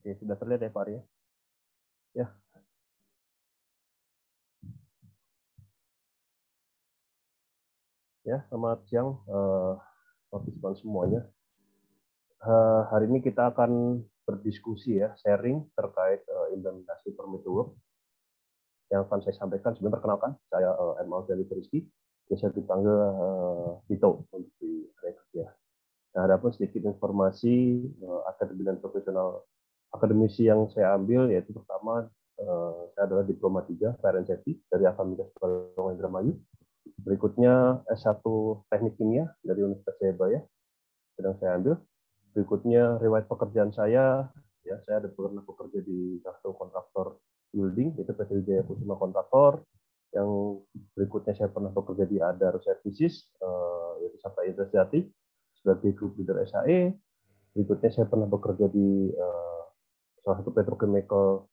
Oke, sudah terlihat ya Pak Arya? Ya. Ya, selamat siang partisipan semuanya. Hari ini kita akan berdiskusi ya, sharing terkait implementasi permit to work. Yang akan saya sampaikan, sebelum perkenalkan, saya M. Alfian Rizky, biasa dipanggil Vito untuk di area kerja. Nah, ada pun sedikit informasi akademik dan profesional akademisi yang saya ambil, yaitu pertama, saya adalah Diploma 3 Fire and Safety dari Akademika Sekolah Indramayu. Berikutnya S1 Teknik Kimia dari Universitas Jayabaya, sedang saya ambil. Berikutnya riwayat pekerjaan saya, ya saya ada pernah bekerja di salah satu kontraktor building, itu PT Wijaya Kusuma Kontraktor. Yang berikutnya saya pernah bekerja di Adar Services, yaitu Sampai Integrasi sebagai group leader SAE. Berikutnya saya pernah bekerja di salah satu petrochemical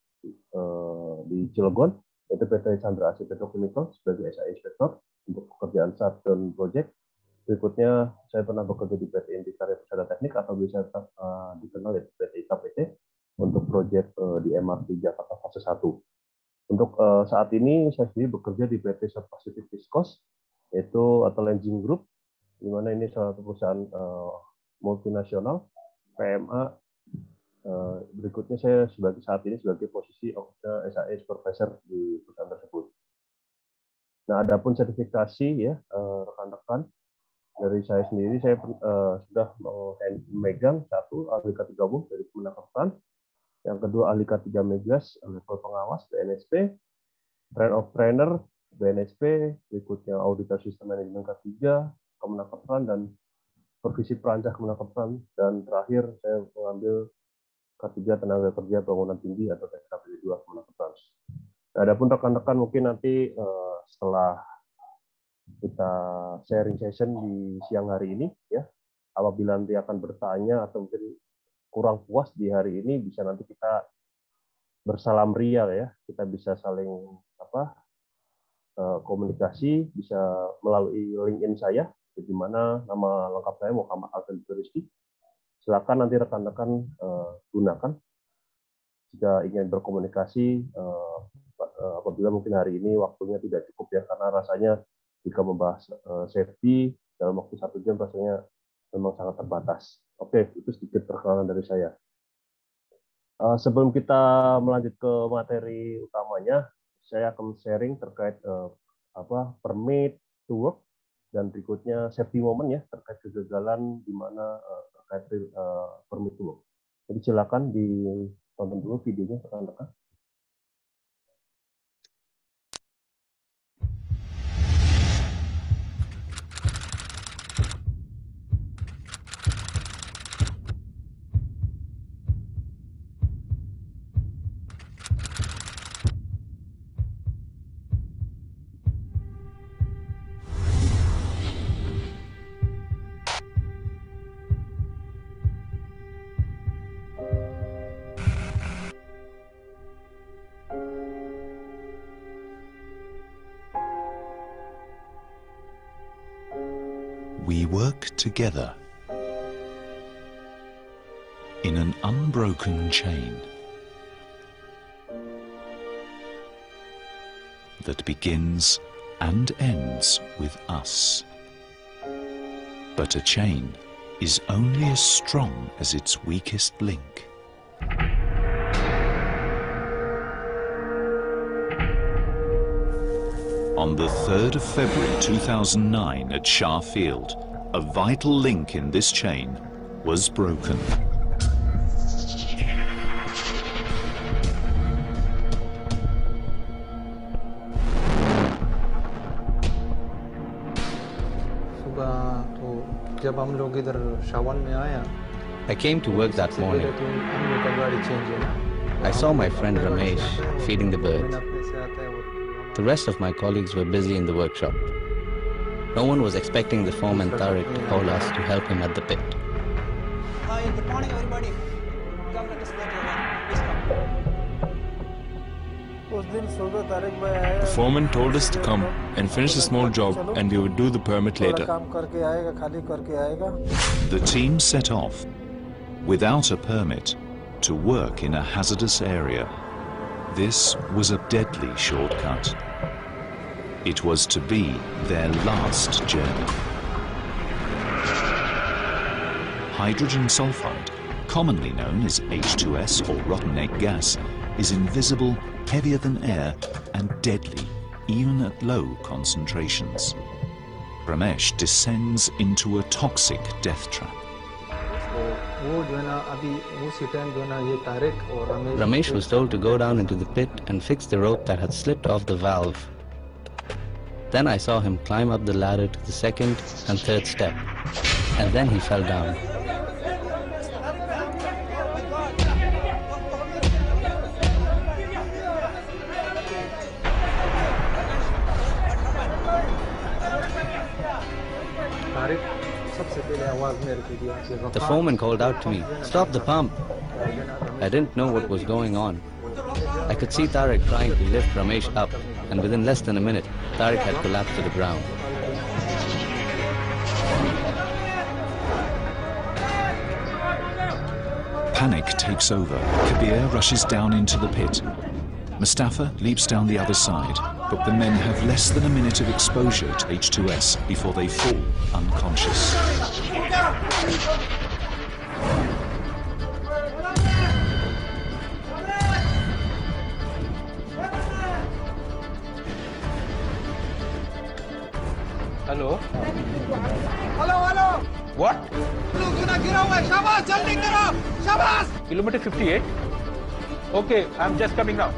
di Cilegon, yaitu PT Chandra Asih Petrochemical sebagai SAE Inspektor untuk pekerjaan shutdown project. Berikutnya saya pernah bekerja di PT Intikarya Pusat Teknik atau bisa dikenal yaitu PT IKPT untuk proyek di MRT Jakarta fase 1. Untuk saat ini saya sendiri bekerja di PT South Pacific Viscose, yaitu atau Lenzing Group, di mana ini salah satu perusahaan multinasional PMA. Berikutnya saya saat ini sebagai posisi SAE Supervisor di perusahaan tersebut. Nah, adapun sertifikasi ya rekan-rekan, dari saya sendiri, saya sudah memegang satu ahli K3 gabung dari Kemenaktifan, yang kedua ahli K3 Megas level pengawas BNSP, train of trainer BNSP, berikutnya auditor sistem manajemen K3 Kemenaktifan dan supervisi perancang Kemenaktifan, dan terakhir saya mengambil K3 tenaga kerja bangunan tinggi atau TKP 2 Kemenaktifan. Nah, adapun rekan-rekan mungkin nanti setelah kita sharing session di siang hari ini ya, apabila nanti akan bertanya atau mungkin kurang puas di hari ini, bisa nanti kita bersalam ria ya, kita bisa saling komunikasi, bisa melalui LinkedIn saya, di mana nama lengkap saya Muhammad Alfian Rizky. Silakan nanti rekan-rekan gunakan jika ingin berkomunikasi, apabila mungkin hari ini waktunya tidak cukup ya, karena rasanya jika membahas safety dalam waktu 1 jam rasanya memang sangat terbatas. Oke, itu sedikit perkenalan dari saya. Sebelum kita melanjut ke materi utamanya, saya akan sharing terkait permit to work, dan berikutnya safety moment ya, terkait kegagalan di mana terkait permit to work. Jadi silakan ditonton dulu videonya rekan-rekan. We work together in an unbroken chain that begins and ends with us. But a chain is only as strong as its weakest link. On the 3rd of February 2009 at Shah Field, a vital link in this chain was broken. I came to work that morning. I saw my friend Ramesh feeding the birds. The rest of my colleagues were busy in the workshop. No one was expecting the foreman Tariq to call us to help him at the pit. Hi, good morning everybody. Come, let us make your work. Please come. The foreman told us to come and finish a small job, and we would do the permit later. The team set off without a permit to work in a hazardous area. This was a deadly shortcut. It was to be their last journey. Hydrogen sulfide, commonly known as H2S or rotten egg gas, is invisible, heavier than air, and deadly, even at low concentrations. Ramesh descends into a toxic death trap. Ramesh was told to go down into the pit and fix the rope that had slipped off the valve. Then I saw him climb up the ladder to the second and third step, and then he fell down. The foreman called out to me, "Stop the pump!" I didn't know what was going on. I could see Tariq trying to lift Ramesh up, and within less than a minute, Tariq had collapsed to the ground. Panic takes over. Kabir rushes down into the pit. Mustafa leaps down the other side, but the men have less than a minute of exposure to H2S before they fall unconscious. Hello? Hello! What? Kilometer 58? Okay, I'm just coming now.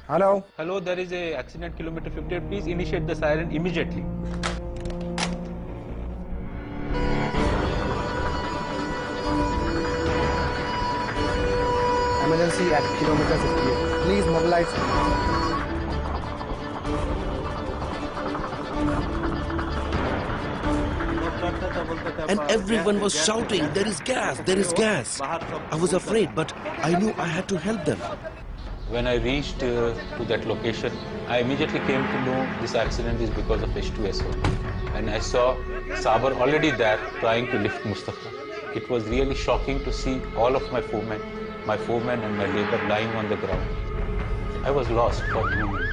Hello? Hello, there is a accident kilometer 58. Please initiate the siren immediately. Emergency at kilometer 58. Please mobilize. And everyone was shouting, "There is gas, there is gas." I was afraid, but I knew I had to help them. When I reached to that location, I immediately came to know this accident is because of H2SO. And I saw Sabar already there trying to lift Mustafa. It was really shocking to see all of my foremen and my labor lying on the ground. I was lost for a moment.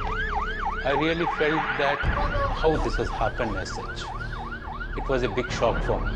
I really felt that how this has happened as such. It was a big shock for me.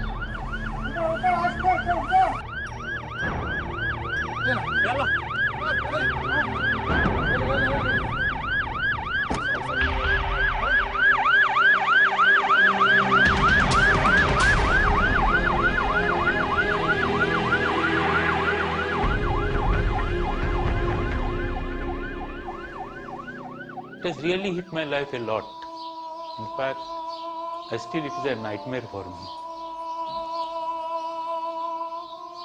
It has really hit my life a lot. In fact, it is a nightmare for me.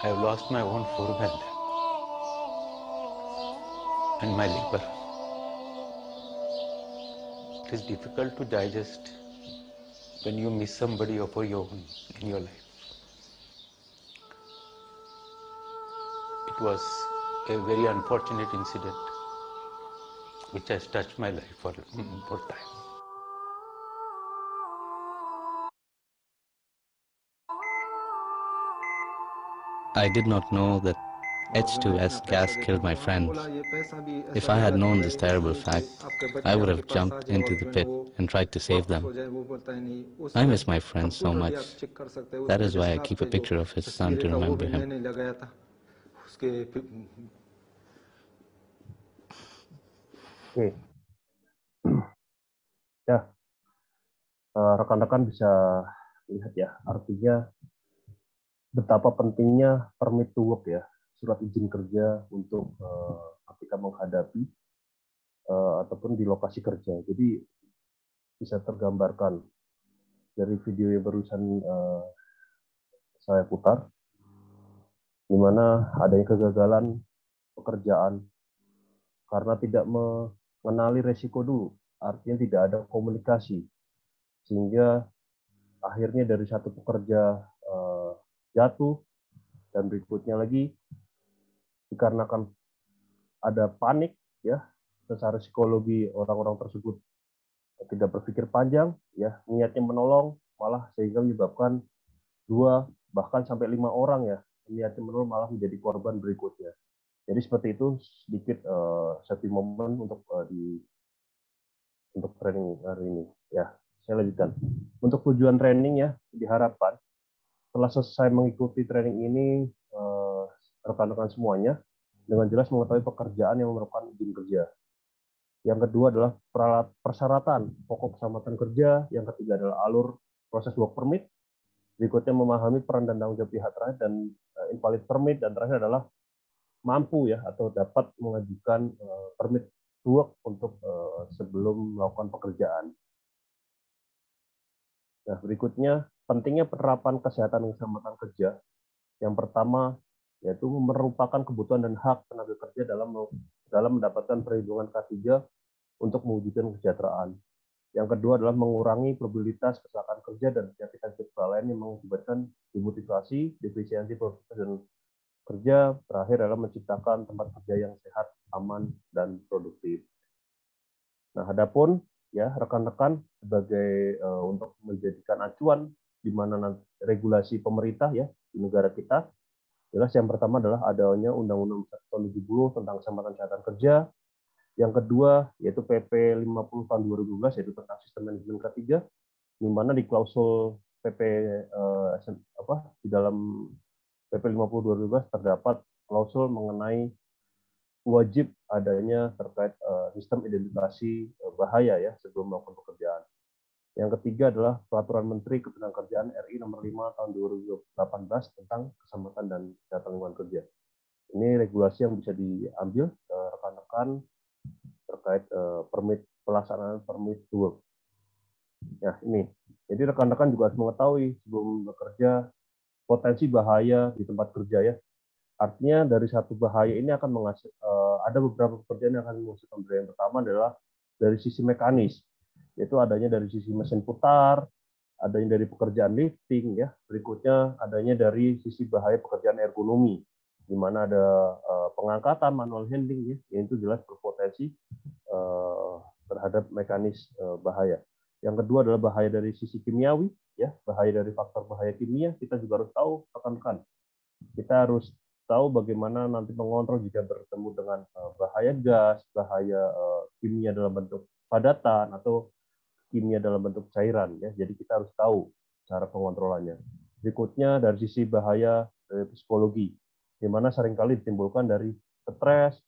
I have lost my own foreman and my labor. It is difficult to digest when you miss somebody of your own in your life. It was a very unfortunate incident which has touched my life for time. I did not know that H2S gas killed my friends. If I had known this terrible fact, I would have jumped into the pit and tried to save them. I miss my friends so much. That is why I keep a picture of his son to remember him. Oke. Ya, rekan-rekan bisa lihat ya, artinya betapa pentingnya permit to work ya, surat izin kerja untuk ketika menghadapi ataupun di lokasi kerja. Jadi bisa tergambarkan dari video yang barusan saya putar, di mana adanya kegagalan pekerjaan karena tidak mengenali resiko dulu, artinya tidak ada komunikasi, sehingga akhirnya dari satu pekerja jatuh, dan berikutnya lagi dikarenakan ada panik ya, secara psikologi orang-orang tersebut tidak berpikir panjang ya, niatnya menolong malah sehingga menyebabkan 2 bahkan sampai 5 orang ya, yatim-piatu malah menjadi korban berikutnya. Jadi seperti itu sedikit safety moment untuk untuk training hari ini. Ya, saya lanjutkan. Untuk tujuan training ya, diharapkan setelah selesai mengikuti training ini, rekan-rekan semuanya dengan jelas mengetahui pekerjaan yang memerlukan izin kerja. Yang kedua adalah persyaratan pokok keselamatan kerja. Yang ketiga adalah alur proses work permit. Berikutnya memahami peran dan tanggung jawab pihak terkait dan invalid permit. Dan terakhir adalah mampu ya atau dapat mengajukan permit work untuk sebelum melakukan pekerjaan. Nah, berikutnya pentingnya penerapan kesehatan dan keselamatan kerja. Yang pertama yaitu merupakan kebutuhan dan hak tenaga kerja dalam mendapatkan perlindungan K3 untuk mewujudkan kesejahteraan. Yang kedua adalah mengurangi probabilitas kecelakaan kerja dan penyakit lain yang mengakibatkan demotivasi, defisiensi dan kerja. Terakhir adalah menciptakan tempat kerja yang sehat, aman, dan produktif. Nah, adapun ya rekan-rekan sebagai untuk menjadikan acuan di mana regulasi pemerintah ya di negara kita, jelas yang pertama adalah adanya Undang-Undang tahun 70 tentang keselamatan kesehatan kerja. Yang kedua yaitu PP 50 tahun 2012 yaitu tentang sistem manajemen K3, di mana di klausul PP di dalam PP 50 2012 terdapat klausul mengenai wajib adanya terkait sistem identifikasi bahaya ya sebelum melakukan pekerjaan. Yang ketiga adalah Peraturan Menteri Ketenagakerjaan RI nomor 5 tahun 2018 tentang keselamatan dan kesehatan lingkungan kerja. Ini regulasi yang bisa diambil rekan-rekan terkait pelaksanaan permit to work. Ya, ini. Jadi rekan-rekan juga harus mengetahui sebelum bekerja potensi bahaya di tempat kerja ya. Artinya dari satu bahaya ini akan ada beberapa pekerjaan yang akan menghasilkan bahaya. Yang pertama adalah dari sisi mekanis, yaitu adanya dari sisi mesin putar, adanya dari pekerjaan lifting ya. Berikutnya adanya dari sisi bahaya pekerjaan ergonomi, di mana ada pengangkatan manual handling ya, yang itu jelas berpotensi terhadap mekanis bahaya. Yang kedua adalah bahaya dari sisi kimiawi ya, bahaya dari faktor bahaya kimia. Kita juga harus tahu rekan-rekan. Kita harus tahu bagaimana nanti mengontrol jika bertemu dengan bahaya gas, bahaya kimia dalam bentuk padatan atau kimia dalam bentuk cairan ya. Jadi kita harus tahu cara pengontrolannya. Berikutnya dari sisi bahaya psikologi, di mana seringkali ditimbulkan dari stres.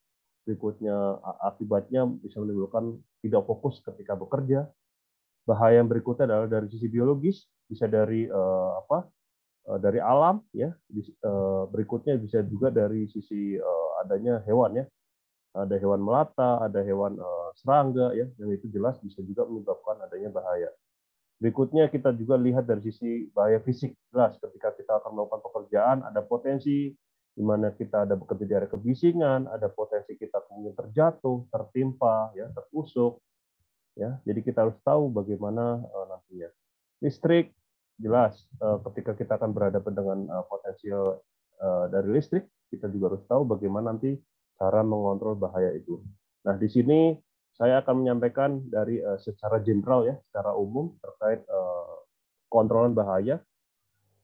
Berikutnya akibatnya bisa menimbulkan tidak fokus ketika bekerja. Bahaya yang berikutnya adalah dari sisi biologis, bisa dari dari alam ya. Berikutnya bisa juga dari sisi adanya hewan ya. Ada hewan melata, ada hewan serangga ya, yang itu jelas bisa juga menyebabkan adanya bahaya. Berikutnya kita juga lihat dari sisi bahaya fisik. Jelas ketika kita akan melakukan pekerjaan ada potensi di mana kita ada bekerja di area kebisingan, ada potensi kita kemudian terjatuh, tertimpa, ya, tertusuk, ya. Jadi kita harus tahu bagaimana nantinya. Listrik, jelas ketika kita akan berhadapan dengan potensial dari listrik, kita juga harus tahu bagaimana nanti cara mengontrol bahaya itu. Nah, di sini saya akan menyampaikan dari secara general ya, secara umum terkait kontrolan bahaya,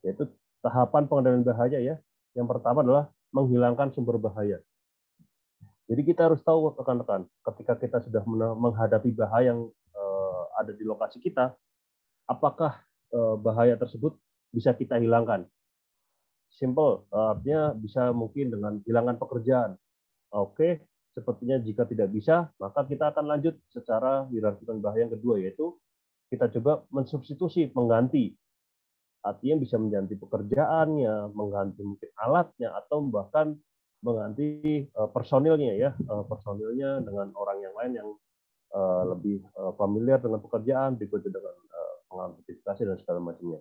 yaitu tahapan pengendalian bahaya ya. Yang pertama adalah menghilangkan sumber bahaya. Jadi kita harus tahu rekan-rekan, ketika kita sudah menghadapi bahaya yang ada di lokasi kita, apakah bahaya tersebut bisa kita hilangkan? Simple, artinya bisa mungkin dengan hilangkan pekerjaan. Oke, sepertinya jika tidak bisa, maka kita akan lanjut secara hierarkikan bahaya yang kedua, yaitu kita coba mensubstitusi, mengganti. Artinya bisa mengganti pekerjaannya, mengganti mungkin alatnya, atau bahkan mengganti personilnya ya, personilnya dengan orang yang lain yang lebih familiar dengan pekerjaan, berikutnya dengan pengaplikasi dan segala macamnya.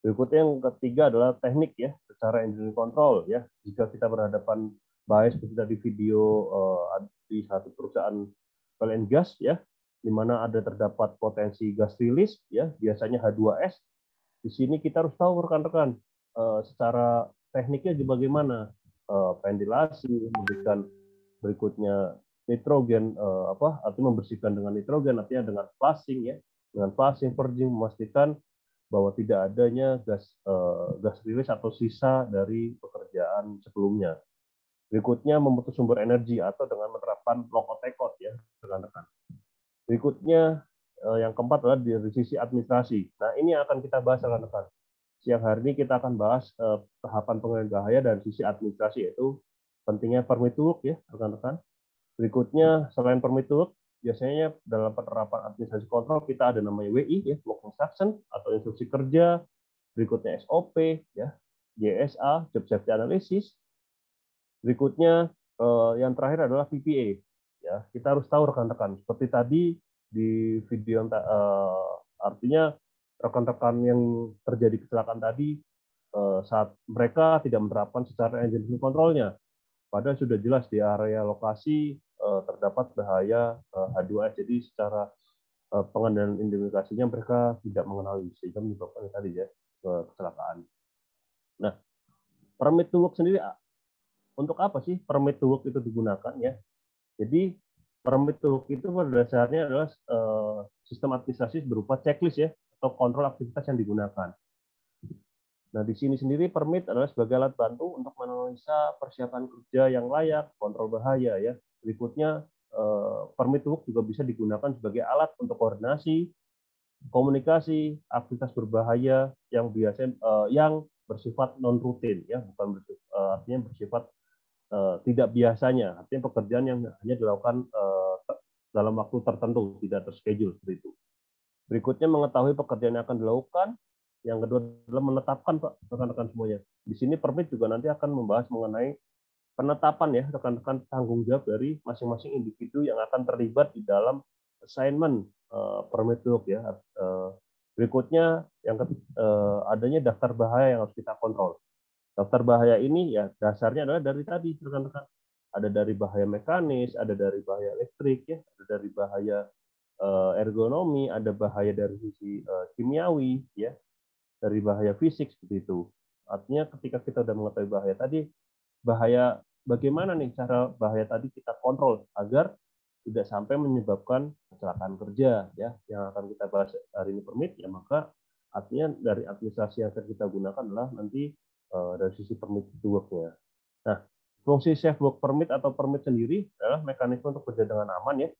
Berikutnya yang ketiga adalah teknik ya, secara engineering control ya. Jika kita berhadapan bahaya seperti tadi video di satu perusahaan oil and gas ya, di mana ada terdapat potensi gas release ya, biasanya H2S. Di sini kita harus tahu rekan-rekan secara tekniknya bagaimana, ventilasi, memberikan berikutnya nitrogen artinya membersihkan dengan nitrogen, artinya dengan flushing ya, dengan flushing purging, memastikan bahwa tidak adanya gas rilis atau sisa dari pekerjaan sebelumnya. Berikutnya memutus sumber energi atau dengan menerapkan lock out take out ya rekan-rekan. Berikutnya yang keempat adalah dari sisi administrasi. Nah ini yang akan kita bahas rekan-rekan. Siang hari ini kita akan bahas tahapan pengendalian bahaya dari sisi administrasi, yaitu pentingnya permit to work ya rekan-rekan. Berikutnya selain permit to work, biasanya dalam penerapan administrasi kontrol kita ada namanya WI ya, work instruction atau instruksi kerja. Berikutnya SOP ya, JSA, job safety analysis. Berikutnya yang terakhir adalah PPA ya. Kita harus tahu rekan-rekan seperti tadi di video yang artinya rekan-rekan yang terjadi kecelakaan tadi saat mereka tidak menerapkan secara engine kontrolnya. Padahal sudah jelas di area lokasi terdapat bahaya H2S. Jadi secara pengendalian indikasinya mereka tidak mengenali sehingga menyebabkan tadi ya kecelakaan. Nah, permit to work sendiri untuk apa sih permit to work itu digunakan ya? Jadi permit to work itu pada dasarnya adalah sistem administrasi berupa checklist ya atau kontrol aktivitas yang digunakan. Nah, di sini sendiri permit adalah sebagai alat bantu untuk menganalisa persiapan kerja yang layak, kontrol bahaya ya. Berikutnya permit to work juga bisa digunakan sebagai alat untuk koordinasi, komunikasi, aktivitas berbahaya yang biasanya yang bersifat non rutin ya, bukan artinya bersifat tidak biasanya, artinya pekerjaan yang hanya dilakukan dalam waktu tertentu, tidak terschedule seperti itu. Berikutnya mengetahui pekerjaan yang akan dilakukan. Yang kedua adalah menetapkan rekan-rekan semuanya. Di sini permit juga nanti akan membahas mengenai penetapan ya rekan-rekan tanggung jawab dari masing-masing individu yang akan terlibat di dalam assignment permit to work ya. Berikutnya yang adanya daftar bahaya yang harus kita kontrol. Daftar bahaya ini ya dasarnya adalah dari tadi rekan-rekan. Ada dari bahaya mekanis, ada dari bahaya elektrik ya, ada dari bahaya ergonomi, ada bahaya dari sisi kimiawi ya, dari bahaya fisik seperti itu. Artinya ketika kita sudah mengetahui bahaya tadi, bahaya bagaimana nih cara bahaya tadi kita kontrol agar tidak sampai menyebabkan kecelakaan kerja ya, yang akan kita bahas hari ini permit ya. Maka artinya dari administrasi yang akan kita gunakan adalah nanti dari sisi permit to work-nya. Nah, fungsi safe work permit atau permit sendiri adalah mekanisme untuk kerja dengan aman ya.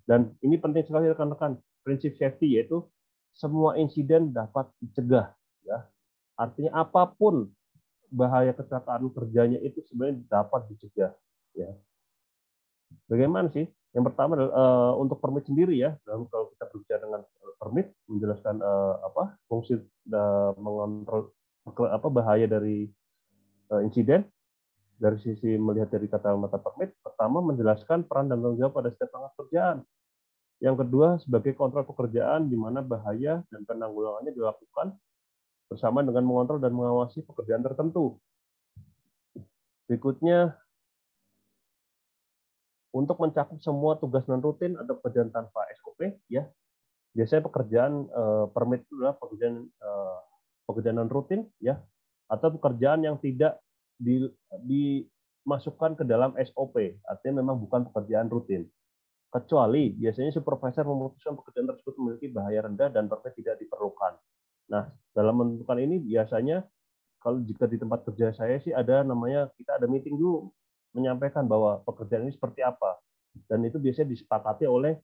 Dan ini penting sekali rekan-rekan. Prinsip safety yaitu semua insiden dapat dicegah ya. Artinya apapun bahaya kecelakaan kerjanya itu sebenarnya dapat dicegah ya. Bagaimana sih? Yang pertama adalah untuk permit sendiri ya. Kalau kita berbicara dengan permit menjelaskan fungsi mengontrol bahaya dari insiden dari sisi melihat dari kacamata permit. Pertama menjelaskan peran dan tanggung jawab pada setiap rangkaian pekerjaan. Yang kedua sebagai kontrol pekerjaan di mana bahaya dan penanggulangannya dilakukan bersama dengan mengontrol dan mengawasi pekerjaan tertentu. Berikutnya, untuk mencakup semua tugas non rutin atau pekerjaan tanpa SOP, ya biasanya pekerjaan permit itu adalah pekerjaan non rutin, ya, atau pekerjaan yang tidak dimasukkan ke dalam SOP, artinya memang bukan pekerjaan rutin. Kecuali biasanya supervisor memutuskan pekerjaan tersebut memiliki bahaya rendah dan permit tidak diperlukan. Nah, dalam menentukan ini biasanya kalau jika di tempat kerja saya sih ada namanya kita ada meeting dulu menyampaikan bahwa pekerjaan ini seperti apa, dan itu biasanya disepakati oleh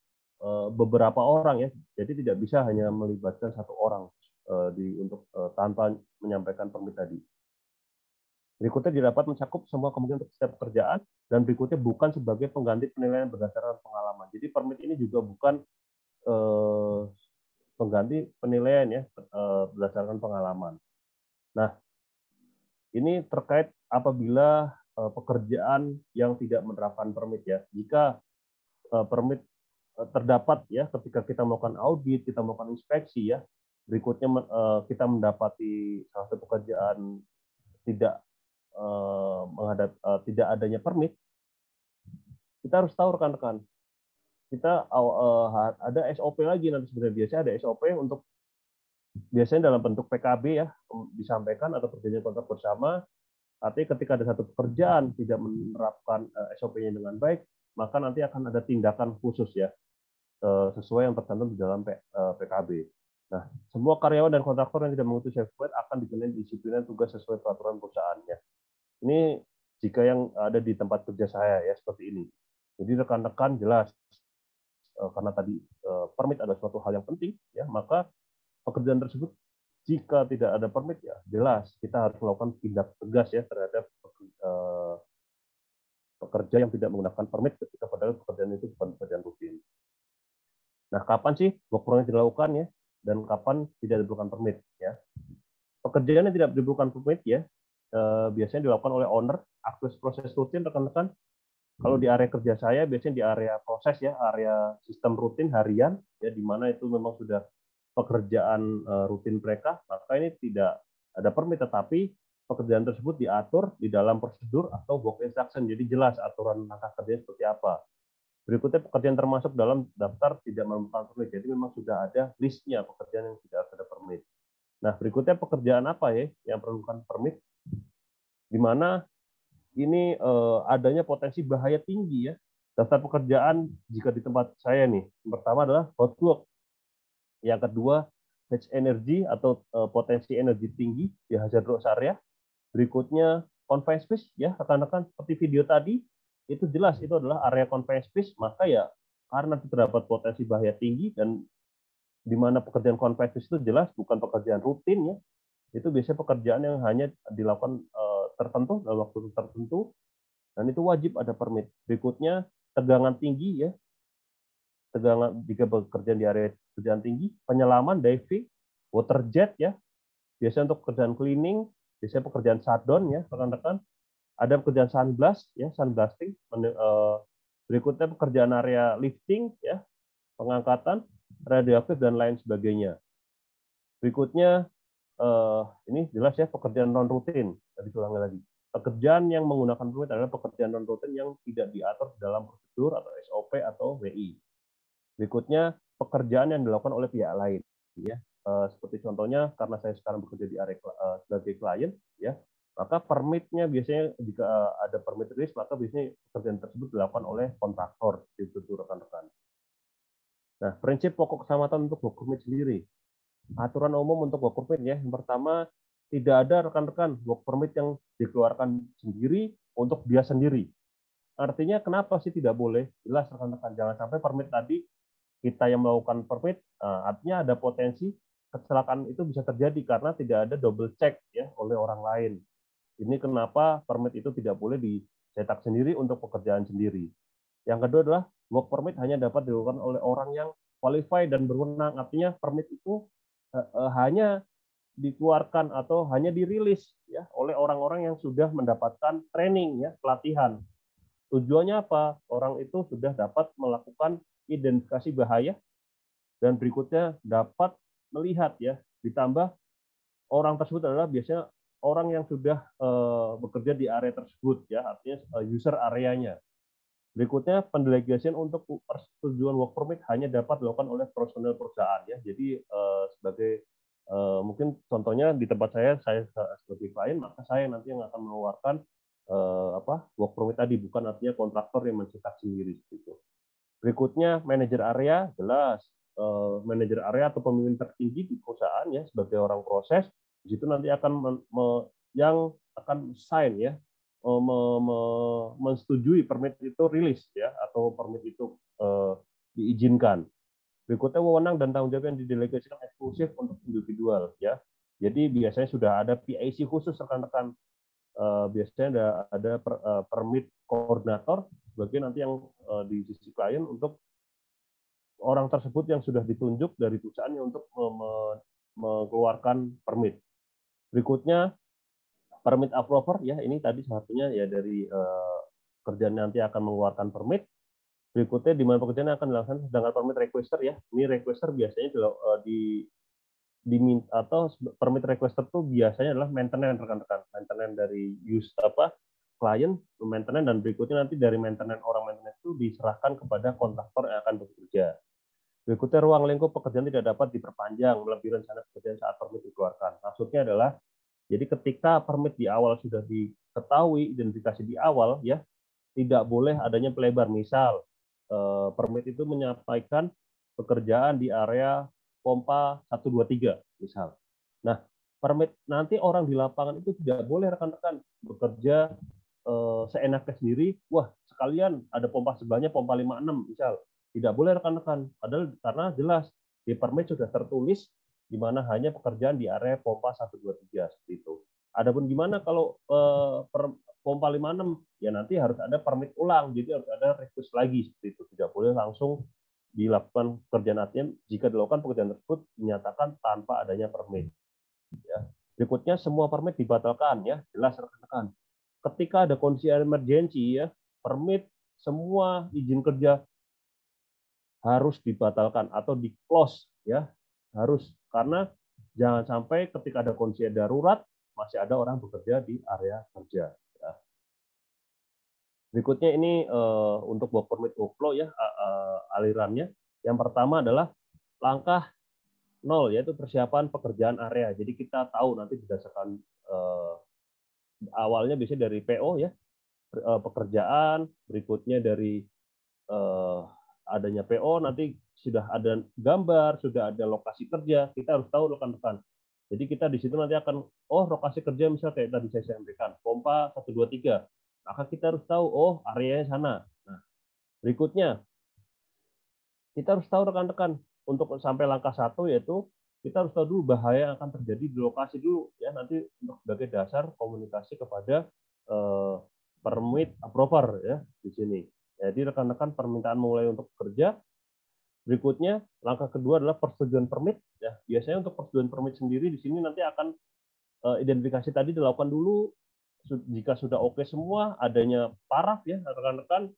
beberapa orang ya, jadi tidak bisa hanya melibatkan satu orang untuk tanpa menyampaikan permit tadi. Berikutnya didapat mencakup semua kemungkinan untuk setiap pekerjaan, dan berikutnya bukan sebagai pengganti penilaian berdasarkan pengalaman. Jadi permit ini juga bukan pengganti penilaian ya berdasarkan pengalaman. Nah, ini terkait apabila pekerjaan yang tidak menerapkan permit ya. Jika permit terdapat ya ketika kita melakukan audit, kita melakukan inspeksi ya. Berikutnya kita mendapati salah satu pekerjaan tidak tidak adanya permit. Kita harus tahu rekan-rekan. Kita ada SOP lagi nanti sebenarnya. Biasanya ada SOP untuk biasanya dalam bentuk PKB ya disampaikan atau perjanjian kontrak bersama. Artinya ketika ada satu pekerjaan tidak menerapkan SOP-nya dengan baik, maka nanti akan ada tindakan khusus ya sesuai yang tercantum di dalam PKB. Nah, semua karyawan dan kontraktor yang tidak mengikuti safety permit akan dikenai disiplinan tugas sesuai peraturan perusahaannya. Ini jika yang ada di tempat kerja saya ya seperti ini. Jadi rekan-rekan jelas karena tadi permit adalah suatu hal yang penting ya, maka pekerjaan tersebut jika tidak ada permit ya jelas kita harus melakukan tindak tegas ya terhadap pekerja yang tidak menggunakan permit ketika padahal pekerjaan itu bukan pekerjaan rutin. Nah, kapan sih work permit dilakukan ya dan kapan tidak diperlukan permit ya? Pekerjaan yang tidak diperlukan permit ya biasanya dilakukan oleh owner, akses proses rutin rekan-rekan. Kalau di area kerja saya biasanya di area proses ya, area sistem rutin harian ya di mana itu memang sudah pekerjaan rutin mereka, maka ini tidak ada permit tetapi pekerjaan tersebut diatur di dalam prosedur atau work instruction. Jadi jelas aturan langkah kerja seperti apa. Berikutnya pekerjaan termasuk dalam daftar tidak memerlukan permit. Jadi memang sudah ada listnya pekerjaan yang tidak ada permit. Nah, berikutnya pekerjaan apa ya yang perlukan permit? Di mana ini adanya potensi bahaya tinggi ya. Daftar pekerjaan jika di tempat saya nih, yang pertama adalah hot work. Yang kedua, hedge energy atau potensi energi tinggi di hazardous area. Berikutnya confined space ya rekan-rekan seperti video tadi itu jelas itu adalah area confined space, maka ya karena terdapat potensi bahaya tinggi dan di mana pekerjaan confined space itu jelas bukan pekerjaan rutin ya, itu biasanya pekerjaan yang hanya dilakukan tertentu dalam waktu tertentu dan itu wajib ada permit. Berikutnya tegangan tinggi ya, tegangan jika bekerja di area pekerjaan tinggi, penyelaman diving, water jet ya, biasanya untuk pekerjaan cleaning, biasanya pekerjaan shutdown ya rekan-rekan. Ada pekerjaan sunblast ya, sunblasting. Berikutnya pekerjaan area lifting ya, pengangkatan radioaktif dan lain sebagainya. Berikutnya ini jelas ya pekerjaan non rutin. Tadi ulangi lagi. Pekerjaan yang menggunakan permit adalah pekerjaan non rutin yang tidak diatur dalam prosedur atau SOP atau WI. Berikutnya pekerjaan yang dilakukan oleh pihak lain ya. Seperti contohnya karena saya sekarang bekerja di area sebagai klien ya, maka permitnya biasanya jika ada permit rilis maka biasanya pekerjaan tersebut dilakukan oleh kontraktor itu rekan-rekan. Nah, prinsip pokok keselamatan untuk work permit sendiri. Aturan umum untuk work permit ya. Yang pertama, tidak ada rekan-rekan work permit yang dikeluarkan sendiri untuk dia sendiri. Artinya kenapa sih tidak boleh? Jelas rekan-rekan, jangan sampai permit tadi kita yang melakukan permit, artinya ada potensi kecelakaan itu bisa terjadi karena tidak ada double check ya oleh orang lain. Ini kenapa permit itu tidak boleh dicetak sendiri untuk pekerjaan sendiri. Yang kedua adalah work permit hanya dapat dilakukan oleh orang yang qualified dan berwenang. Artinya permit itu hanya dikeluarkan atau hanya dirilis ya oleh orang-orang yang sudah mendapatkan training ya, pelatihan. Tujuannya apa? Orang itu sudah dapat melakukan identifikasi bahaya dan berikutnya dapat melihat ya, ditambah orang tersebut adalah biasanya orang yang sudah bekerja di area tersebut ya, artinya user areanya. Berikutnya pendelegasian untuk persetujuan work permit hanya dapat dilakukan oleh personel perusahaan ya. Jadi sebagai mungkin contohnya di tempat saya sebagai klien, maka saya nanti yang akan mengeluarkan work permit tadi, bukan artinya kontraktor yang mencetak sendiri gitu. Berikutnya manajer area, jelas manajer area atau pemimpin tertinggi di perusahaan ya sebagai orang proses, di situ nanti akan yang akan sign ya, mensetujui permit itu rilis ya atau permit itu diizinkan. Berikutnya wewenang dan tanggung jawab yang didelegasikan eksklusif untuk individual ya. Jadi biasanya sudah ada PIC khusus rekan-rekan. Biasanya ada permit koordinator sebagai nanti yang di sisi klien untuk orang tersebut yang sudah ditunjuk dari perusahaannya untuk mengeluarkan permit. Berikutnya permit approver ya, ini tadi satunya ya dari kerjaan nanti akan mengeluarkan permit. Berikutnya di mana pekerjaan akan dilakukan, sedangkan permit requester ya, ini requester biasanya atau permit requester itu biasanya adalah maintenance rekan-rekan, maintenance dari klien, maintenance, dan berikutnya nanti dari maintenance itu diserahkan kepada kontraktor yang akan bekerja. Berikutnya ruang lingkup pekerjaan tidak dapat diperpanjang melebihi rencana pekerjaan saat permit dikeluarkan. Maksudnya adalah jadi ketika permit di awal sudah diketahui identifikasi di awal ya, tidak boleh adanya pelebar. Misal permit itu menyampaikan pekerjaan di area pompa 123 misal. Nah, permit nanti orang di lapangan itu tidak boleh rekan-rekan bekerja seenaknya sendiri. Wah, sekalian ada pompa sebelahnya pompa 56 misal. Tidak boleh rekan-rekan. Padahal karena jelas di permit sudah tertulis di mana hanya pekerjaan di area pompa 123 seperti itu. Adapun gimana kalau pompa 56 ya nanti harus ada permit ulang, jadi harus ada request lagi seperti itu. Tidak boleh langsung dilakukan pekerjaan, artinya jika dilakukan pekerjaan tersebut dinyatakan tanpa adanya permit. Ya. Berikutnya semua permit dibatalkan ya, jelas rekan-rekan. Ketika ada kondisi emergensi ya, permit semua izin kerja harus dibatalkan atau di close ya, harus, karena jangan sampai ketika ada kondisi darurat masih ada orang bekerja di area kerja. Ya. Berikutnya ini untuk work permit workflow ya, alirannya. Yang pertama adalah langkah 0 yaitu persiapan pekerjaan area. Jadi kita tahu nanti berdasarkan awalnya biasanya dari PO ya, pekerjaan, berikutnya dari adanya PO, nanti sudah ada gambar, sudah ada lokasi kerja, kita harus tahu rekan-rekan. Jadi kita di situ nanti akan, lokasi kerja misal kayak tadi saya sampaikan, pompa 123, maka kita harus tahu, areanya sana. Nah, berikutnya, kita harus tahu rekan-rekan, untuk sampai langkah 1 yaitu, kita harus tahu dulu bahaya yang akan terjadi di lokasi dulu, ya nanti untuk sebagai dasar komunikasi kepada permit approver ya di sini. Jadi rekan-rekan permintaan mulai untuk bekerja. Berikutnya langkah kedua adalah persetujuan permit. Ya, biasanya untuk persetujuan permit sendiri di sini nanti akan identifikasi tadi dilakukan dulu. Jika sudah oke semua, adanya paraf ya rekan-rekan.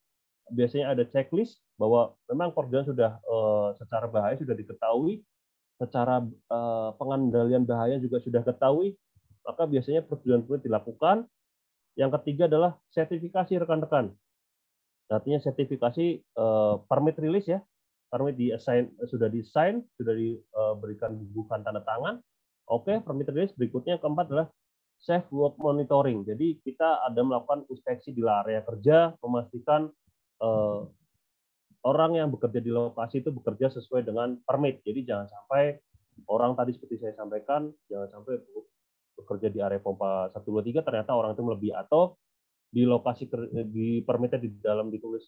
Biasanya ada checklist bahwa memang pekerjaan sudah secara bahaya sudah diketahui, secara pengendalian bahaya juga sudah diketahui, maka biasanya persetujuan permit dilakukan. Yang ketiga adalah sertifikasi rekan-rekan. Artinya sertifikasi permit rilis ya. Permit sudah di-sign, sudah diberikan bukan tanda tangan. Oke, permit rilis. Berikutnya yang keempat adalah safe work monitoring. Jadi kita ada melakukan inspeksi di area kerja, memastikan orang yang bekerja di lokasi itu bekerja sesuai dengan permit. Jadi jangan sampai orang tadi seperti saya sampaikan, jangan sampai bekerja di area pompa 123 ternyata orang itu melebihi, atau di lokasi di permitnya di dalam ditulis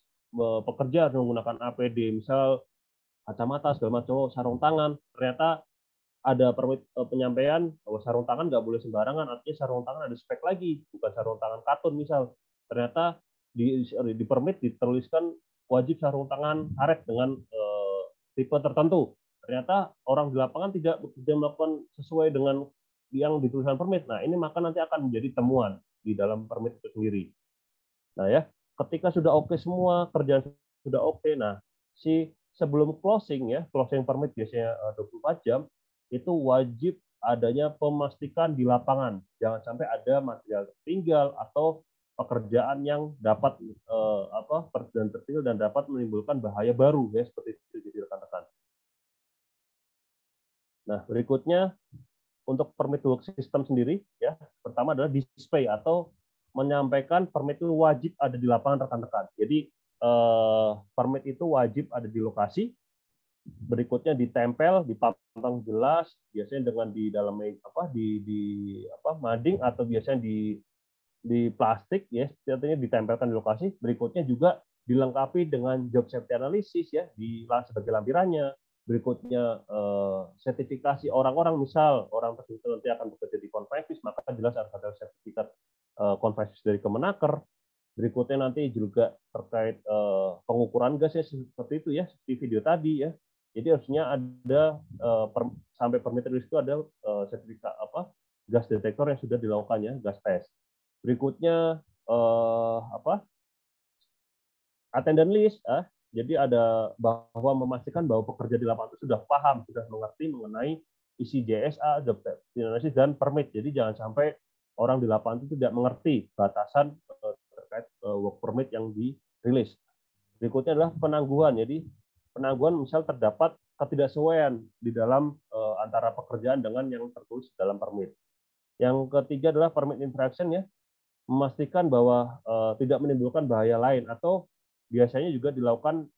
pekerja menggunakan APD, misal kacamata segala macam, sarung tangan, ternyata ada permit penyampaian bahwa sarung tangan nggak boleh sembarangan, artinya sarung tangan ada spek lagi, bukan sarung tangan katun misal. Ternyata di permit dituliskan wajib sarung tangan karet dengan tipe tertentu. Ternyata orang di lapangan tidak melakukan sesuai dengan yang dituliskan permit. Nah, ini maka nanti akan menjadi temuan di dalam permit itu sendiri. Nah ya, ketika sudah oke semua, kerjaan sudah oke, nah sebelum closing ya, closing permit biasanya 24 jam, itu wajib adanya pemastikan di lapangan. Jangan sampai ada material tertinggal atau pekerjaan yang dapat tertinggal dan dapat menimbulkan bahaya baru ya, seperti itu jadi rekan-rekan. Nah, berikutnya untuk permit work system sendiri ya, pertama adalah display atau menyampaikan permit itu wajib ada di lapangan rekan-rekan. Jadi permit itu wajib ada di lokasi. Berikutnya ditempel, dipasang jelas, biasanya dengan di dalam mading atau biasanya di plastik ya, artinya ditempelkan di lokasi. Berikutnya juga dilengkapi dengan job safety analysis ya, sebagai lampirannya. Berikutnya sertifikasi orang-orang, misal orang tersebut nanti akan bekerja di Konfevis, maka jelas harus ada sertifikat Konfevis dari Kemenaker. Berikutnya nanti juga terkait pengukuran gas ya, seperti itu ya, seperti video tadi ya. Jadi harusnya ada sampai permit rilis itu ada sertifikat gas detektor yang sudah dilakukan ya, gas test. Berikutnya attendant list jadi ada bahwa memastikan bahwa pekerja di lapangan itu sudah paham, sudah mengerti mengenai isi JSA, job analysis, dan permit. Jadi jangan sampai orang di lapangan itu tidak mengerti batasan terkait work permit yang dirilis. Berikutnya adalah penangguhan. Jadi penangguhan misal terdapat ketidaksesuaian di dalam antara pekerjaan dengan yang tertulis dalam permit. Yang ketiga adalah permit infraction ya, memastikan bahwa tidak menimbulkan bahaya lain, atau biasanya juga dilakukan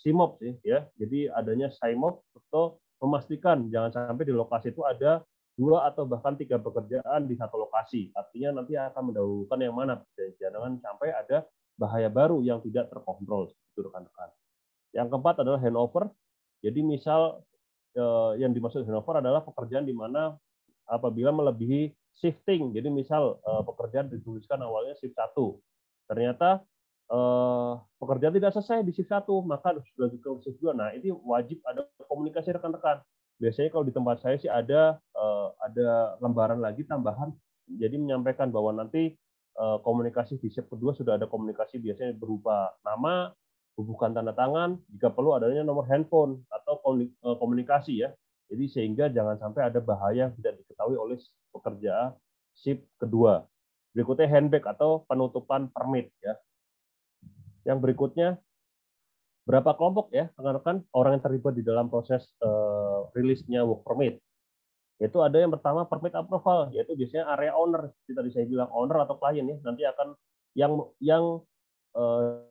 SIMOP sih ya. Jadi adanya SIMOP atau memastikan jangan sampai di lokasi itu ada 2 atau bahkan 3 pekerjaan di satu lokasi. Artinya nanti akan mendahulukan yang mana. Jangan sampai ada bahaya baru yang tidak terkontrol, itu rekan-rekan. Yang keempat adalah handover. Jadi misal yang dimaksud handover adalah pekerjaan di mana apabila melebihi shifting. Jadi misal pekerjaan dituliskan awalnya shift 1. Ternyata pekerjaan tidak selesai di shift 1, maka harus dilanjutkan ke shift 2. Nah, ini wajib ada komunikasi rekan-rekan. Biasanya kalau di tempat saya sih ada lembaran lagi tambahan, jadi menyampaikan bahwa nanti komunikasi di shift kedua sudah ada komunikasi biasanya berupa nama, bukan tanda tangan, jika perlu adanya nomor handphone atau komunikasi ya. Jadi sehingga jangan sampai ada bahaya yang tidak diketahui oleh pekerja shift kedua. Berikutnya handback atau penutupan permit ya. Yang berikutnya berapa kelompok ya rekan-rekan orang yang terlibat di dalam proses rilisnya work permit. Yaitu ada yang pertama permit approval, yaitu biasanya area owner, seperti tadi saya bilang owner atau klien ya, nanti akan yang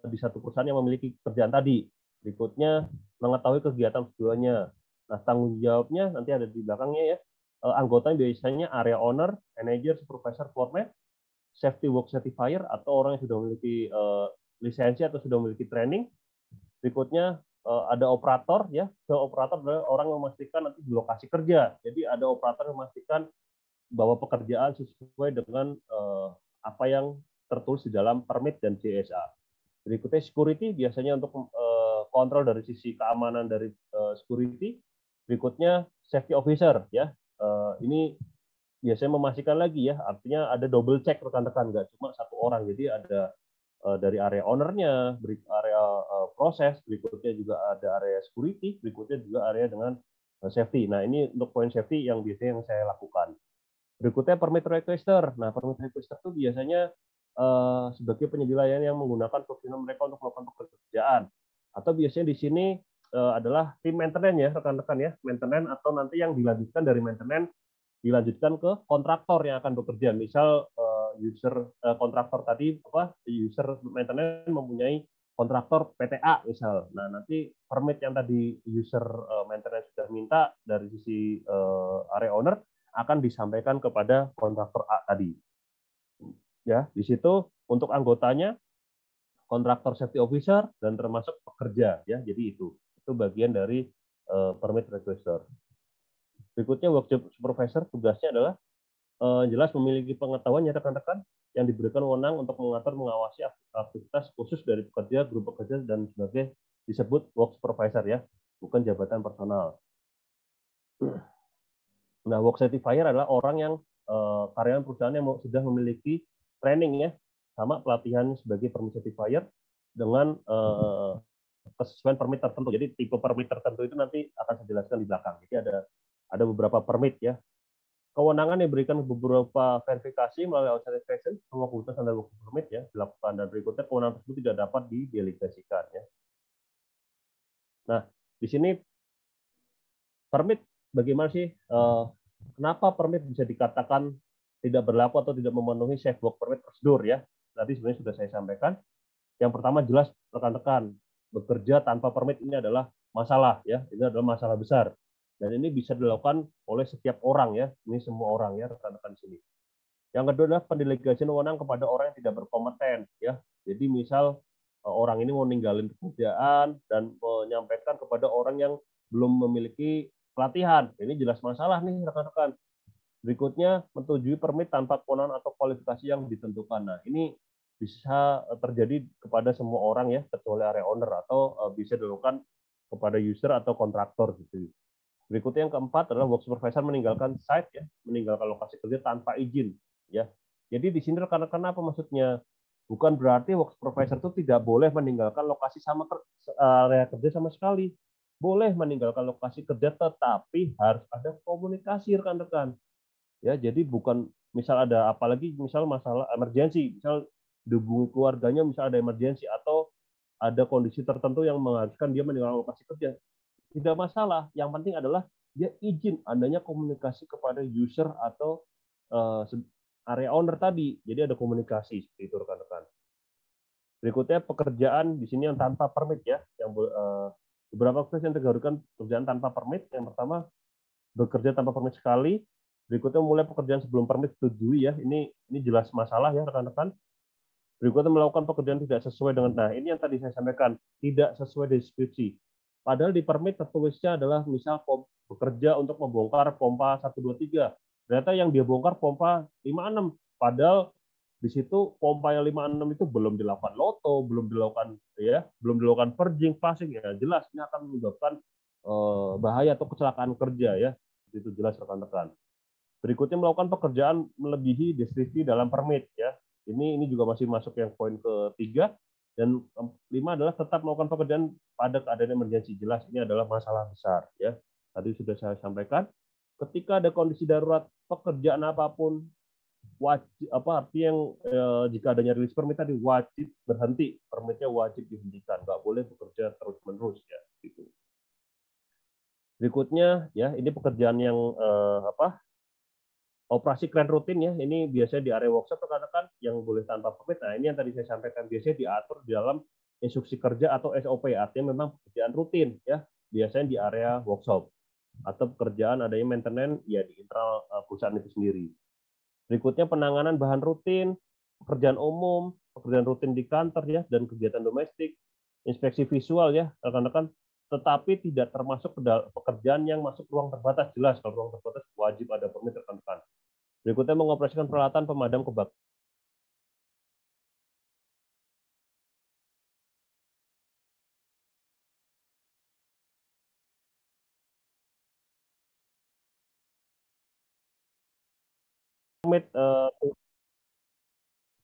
di satu perusahaan yang memiliki kerjaan tadi. Berikutnya mengetahui kegiatan keduanya. Nah, tanggung jawabnya nanti ada di belakangnya ya. Anggotanya biasanya area owner, manager, supervisor, foreman, safety work certifier atau orang yang sudah memiliki lisensi atau sudah memiliki training. Berikutnya ada operator ya. Operator adalah orang yang memastikan nanti di lokasi kerja. Jadi ada operator yang memastikan bahwa pekerjaan sesuai dengan apa yang tertulis di dalam permit dan CSA. Berikutnya security, biasanya untuk kontrol dari sisi keamanan dari security. Berikutnya safety officer ya. Ini biasanya memastikan lagi ya, artinya ada double check rekan-rekan, nggak cuma satu orang. Jadi ada dari area ownernya, area proses, berikutnya juga ada area security, berikutnya juga area dengan safety. Nah, ini untuk poin safety yang biasanya yang saya lakukan. Berikutnya permit requester. Nah, permit requester itu biasanya sebagai penyedia layanan yang menggunakan profesional mereka untuk melakukan pekerjaan. Atau biasanya di sini adalah tim maintenance ya, rekan-rekan ya, maintenance atau nanti yang dilanjutkan dari maintenance dilanjutkan ke kontraktor yang akan bekerja. Misal user kontraktor tadi user maintenance mempunyai kontraktor PTA misal. Nah, nanti permit yang tadi user maintenance sudah minta dari sisi area owner akan disampaikan kepada kontraktor A tadi. Ya, di situ untuk anggotanya kontraktor safety officer dan termasuk pekerja ya. Jadi itu bagian dari permit requester. Berikutnya workshop supervisor tugasnya adalah jelas memiliki pengetahuan ya rekan-rekan yang diberikan wewenang untuk mengatur mengawasi aktivitas khusus dari pekerja, grup pekerja dan sebagai disebut work supervisor ya, bukan jabatan personal. Nah, work certifier adalah orang yang karyawan perusahaan yang sudah memiliki training ya, sama pelatihan sebagai permit certifier dengan kesesuaian permit tertentu. Jadi tipe permit tertentu itu nanti akan saya jelaskan di belakang. Jadi ada beberapa permit ya. Kewenangan yang diberikan beberapa verifikasi melalui outside inspection, semua kebutuhan standar work permit ya dilakukan, dan berikutnya kewenangan tersebut tidak dapat didelegasikan ya. Nah, di sini permit bagaimana sih? Kenapa permit bisa dikatakan tidak berlaku atau tidak memenuhi safe work permit prosedur ya? Tadi sebenarnya sudah saya sampaikan. Yang pertama jelas rekan-rekan, bekerja tanpa permit ini adalah masalah ya, ini adalah masalah besar. Dan ini bisa dilakukan oleh setiap orang ya, ini semua orang ya rekan-rekan di sini. Yang kedua adalah pendelegasian wewenang kepada orang yang tidak berkompeten ya. Jadi misal orang ini mau ninggalin pekerjaan dan menyampaikan kepada orang yang belum memiliki pelatihan. Ini jelas masalah nih rekan-rekan. Berikutnya menyetujui permit tanpa kewenangan atau kualifikasi yang ditentukan. Nah, ini bisa terjadi kepada semua orang ya, kecuali area owner atau bisa dilakukan kepada user atau kontraktor gitu. Berikutnya yang keempat adalah work supervisor meninggalkan site ya, meninggalkan lokasi kerja tanpa izin ya. Jadi di sini rekan-rekan apa maksudnya? Bukan berarti work supervisor itu tidak boleh meninggalkan lokasi sama area kerja sama sekali. Boleh meninggalkan lokasi kerja, tetapi harus ada komunikasi rekan-rekan. Ya, jadi bukan misal ada apalagi misal masalah emergensi, misal dihubungi keluarganya misal ada emergensi atau ada kondisi tertentu yang mengharuskan dia meninggalkan lokasi kerja. Tidak masalah, yang penting adalah dia izin adanya komunikasi kepada user atau area owner tadi. Jadi ada komunikasi seperti itu rekan-rekan. Berikutnya pekerjaan di sini yang tanpa permit ya, yang Beberapa kasus yang tergarukan pekerjaan tanpa permit. Yang pertama, bekerja tanpa permit sekali. Berikutnya mulai pekerjaan sebelum permit disetujui ya. Ini jelas masalah ya rekan-rekan. Berikutnya melakukan pekerjaan tidak sesuai dengan, nah ini yang tadi saya sampaikan, tidak sesuai deskripsi. Padahal di permit tertulisnya adalah misal bekerja untuk membongkar pompa 123. Ternyata yang dia bongkar pompa 56. Padahal di situ pompa yang 56 itu belum dilakukan loto, belum dilakukan purging, passing, ya jelas ini akan menyebabkan bahaya atau kecelakaan kerja ya. Itu jelas rekan-rekan. Berikutnya melakukan pekerjaan melebihi deskripsi dalam permit ya. Ini juga masih masuk yang poin ketiga. Dan 5 adalah tetap melakukan pekerjaan pada keadaan emergensi. Jelas ini adalah masalah besar ya. Tadi sudah saya sampaikan, ketika ada kondisi darurat pekerjaan apapun wajib yang jika adanya rilis permit tadi wajib berhenti, permitnya wajib dihentikan, nggak boleh bekerja terus-menerus ya gitu. Berikutnya ya, ini pekerjaan yang operasi kren rutin ya, ini biasanya di area workshop rekan-rekan yang boleh tanpa permit. Nah, ini yang tadi saya sampaikan biasanya diatur di dalam instruksi kerja atau SOP, artinya memang pekerjaan rutin ya, biasanya di area workshop atau pekerjaan adanya maintenance ya di internal perusahaan itu sendiri. Berikutnya penanganan bahan rutin, pekerjaan umum, pekerjaan rutin di kantor ya dan kegiatan domestik, inspeksi visual ya rekan-rekan, tetapi tidak termasuk pekerjaan yang masuk ruang terbatas. Jelas kalau ruang terbatas wajib ada permit rekan-rekan. Berikutnya mengoperasikan peralatan pemadam kebakaran.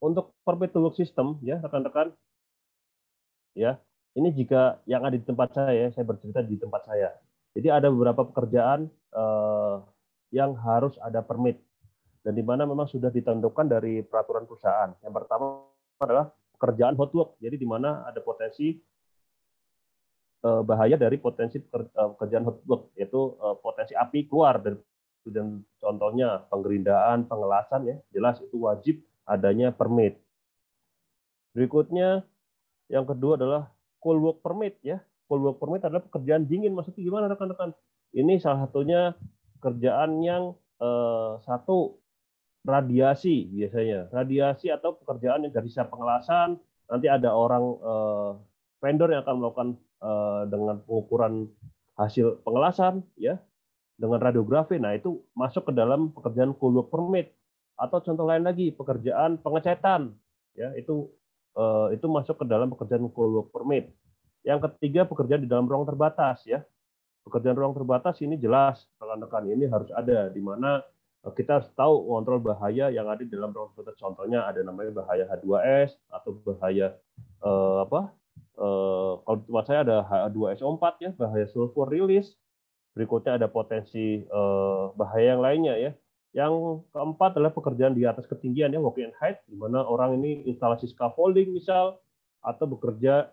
Untuk permit to work system ya rekan-rekan, ya ini jika yang ada di tempat saya bercerita di tempat saya. Jadi ada beberapa pekerjaan yang harus ada permit dan di mana memang sudah ditentukan dari peraturan perusahaan. Yang pertama adalah pekerjaan hot work, jadi di mana ada potensi bahaya dari potensi pekerjaan hot work, yaitu potensi api keluar dari, dan contohnya penggerindaan, pengelasan ya, jelas itu wajib adanya permit. Berikutnya yang kedua adalah cold work permit ya. Cold work permit adalah pekerjaan dingin. Maksudnya gimana rekan-rekan? Ini salah satunya kerjaan yang satu radiasi biasanya. Radiasi atau pekerjaan yang dari sisa pengelasan, nanti ada orang vendor yang akan melakukan dengan pengukuran hasil pengelasan ya, dengan radiografi. Nah, itu masuk ke dalam pekerjaan cold work permit. Atau contoh lain lagi, pekerjaan pengecetan ya, itu masuk ke dalam pekerjaan cold work permit. Yang ketiga, pekerjaan di dalam ruang terbatas ya. Pekerjaan ruang terbatas ini jelas rekan-rekan, ini harus ada, di mana kita harus tahu kontrol bahaya yang ada di dalam ruang terbatas. Contohnya ada namanya bahaya H2S atau bahaya kalau di tempat saya ada H2SO4 ya, bahaya sulfur release. Berikutnya ada potensi bahaya yang lainnya ya. Yang keempat adalah pekerjaan di atas ketinggian ya, walking and height, di mana orang ini instalasi scaffolding misal, atau bekerja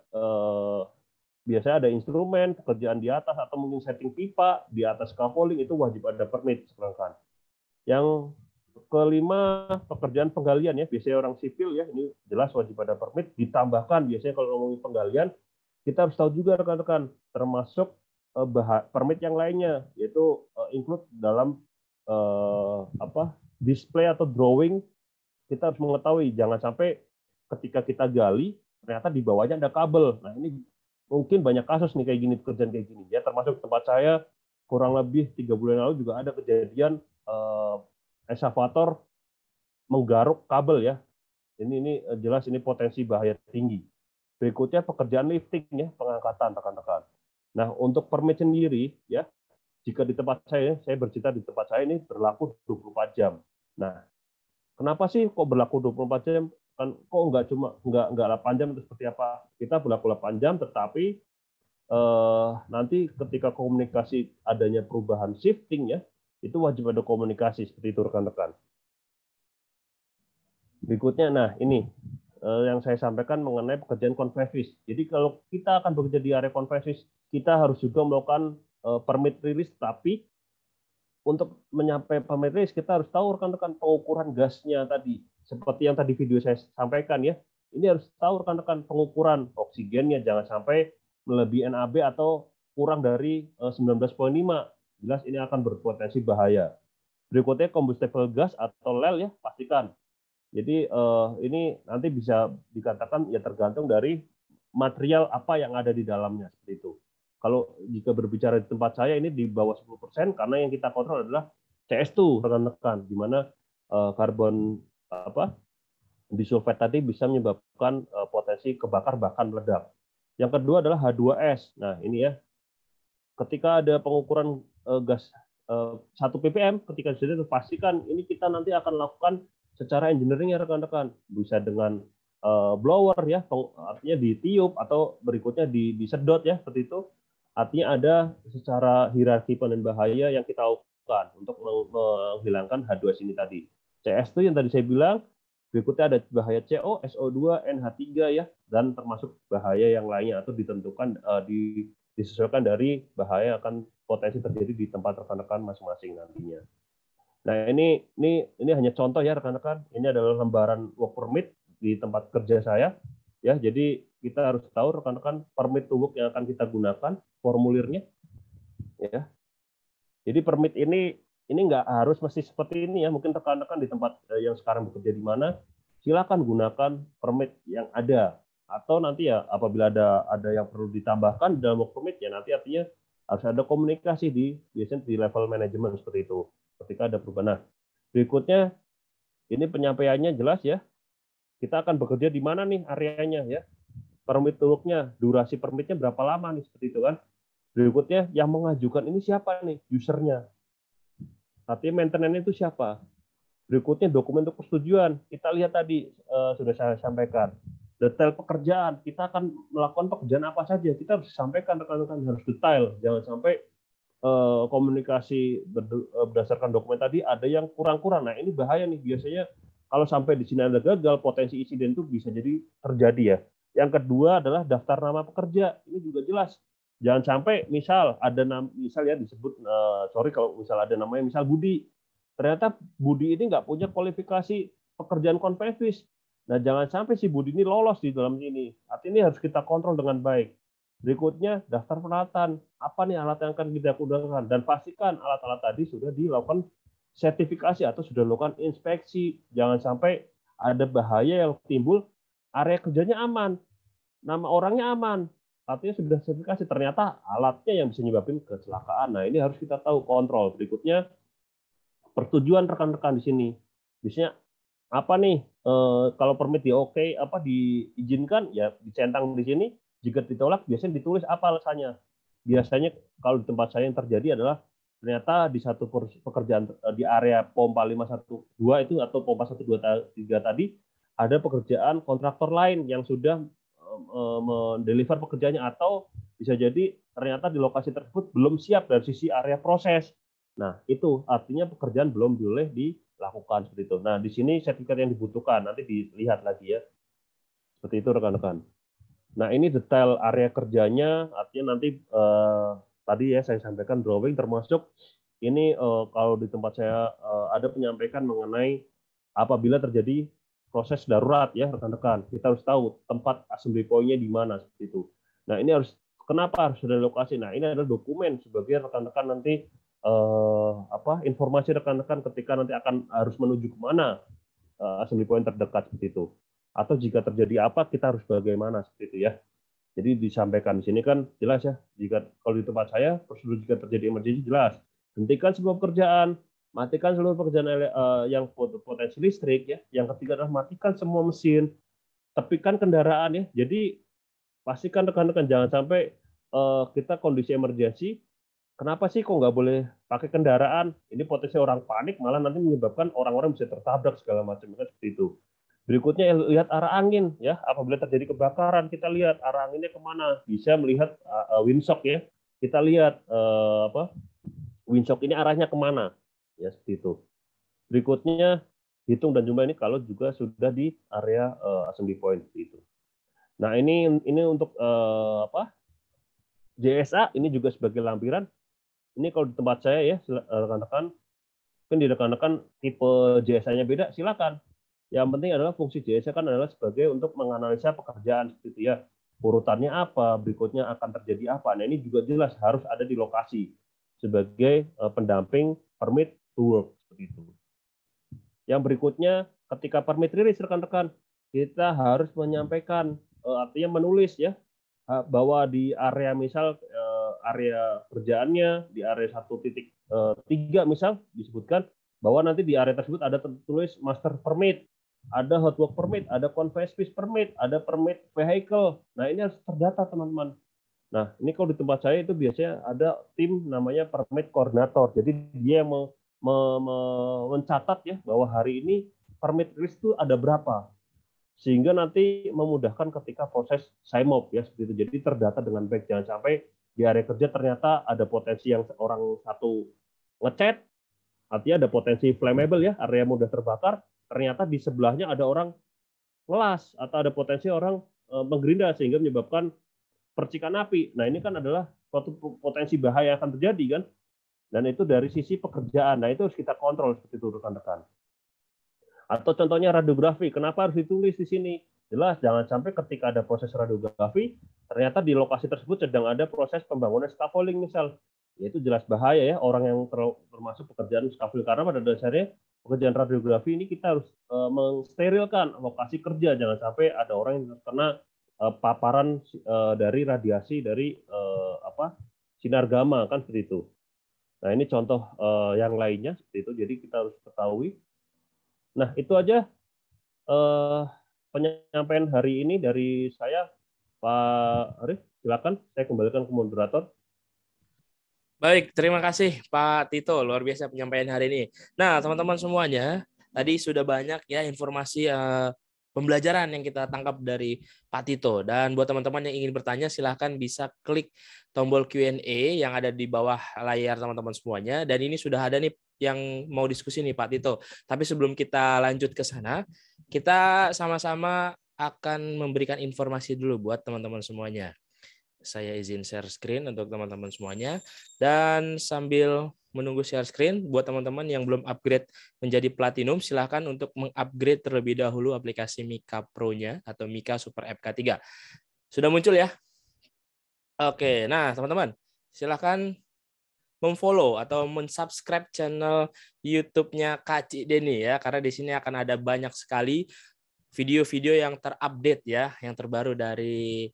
biasanya ada instrumen, pekerjaan di atas, atau mungkin setting pipa di atas scaffolding, itu wajib ada permit sedangkan. Yang kelima, pekerjaan penggalian ya, biasanya orang sipil ya, ini jelas wajib ada permit. Ditambahkan biasanya kalau ngomongin penggalian, kita harus tahu juga rekan-rekan, termasuk permit yang lainnya, yaitu include dalam display atau drawing. Kita harus mengetahui, jangan sampai ketika kita gali ternyata di bawahnya ada kabel. Nah, ini mungkin banyak kasus nih kayak gini, pekerjaan kayak gini ya, termasuk tempat saya kurang lebih 3 bulan lalu juga ada kejadian eskavator menggaruk kabel ya. Ini jelas ini potensi bahaya tinggi. Berikutnya pekerjaan lifting ya, pengangkatan rekan-rekan. Nah, untuk permit sendiri ya, jika di tempat saya bercerita di tempat saya ini berlaku 24 jam. Nah, kenapa sih kok berlaku 24 jam? Kan kok nggak 8 jam atau seperti apa? Kita berlaku 8 jam, tetapi nanti ketika komunikasi adanya perubahan shifting ya, itu wajib ada komunikasi seperti itu rekan-rekan. Berikutnya, nah ini yang saya sampaikan mengenai pekerjaan convevis. Jadi kalau kita akan bekerja di area convevis, kita harus juga melakukan permit release, tapi untuk menyampaikan permit release kita harus tahu rekan-rekan pengukuran gasnya tadi. Seperti yang tadi video saya sampaikan ya, ini harus tahu rekan-rekan pengukuran oksigennya, jangan sampai melebihi NAB atau kurang dari 19,5, jelas ini akan berpotensi bahaya. Berikutnya combustible gas atau LEL ya, pastikan. Jadi ini nanti bisa dikatakan ya tergantung dari material apa yang ada di dalamnya seperti itu. Kalau jika berbicara di tempat saya ini di bawah 10% karena yang kita kontrol adalah CS2 rekan-rekan, di mana karbon disulfat tadi bisa menyebabkan potensi kebakar bahkan meledak. Yang kedua adalah H2S. Nah ini ya, ketika ada pengukuran gas 1 ppm, ketika sudah pastikan ini kita nanti akan lakukan secara engineering ya rekan-rekan, bisa dengan blower ya, artinya ditiup atau berikutnya disedot ya seperti itu. Artinya ada secara hierarki pengen bahaya yang kita lakukan untuk menghilangkan H2S ini tadi. CS itu yang tadi saya bilang, berikutnya ada bahaya CO, SO2, NH3 ya, dan termasuk bahaya yang lainnya atau ditentukan disesuaikan dari bahaya akan potensi terjadi di tempat rekan-rekan masing-masing nantinya. Nah ini hanya contoh ya rekan-rekan. Ini adalah lembaran work permit di tempat kerja saya. Ya, jadi kita harus tahu rekan-rekan permit to work yang akan kita gunakan, formulirnya. Ya. Jadi permit ini nggak harus mesti seperti ini ya. Mungkin rekan-rekan di tempat yang sekarang bekerja di mana, silakan gunakan permit yang ada. Atau nanti ya apabila ada yang perlu ditambahkan dalam work permit ya nanti artinya harus ada komunikasi biasanya di level manajemen seperti itu ketika ada perubahan. Nah, berikutnya ini penyampaiannya jelas ya. Kita akan bekerja di mana nih areanya ya. Permit to work-nya, durasi permitnya berapa lama nih seperti itu kan. Berikutnya yang mengajukan ini siapa nih? Usernya. Artinya maintenance itu siapa? Berikutnya dokumen untuk persetujuan. Kita lihat tadi sudah saya sampaikan. Detail pekerjaan, kita akan melakukan pekerjaan apa saja. Kita harus sampaikan rekan-rekan harus detail. Jangan sampai komunikasi berdasarkan dokumen tadi ada yang kurang-kurang. Nah ini bahaya nih. Biasanya kalau sampai di sini ada gagal, potensi insiden itu bisa jadi terjadi ya. Yang kedua adalah daftar nama pekerja. Ini juga jelas. Jangan sampai misal ada misal ya disebut sorry kalau misal ada namanya misal Budi. Ternyata Budi ini nggak punya kualifikasi pekerjaan konvevis. Nah, jangan sampai si Budi ini lolos di dalam ini. Artinya ini harus kita kontrol dengan baik. Berikutnya, daftar peralatan. Apa nih alat yang akan kita gunakan? Dan pastikan alat-alat tadi sudah dilakukan sertifikasi atau sudah dilakukan inspeksi. Jangan sampai ada bahaya yang timbul, area kerjanya aman, nama orangnya aman. Artinya sudah sertifikasi, ternyata alatnya yang bisa menyebabkan kecelakaan. Nah, ini harus kita tahu kontrol. Berikutnya, persetujuan rekan-rekan di sini. Biasanya apa nih kalau permit diizinkan ya dicentang di sini. Jika ditolak biasanya ditulis apa alasannya. Biasanya kalau di tempat saya yang terjadi adalah ternyata di satu pekerjaan di area pompa 512 itu atau pompa 123 tadi ada pekerjaan kontraktor lain yang sudah mendeliver pekerjaannya, atau bisa jadi ternyata di lokasi tersebut belum siap dari sisi area proses. Nah itu artinya pekerjaan belum boleh dilakukan seperti itu. Nah, di sini sertifikat yang dibutuhkan nanti dilihat lagi ya. Seperti itu rekan-rekan. Nah, ini detail area kerjanya, artinya nanti tadi ya saya sampaikan drawing termasuk ini kalau di tempat saya ada penyampaikan mengenai apabila terjadi proses darurat ya rekan-rekan. Kita harus tahu tempat assembly point-nya di mana seperti itu. Nah, ini kenapa harus ada lokasi? Nah, ini adalah dokumen sebagai rekan-rekan nanti informasi rekan-rekan ketika nanti harus menuju kemana assembly point terdekat seperti itu, atau jika terjadi apa kita harus bagaimana seperti itu ya. Jadi disampaikan di sini kan jelas ya. Jika kalau di tempat saya prosedur jika terjadi emergency jelas, hentikan semua pekerjaan, matikan seluruh pekerjaan yang potensi listrik ya. Yang ketiga adalah matikan semua mesin, tepikan kendaraan ya. Jadi pastikan rekan-rekan jangan sampai kita kondisi emergency. Kenapa sih kok nggak boleh pakai kendaraan? Ini potensi orang panik, malah nanti menyebabkan orang-orang bisa tertabrak segala macam kan seperti itu. Berikutnya lihat arah angin ya. Apabila terjadi kebakaran, kita lihat arah anginnya kemana. Bisa melihat windshock ya. Kita lihat windshock ini arahnya kemana ya seperti itu. Berikutnya hitung dan jumlah ini kalau juga sudah di area assembly point seperti itu. Nah ini untuk JSA ini juga sebagai lampiran. Ini kalau di tempat saya ya, rekan-rekan, mungkin di rekan-rekan tipe JSA-nya beda, silakan. Yang penting adalah fungsi JSA kan adalah sebagai untuk menganalisa pekerjaan seperti itu ya. urutannya apa, berikutnya akan terjadi apa. Nah, ini juga jelas harus ada di lokasi sebagai pendamping permit to work seperti itu. Yang berikutnya, ketika permit release, rekan-rekan, kita harus menyampaikan, artinya menulis ya, bahwa di area misal area kerjaannya di area 1.3 misal disebutkan bahwa nanti di area tersebut ada tertulis master permit, ada hot work permit, ada conveyance piece permit, ada permit vehicle. Nah, ini harus terdata, teman-teman. Nah, ini kalau di tempat saya itu biasanya ada tim namanya permit koordinator. Jadi dia yang mencatat ya bahwa hari ini permit release itu ada berapa, sehingga nanti memudahkan ketika proses sign-off ya seperti itu. Jadi terdata dengan baik, jangan sampai di area kerja ternyata ada potensi yang orang satu ngecat, artinya ada potensi flammable ya, area mudah terbakar, ternyata di sebelahnya ada orang ngelas atau ada potensi orang menggerinda sehingga menyebabkan percikan api. Nah, ini kan adalah suatu potensi bahaya yang akan terjadi kan. Dan itu dari sisi pekerjaan. Nah, itu harus kita kontrol seperti itu, rekan-rekan. Atau contohnya radiografi, kenapa harus ditulis di sini? Jelas, jangan sampai ketika ada proses radiografi, ternyata di lokasi tersebut sedang ada proses pembangunan scaffolding misal. Ya, itu jelas bahaya ya, orang yang termasuk pekerjaan scaffolding. Karena pada dasarnya pekerjaan radiografi ini kita harus mensterilkan lokasi kerja, jangan sampai ada orang yang terkena paparan dari radiasi dari sinar gamma kan seperti itu. Nah, ini contoh yang lainnya seperti itu. Jadi kita harus ketahui. Nah, itu aja penyampaian hari ini dari saya, Pak Arif. Silakan, saya kembalikan ke moderator. Baik, terima kasih Pak Tito. Luar biasa penyampaian hari ini. Nah, teman-teman semuanya, tadi sudah banyak ya informasi pembelajaran yang kita tangkap dari Pak Tito. Dan buat teman-teman yang ingin bertanya, silahkan bisa klik tombol Q&A yang ada di bawah layar teman-teman semuanya. Dan ini sudah ada nih yang mau diskusi nih Pak Tito. Tapi sebelum kita lanjut ke sana, kita sama-sama akan memberikan informasi dulu buat teman-teman semuanya. Saya izin share screen untuk teman-teman semuanya. Dan sambil menunggu share screen, buat teman-teman yang belum upgrade menjadi Platinum, silahkan untuk mengupgrade terlebih dahulu aplikasi Mika Pro-nya atau Mika Super FK3. Sudah muncul ya? Oke, nah teman-teman, silahkan memfollow atau mensubscribe channel YouTube-nya Kak Cik Denny ya, karena di sini akan ada banyak sekali video-video yang terupdate ya, yang terbaru dari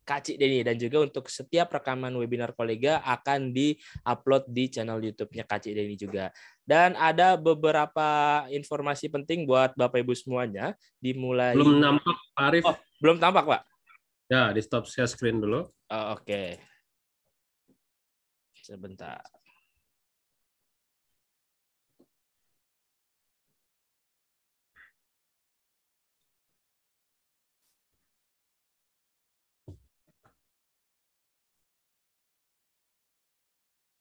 Kak Cik Denny, dan juga untuk setiap rekaman webinar kolega akan di-upload di channel YouTube-nya Kak Cik Denny juga. Dan ada beberapa informasi penting buat Bapak Ibu semuanya. Dimulai. Belum nampak Pak Arif. Oh, belum tampak Pak? Ya, di stop share screen dulu. Oh, oke. Sebentar.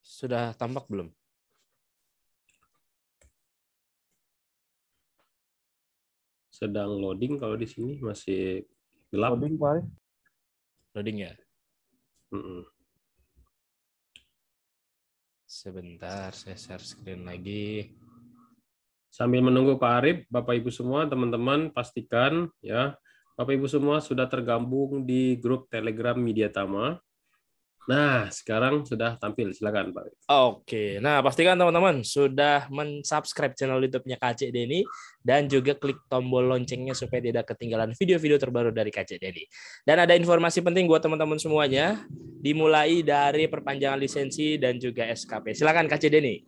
Sudah tampak belum? Sedang loading, kalau di sini masih gelap. Loading, Pak. Loading ya? Sebentar, saya share screen lagi. Sambil menunggu Pak Arif, Bapak Ibu semua, teman-teman, pastikan ya, Bapak Ibu semua sudah tergabung di grup Telegram Media Tama. Nah, sekarang sudah tampil. Silakan, Pak. Oke, nah pastikan teman-teman sudah mensubscribe channel YouTube-nya Kak Cik Denny dan juga klik tombol loncengnya supaya tidak ketinggalan video-video terbaru dari Kak Cik Denny. Dan ada informasi penting buat teman-teman semuanya, dimulai dari perpanjangan lisensi dan juga SKP. Silakan Kak Cik Denny.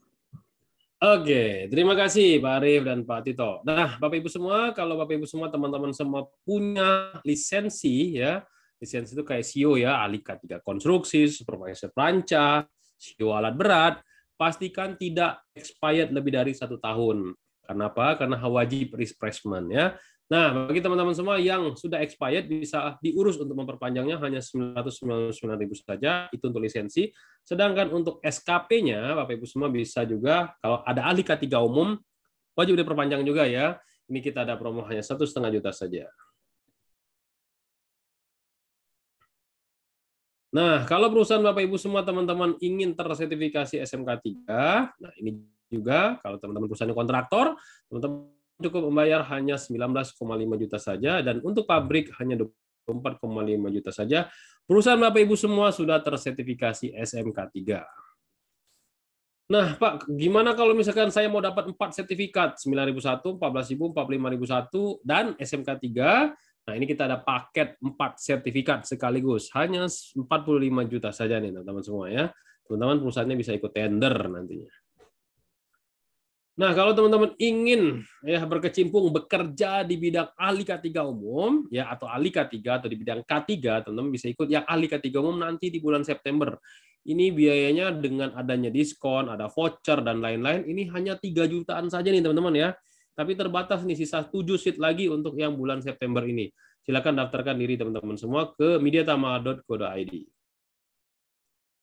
Oke, terima kasih Pak Arif dan Pak Tito. Nah, Bapak Ibu semua, kalau Bapak Ibu semua, teman-teman semua punya lisensi ya. Lisensi itu kayak CEO ya, ahli K3 konstruksi, supervisor peranca, CEO alat berat, pastikan tidak expired lebih dari 1 tahun. Kenapa? Karena wajib refreshment ya. Nah, bagi teman-teman semua yang sudah expired bisa diurus untuk memperpanjangnya hanya 999.000 saja, itu untuk lisensi. Sedangkan untuk SKP-nya, Bapak Ibu semua bisa juga, kalau ada ahli K3 umum, wajib diperpanjang juga ya. Ini kita ada promo hanya 1,5 juta saja. Nah, kalau perusahaan Bapak Ibu semua teman-teman ingin tersertifikasi SMK 3, nah ini juga kalau teman-teman perusahaan kontraktor, teman-teman cukup membayar hanya 19,5 juta saja, dan untuk pabrik hanya 4,5 juta saja. Perusahaan Bapak Ibu semua sudah tersertifikasi SMK 3. Nah, Pak, gimana kalau misalkan saya mau dapat 4 sertifikat, 9.001, 14.000, 45.001, dan SMK 3? Nah, ini kita ada paket 4 sertifikat sekaligus. Hanya 45 juta saja nih, teman-teman semua ya. Teman-teman perusahaannya bisa ikut tender nantinya. Nah, kalau teman-teman ingin ya berkecimpung bekerja di bidang ahli K3 umum ya atau ahli K3 atau di bidang K3, teman-teman bisa ikut yang ahli K3 umum nanti di bulan September. Ini biayanya dengan adanya diskon, ada voucher dan lain-lain, ini hanya 3 jutaan saja nih teman-teman ya. Tapi terbatas nih, sisa 7 seat lagi untuk yang bulan September ini. Silakan daftarkan diri teman-teman semua ke mediatama.co.id.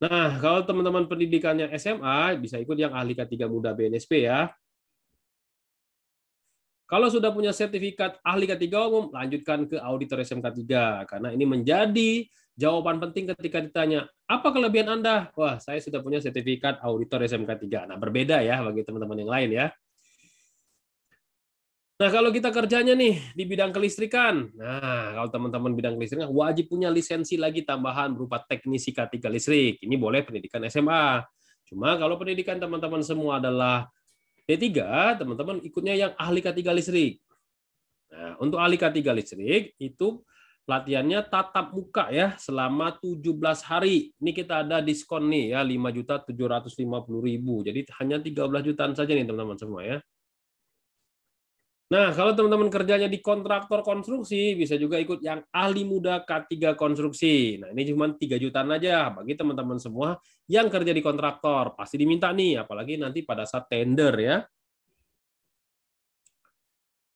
Nah, kalau teman-teman pendidikannya SMA bisa ikut yang ahli K3 muda BNSP ya. Kalau sudah punya sertifikat ahli K3 umum, lanjutkan ke auditor SMK 3 karena ini menjadi jawaban penting ketika ditanya, apa kelebihan Anda? Wah, saya sudah punya sertifikat auditor SMK 3. Nah, berbeda ya bagi teman-teman yang lain ya. Nah, kalau kita kerjanya nih di bidang kelistrikan, nah kalau teman-teman bidang kelistrikan wajib punya lisensi lagi tambahan berupa teknisi K3 listrik. Ini boleh pendidikan SMA. Cuma kalau pendidikan teman-teman semua adalah D3, teman-teman ikutnya yang ahli K3 listrik. Nah, untuk ahli K3 listrik itu latihannya tatap muka ya selama 17 hari. Ini kita ada diskon nih ya 5.750.000. Jadi hanya 13 jutaan saja nih teman-teman semua ya. Nah, kalau teman-teman kerjanya di kontraktor konstruksi, bisa juga ikut yang ahli muda K3 konstruksi. Nah, ini cuma 3 jutaan aja bagi teman-teman semua yang kerja di kontraktor. Pasti diminta nih, apalagi nanti pada saat tender ya.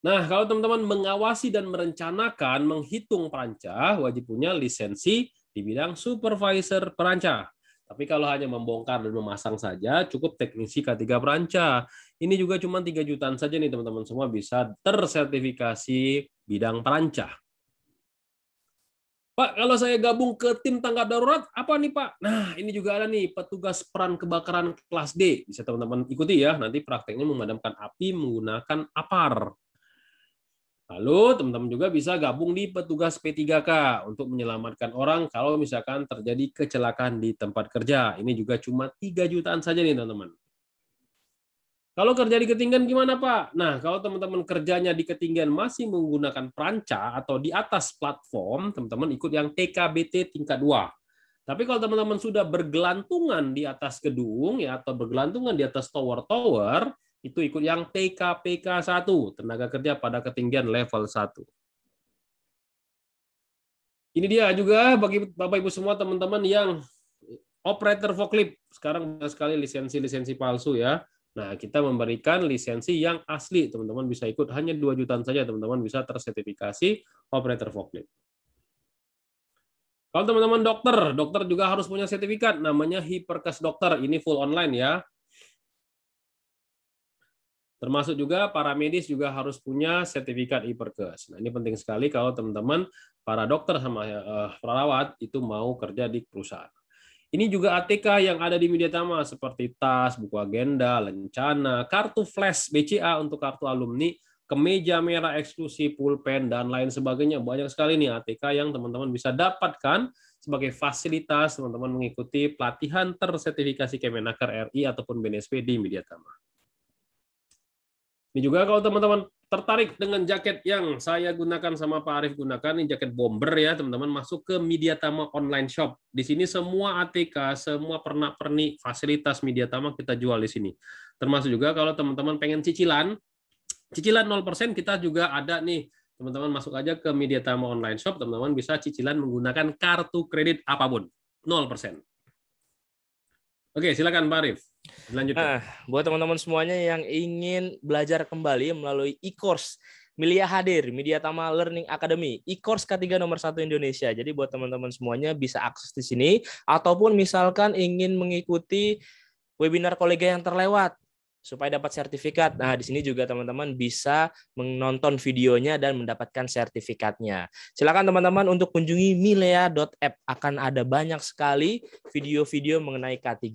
Nah, kalau teman-teman mengawasi dan merencanakan, menghitung perancah, wajib punya lisensi di bidang supervisor perancah. Tapi kalau hanya membongkar dan memasang saja, cukup teknisi K3 perancah. Ini juga cuma 3 jutaan saja nih teman-teman semua bisa tersertifikasi bidang perancah. Pak, kalau saya gabung ke tim tanggap darurat, apa nih Pak? Nah, ini juga ada nih petugas peran kebakaran kelas D. Bisa teman-teman ikuti ya, nanti prakteknya memadamkan api menggunakan APAR. Lalu teman-teman juga bisa gabung di petugas P3K untuk menyelamatkan orang kalau misalkan terjadi kecelakaan di tempat kerja. Ini juga cuma 3 jutaan saja nih teman-teman. Kalau kerja di ketinggian gimana Pak? Nah, kalau teman-teman kerjanya di ketinggian masih menggunakan perancah atau di atas platform, teman-teman ikut yang TKBT tingkat 2. Tapi kalau teman-teman sudah bergelantungan di atas gedung ya atau bergelantungan di atas tower-tower, itu ikut yang TKPK 1, tenaga kerja pada ketinggian level 1. Ini dia juga bagi Bapak Ibu semua teman-teman yang operator forklift. Sekarang banyak sekali lisensi-lisensi palsu ya. Nah, kita memberikan lisensi yang asli. Teman-teman bisa ikut hanya 2 jutaan saja, teman-teman bisa tersertifikasi operator forklift. Kalau teman-teman dokter juga harus punya sertifikat namanya Hiperkes Dokter. Ini full online ya. Termasuk juga para medis juga harus punya sertifikat Hiperkes. Nah, ini penting sekali kalau teman-teman para dokter sama perawat itu mau kerja di perusahaan. Ini juga ATK yang ada di Mediatama seperti tas, buku agenda, lencana, kartu flash BCA untuk kartu alumni, kemeja merah eksklusif, pulpen, dan lain sebagainya. Banyak sekali nih ATK yang teman-teman bisa dapatkan sebagai fasilitas teman-teman mengikuti pelatihan tersertifikasi Kemenaker RI ataupun BNSP di Mediatama. Ini juga kalau teman-teman tertarik dengan jaket yang saya gunakan sama Pak Arief gunakan, ini jaket bomber ya teman-teman, masuk ke Mediatama online shop. Di sini semua ATK, semua pernak-pernik fasilitas Mediatama kita jual di sini. Termasuk juga kalau teman-teman pengen cicilan 0% kita juga ada nih. Teman-teman masuk aja ke Mediatama online shop, teman-teman bisa cicilan menggunakan kartu kredit apapun, 0%. Oke, silakan Pak Arief. Lanjutkan. Nah, buat teman-teman semuanya yang ingin belajar kembali melalui e-course Milia hadir, Mediatama Learning Academy, e-course K3 nomor 1 Indonesia. Jadi buat teman-teman semuanya bisa akses di sini, ataupun misalkan ingin mengikuti webinar kolega yang terlewat supaya dapat sertifikat. Nah, di sini juga teman-teman bisa menonton videonya dan mendapatkan sertifikatnya. Silakan teman-teman untuk kunjungi milea.app. Akan ada banyak sekali video-video mengenai K3.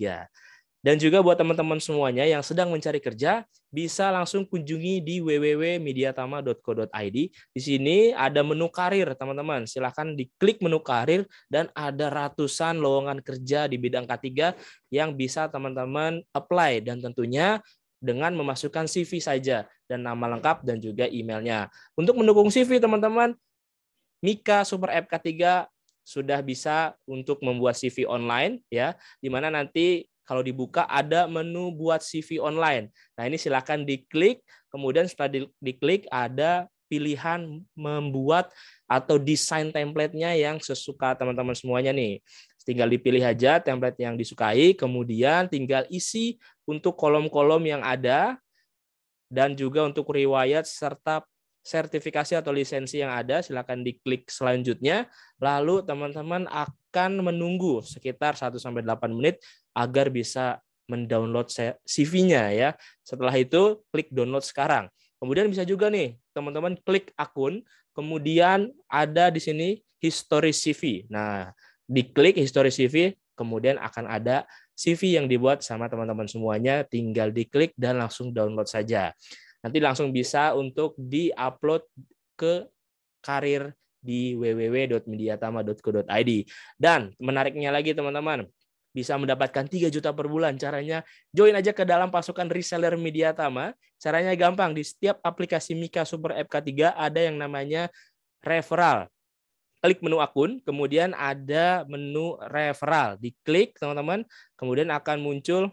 Dan juga buat teman-teman semuanya yang sedang mencari kerja, bisa langsung kunjungi di www.mediatama.co.id. Di sini ada menu karir, teman-teman. Silahkan diklik menu karir dan ada ratusan lowongan kerja di bidang K3 yang bisa teman-teman apply. Dan tentunya dengan memasukkan CV saja dan nama lengkap dan juga emailnya. Untuk mendukung CV, teman-teman, Mika Super App K3 sudah bisa untuk membuat CV online, ya, di mana nanti kalau dibuka ada menu buat CV online. Nah, ini silakan diklik, kemudian setelah diklik ada pilihan membuat atau desain template-nya yang sesuka teman-teman semuanya nih. Tinggal dipilih aja template yang disukai, kemudian tinggal isi untuk kolom-kolom yang ada, dan juga untuk riwayat serta sertifikasi atau lisensi yang ada, silakan diklik selanjutnya. Lalu teman-teman akan menunggu sekitar 1-8 menit agar bisa mendownload CV-nya ya. Setelah itu klik download sekarang. Kemudian bisa juga nih teman-teman klik akun, kemudian ada di sini history CV. Nah, diklik history CV, kemudian akan ada CV yang dibuat sama teman-teman semuanya, tinggal diklik dan langsung download saja. Nanti langsung bisa untuk di-upload ke karir di www.mediatama.co.id. Dan menariknya lagi teman-teman, bisa mendapatkan 3 juta per bulan. Caranya join aja ke dalam pasukan reseller Mediatama. Caranya gampang, di setiap aplikasi Mika Super App K3 ada yang namanya referral. Klik menu akun, kemudian ada menu referral. Diklik teman-teman, kemudian akan muncul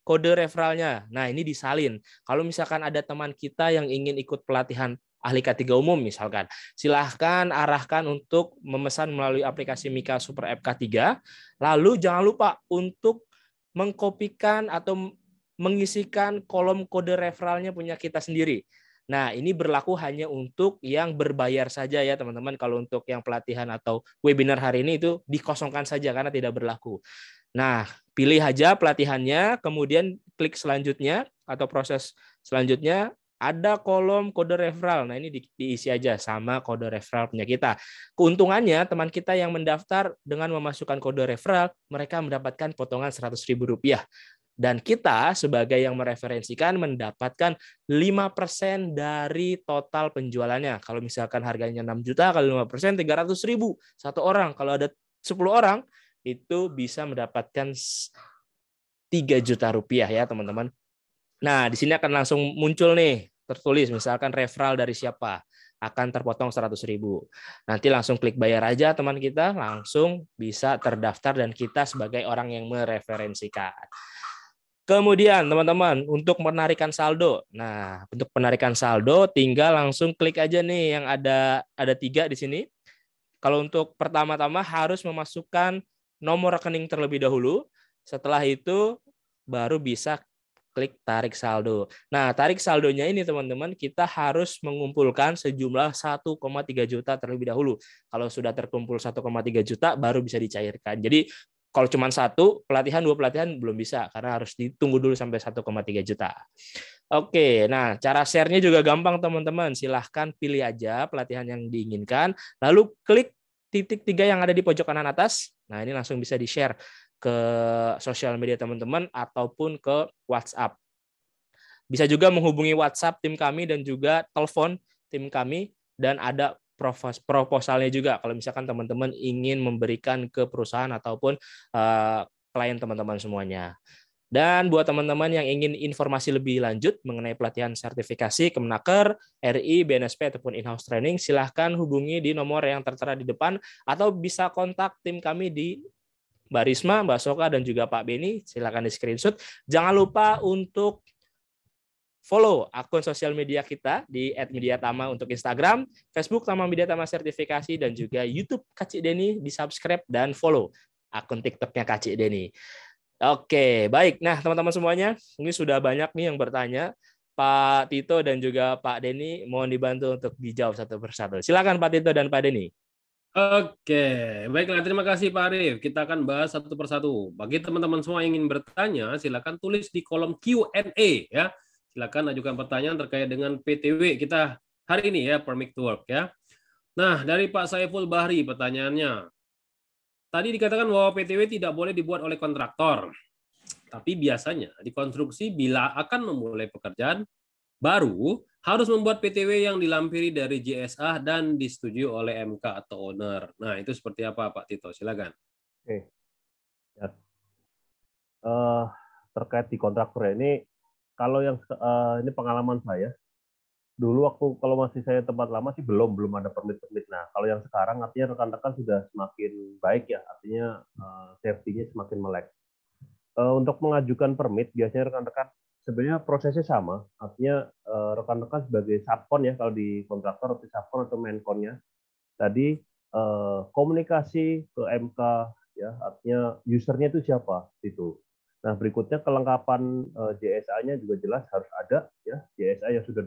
kode referralnya. Nah, ini disalin. Kalau misalkan ada teman kita yang ingin ikut pelatihan ahli K3 umum misalkan, silahkan arahkan untuk memesan melalui aplikasi Mika Super App K3. Lalu jangan lupa untuk mengkopikan atau mengisikan kolom kode referralnya punya kita sendiri. Nah, ini berlaku hanya untuk yang berbayar saja ya teman-teman. Kalau untuk yang pelatihan atau webinar hari ini itu dikosongkan saja karena tidak berlaku. Nah, pilih aja pelatihannya, kemudian klik selanjutnya atau proses selanjutnya, ada kolom kode referral. Nah, ini diisi aja sama kode referral punya kita. Keuntungannya, teman kita yang mendaftar dengan memasukkan kode referral, mereka mendapatkan potongan Rp100.000. Dan kita sebagai yang mereferensikan mendapatkan 5% dari total penjualannya. Kalau misalkan harganya 6 juta, kali 5%, 300.000 satu orang. Kalau ada 10 orang, itu bisa mendapatkan 3 juta rupiah ya teman-teman. Nah, di sini akan langsung muncul nih, tertulis misalkan referral dari siapa, akan terpotong 100.000. Nanti langsung klik bayar aja teman kita, langsung bisa terdaftar dan kita sebagai orang yang mereferensikan. Kemudian teman-teman untuk penarikan saldo. Nah, untuk penarikan saldo tinggal langsung klik aja nih yang ada 3 di sini. Kalau untuk pertama-tama harus memasukkan nomor rekening terlebih dahulu. Setelah itu baru bisa klik tarik saldo. Nah, tarik saldonya ini teman-teman kita harus mengumpulkan sejumlah 1,3 juta terlebih dahulu. Kalau sudah terkumpul 1,3 juta baru bisa dicairkan. Jadi kalau cuma 1 pelatihan, 2 pelatihan belum bisa karena harus ditunggu dulu sampai 1,3 juta. Oke, nah cara share-nya juga gampang teman-teman. Silahkan pilih aja pelatihan yang diinginkan, lalu klik titik 3 yang ada di pojok kanan atas. Nah, ini langsung bisa di-share ke sosial media teman-teman ataupun ke WhatsApp. Bisa juga menghubungi WhatsApp tim kami dan juga telepon tim kami, dan ada proposalnya juga kalau misalkan teman-teman ingin memberikan ke perusahaan ataupun klien teman-teman semuanya. Dan buat teman-teman yang ingin informasi lebih lanjut mengenai pelatihan sertifikasi Kemenaker, RI, BNSP, ataupun in-house training, silahkan hubungi di nomor yang tertera di depan, atau bisa kontak tim kami di Mbak Risma, Mbak Soka, dan juga Pak Beni. Silahkan di screenshot. Jangan lupa untuk follow akun sosial media kita di @mediatama untuk Instagram, Facebook Tama Mediatama Sertifikasi, dan juga YouTube Kak Cik Deni, di subscribe dan follow akun TikToknya Kak Cik Deni. Oke, baik. Nah, teman-teman semuanya, ini sudah banyak nih yang bertanya. Pak Tito dan juga Pak Deni, mohon dibantu untuk dijawab satu persatu. Silakan Pak Tito dan Pak Deni. Oke, baiklah. Terima kasih Pak Arif. Kita akan bahas satu persatu. Bagi teman-teman semua yang ingin bertanya, silakan tulis di kolom Q&A ya. Silakan ajukan pertanyaan terkait dengan PTW kita hari ini ya, Permit to Work ya. Nah, dari Pak Saiful Bahri pertanyaannya. Tadi dikatakan bahwa PTW tidak boleh dibuat oleh kontraktor. Tapi biasanya di konstruksi bila akan memulai pekerjaan baru harus membuat PTW yang dilampiri dari JSA dan disetujui oleh MK atau owner. Nah, itu seperti apa Pak Tito? Silakan. Oke. Ya. Terkait di kontraktor ini, kalau yang ini pengalaman saya, dulu waktu kalau masih saya tempat lama sih belum ada permit. Nah, kalau yang sekarang artinya rekan-rekan sudah semakin baik ya, artinya safety-nya semakin melek. Untuk mengajukan permit biasanya rekan-rekan sebenarnya prosesnya sama, artinya rekan-rekan sebagai subkon ya, kalau di kontraktor atau subkon atau mainkonnya tadi komunikasi ke MK ya, artinya usernya itu siapa itu. Nah, berikutnya kelengkapan JSA-nya juga jelas harus ada ya, JSA yang sudah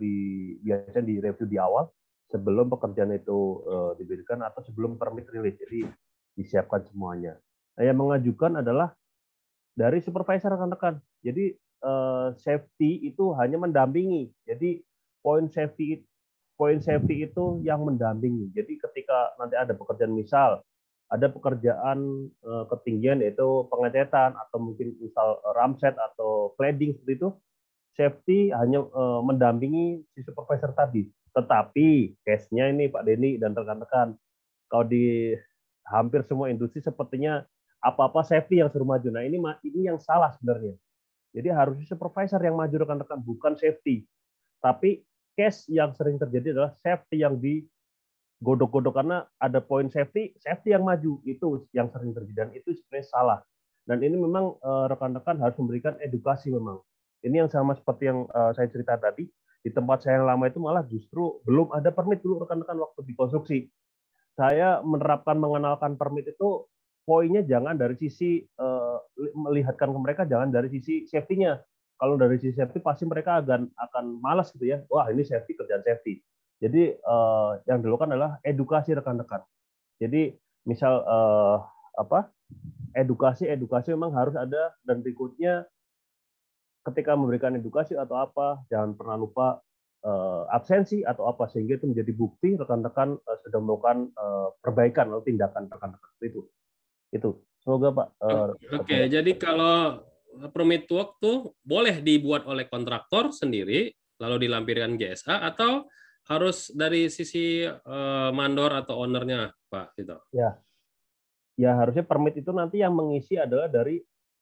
biasanya direview di awal sebelum pekerjaan itu diberikan atau sebelum permit rilis. Jadi disiapkan semuanya. Nah, yang mengajukan adalah dari supervisor rekan-rekan. Jadi safety itu hanya mendampingi. Jadi poin safety itu yang mendampingi. Jadi ketika nanti ada pekerjaan, misal ada pekerjaan ketinggian yaitu pengecetan atau mungkin misal ramset atau cladding seperti itu, safety hanya mendampingi si supervisor tadi. Tetapi case-nya ini Pak Denny dan rekan-rekan, kalau di hampir semua industri sepertinya apa-apa safety yang suruh maju. Nah, ini yang salah sebenarnya. Jadi harusnya supervisor yang maju rekan-rekan, bukan safety. Tapi case yang sering terjadi adalah safety yang digodok-godok karena ada poin safety yang maju, itu yang sering terjadi dan itu sebenarnya salah. Dan ini memang rekan-rekan harus memberikan edukasi memang. Ini yang sama seperti yang saya cerita tadi, di tempat saya yang lama itu malah justru belum ada permit dulu rekan-rekan waktu di konstruksi. Saya menerapkan mengenalkan permit itu poinnya jangan dari sisi melihatkan ke mereka, jangan dari sisi safety-nya. Kalau dari sisi safety pasti mereka akan malas gitu ya. Wah, ini safety, kerjaan safety. Jadi yang dilakukan adalah edukasi rekan-rekan. Jadi misal edukasi memang harus ada, dan berikutnya ketika memberikan edukasi atau apa jangan pernah lupa absensi atau apa, sehingga itu menjadi bukti rekan-rekan sudah melakukan perbaikan atau tindakan rekan-rekan itu. Semoga Pak. Oke, jadi kalau permit work tuh boleh dibuat oleh kontraktor sendiri lalu dilampirkan GSA atau harus dari sisi mandor atau ownernya Pak Tito? Ya harusnya permit itu nanti yang mengisi adalah dari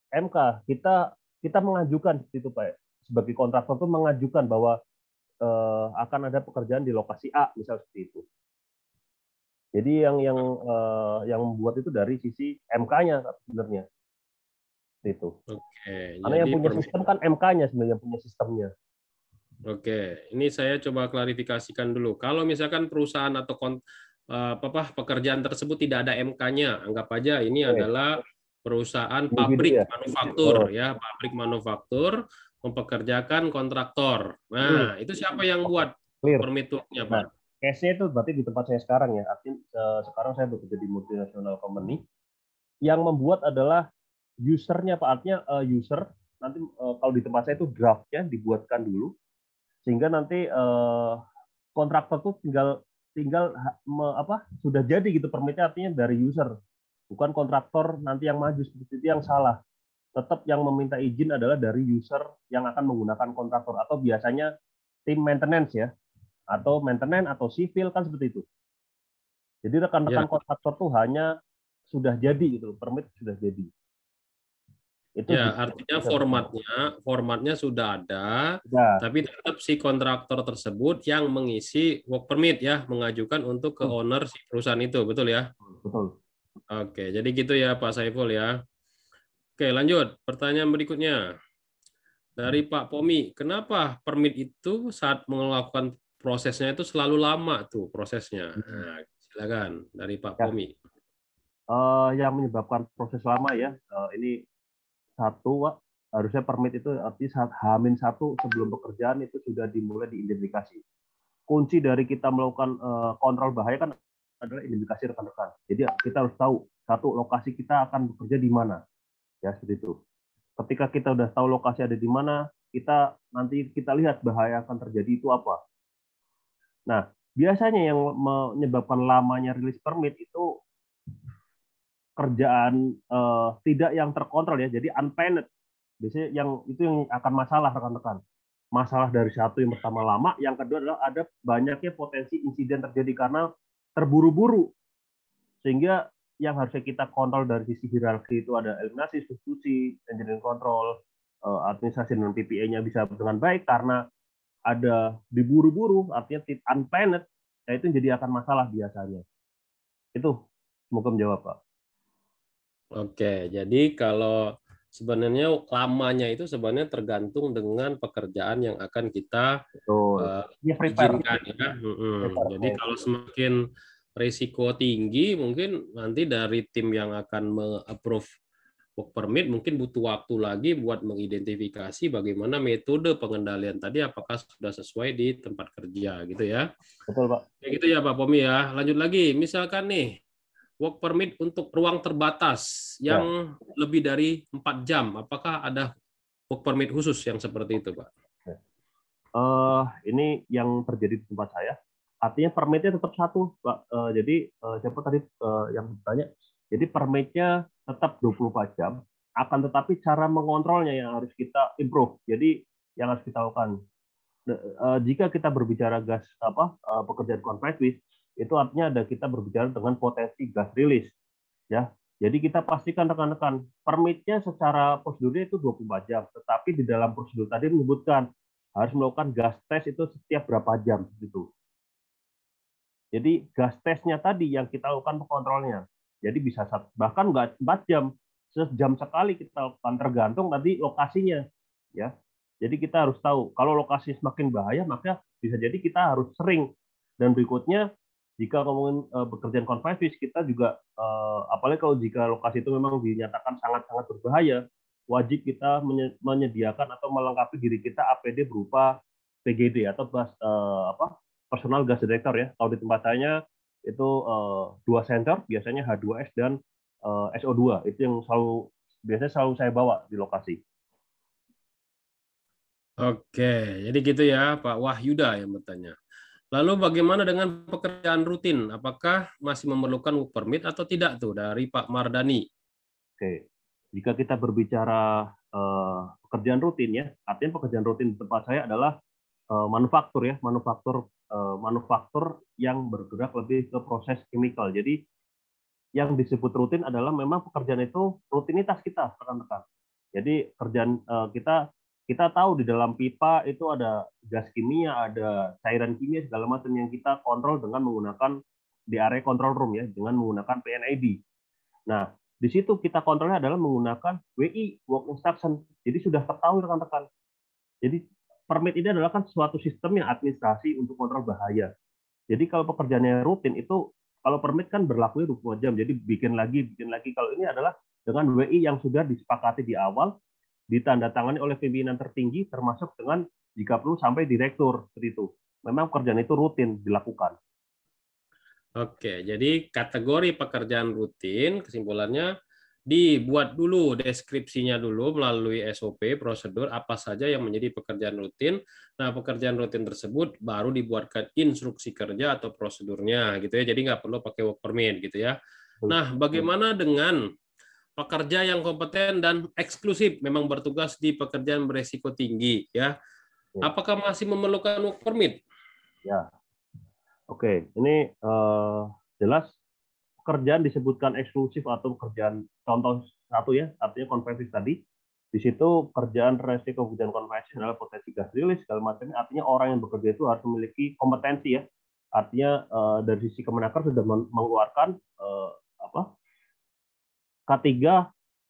MK. Kita mengajukan seperti itu Pak. Sebagai kontraktor itu mengajukan bahwa akan ada pekerjaan di lokasi A, misal seperti itu. Jadi yang membuat itu dari sisi MK-nya sebenarnya. Itu. Oke. Karena yang punya sistem kan MK-nya sebenarnya, punya sistemnya. Oke, ini saya coba klarifikasikan dulu. Kalau misalkan perusahaan atau pekerjaan tersebut tidak ada MK-nya, anggap aja ini adalah perusahaan pabrik manufaktur ya, pabrik manufaktur mempekerjakan kontraktor. Nah, itu siapa yang buat permit work-nya, Pak? Case-nya itu berarti di tempat saya sekarang ya. Artinya sekarang saya bekerja di multinational company. Yang membuat adalah usernya Pak. Artinya user nanti kalau di tempat saya itu draft-nya dibuatkan dulu, sehingga nanti kontraktor tuh tinggal sudah jadi gitu permitnya, artinya dari user, bukan kontraktor nanti yang maju seperti itu, yang salah. Tetap yang meminta izin adalah dari user yang akan menggunakan kontraktor, atau biasanya tim maintenance ya, atau maintenance atau sipil kan seperti itu. Jadi rekan-rekan kontraktor tuh hanya sudah jadi gitu, permit sudah jadi. Itu ya, artinya formatnya sudah ada, tapi tetap si kontraktor tersebut yang mengisi work permit ya, mengajukan untuk ke owner si perusahaan itu, betul ya? Betul. Oke, jadi gitu ya Pak Saiful ya. Oke, lanjut. Pertanyaan berikutnya dari Pak Pomi, kenapa permit itu saat melakukan prosesnya itu selalu lama tuh prosesnya? Nah, silakan dari Pak Pomi. Yang menyebabkan proses lama ya, ini satu, Pak, harusnya permit itu artinya H-1 sebelum pekerjaan itu sudah dimulai diidentifikasi. Kunci dari kita melakukan kontrol bahaya kan adalah identifikasi rekan-rekan. Jadi kita harus tahu satu, lokasi kita akan bekerja di mana, ya seperti itu. Ketika kita udah tahu lokasi ada di mana, nanti kita lihat bahaya akan terjadi itu apa. Nah, biasanya yang menyebabkan lamanya rilis permit itu kerjaan tidak yang terkontrol ya, jadi unplanned. biasanya yang akan masalah rekan-rekan. Masalah dari satu yang pertama lama, yang kedua adalah ada banyaknya potensi insiden terjadi karena terburu-buru. Sehingga yang harusnya kita kontrol dari sisi hierarki itu ada eliminasi, substitusi, engineering control, administrasi dan PPA-nya bisa dengan baik karena ada diburu-buru, artinya unplanned, ya itu jadi akan masalah biasanya. Itu semoga menjawab, Pak. Oke, jadi kalau sebenarnya lamanya itu sebenarnya tergantung dengan pekerjaan yang akan kita izinkan ya. Jadi kalau semakin risiko tinggi, mungkin nanti dari tim yang akan meng-approve work permit mungkin butuh waktu lagi buat mengidentifikasi bagaimana metode pengendalian tadi apakah sudah sesuai di tempat kerja gitu ya. Betul, Pak. Kayak gitu ya Pak Pomi ya. Lanjut lagi, misalkan nih work permit untuk ruang terbatas yang lebih dari 4 jam. Apakah ada work permit khusus yang seperti itu, Pak? Ini yang terjadi di tempat saya. Artinya permitnya tetap satu, Pak. Jadi siapa tadi yang bertanya? Jadi permitnya tetap 24 jam. Akan tetapi cara mengontrolnya yang harus kita improve. Jadi yang harus kita lakukan. Jika kita berbicara gas pekerjaan konvektif, itu artinya ada kita berbicara dengan potensi gas rilis, ya. Jadi kita pastikan rekan-rekan permitnya secara prosedurnya itu 24 jam, tetapi di dalam prosedur tadi menyebutkan harus melakukan gas test itu setiap berapa jam gitu. Jadi gas testnya tadi yang kita lakukan kontrolnya. Jadi bisa bahkan nggak 4 jam, sejam sekali kita lakukan tergantung tadi lokasinya, ya. Jadi kita harus tahu kalau lokasi semakin bahaya maka bisa jadi kita harus sering. Dan berikutnya jika ngomongin pekerjaan konvektif, kita juga apalagi kalau jika lokasi itu memang dinyatakan sangat-sangat berbahaya, wajib kita menyediakan atau melengkapi diri kita APD berupa PGD atau personal gas detector ya. Kalau di tempat saya itu 2 sensor, biasanya H2S dan SO2. Itu yang biasanya selalu saya bawa di lokasi. Oke, jadi gitu ya Pak Wahyuda yang bertanya. Lalu bagaimana dengan pekerjaan rutin? Apakah masih memerlukan work permit atau tidak tuh dari Pak Mardani? Oke, jika kita berbicara pekerjaan rutin ya, artinya pekerjaan rutin di tempat saya adalah manufaktur ya, manufaktur yang bergerak lebih ke proses kimikal. Jadi yang disebut rutin adalah memang pekerjaan itu rutinitas kita, rekan-rekan. Jadi kerjaan kita tahu di dalam pipa itu ada gas kimia, ada cairan kimia segala macam yang kita kontrol dengan menggunakan di area control room ya, dengan menggunakan PNID. Nah, di situ kita kontrolnya adalah menggunakan WI, work instruction. Jadi sudah ketahui rekan-rekan. Jadi permit ini adalah kan suatu sistem yang administrasi untuk kontrol bahaya. Jadi kalau pekerjaannya rutin itu kalau permit kan berlaku 24 jam. Jadi bikin lagi. Kalau ini adalah dengan WI yang sudah disepakati di awal, ditandatangani oleh pimpinan tertinggi, termasuk dengan jika perlu sampai direktur seperti itu. Memang pekerjaan itu rutin dilakukan. Oke, jadi kategori pekerjaan rutin kesimpulannya dibuat dulu deskripsinya dulu melalui SOP prosedur apa saja yang menjadi pekerjaan rutin. Nah, pekerjaan rutin tersebut baru dibuatkan instruksi kerja atau prosedurnya gitu ya. Jadi nggak perlu pakai work permit gitu ya. Nah, bagaimana dengan pekerja yang kompeten dan eksklusif memang bertugas di pekerjaan beresiko tinggi ya. Apakah masih memerlukan work permit? Ya. Oke, ini jelas pekerjaan disebutkan eksklusif atau pekerjaan contoh satu ya, artinya konvektif tadi. Di situ pekerjaan resiko hujan konveksi adalah potensi gas rilis segala macamnya. Artinya orang yang bekerja itu harus memiliki kompetensi ya. Artinya dari sisi Kemenaker sudah mengeluarkan K3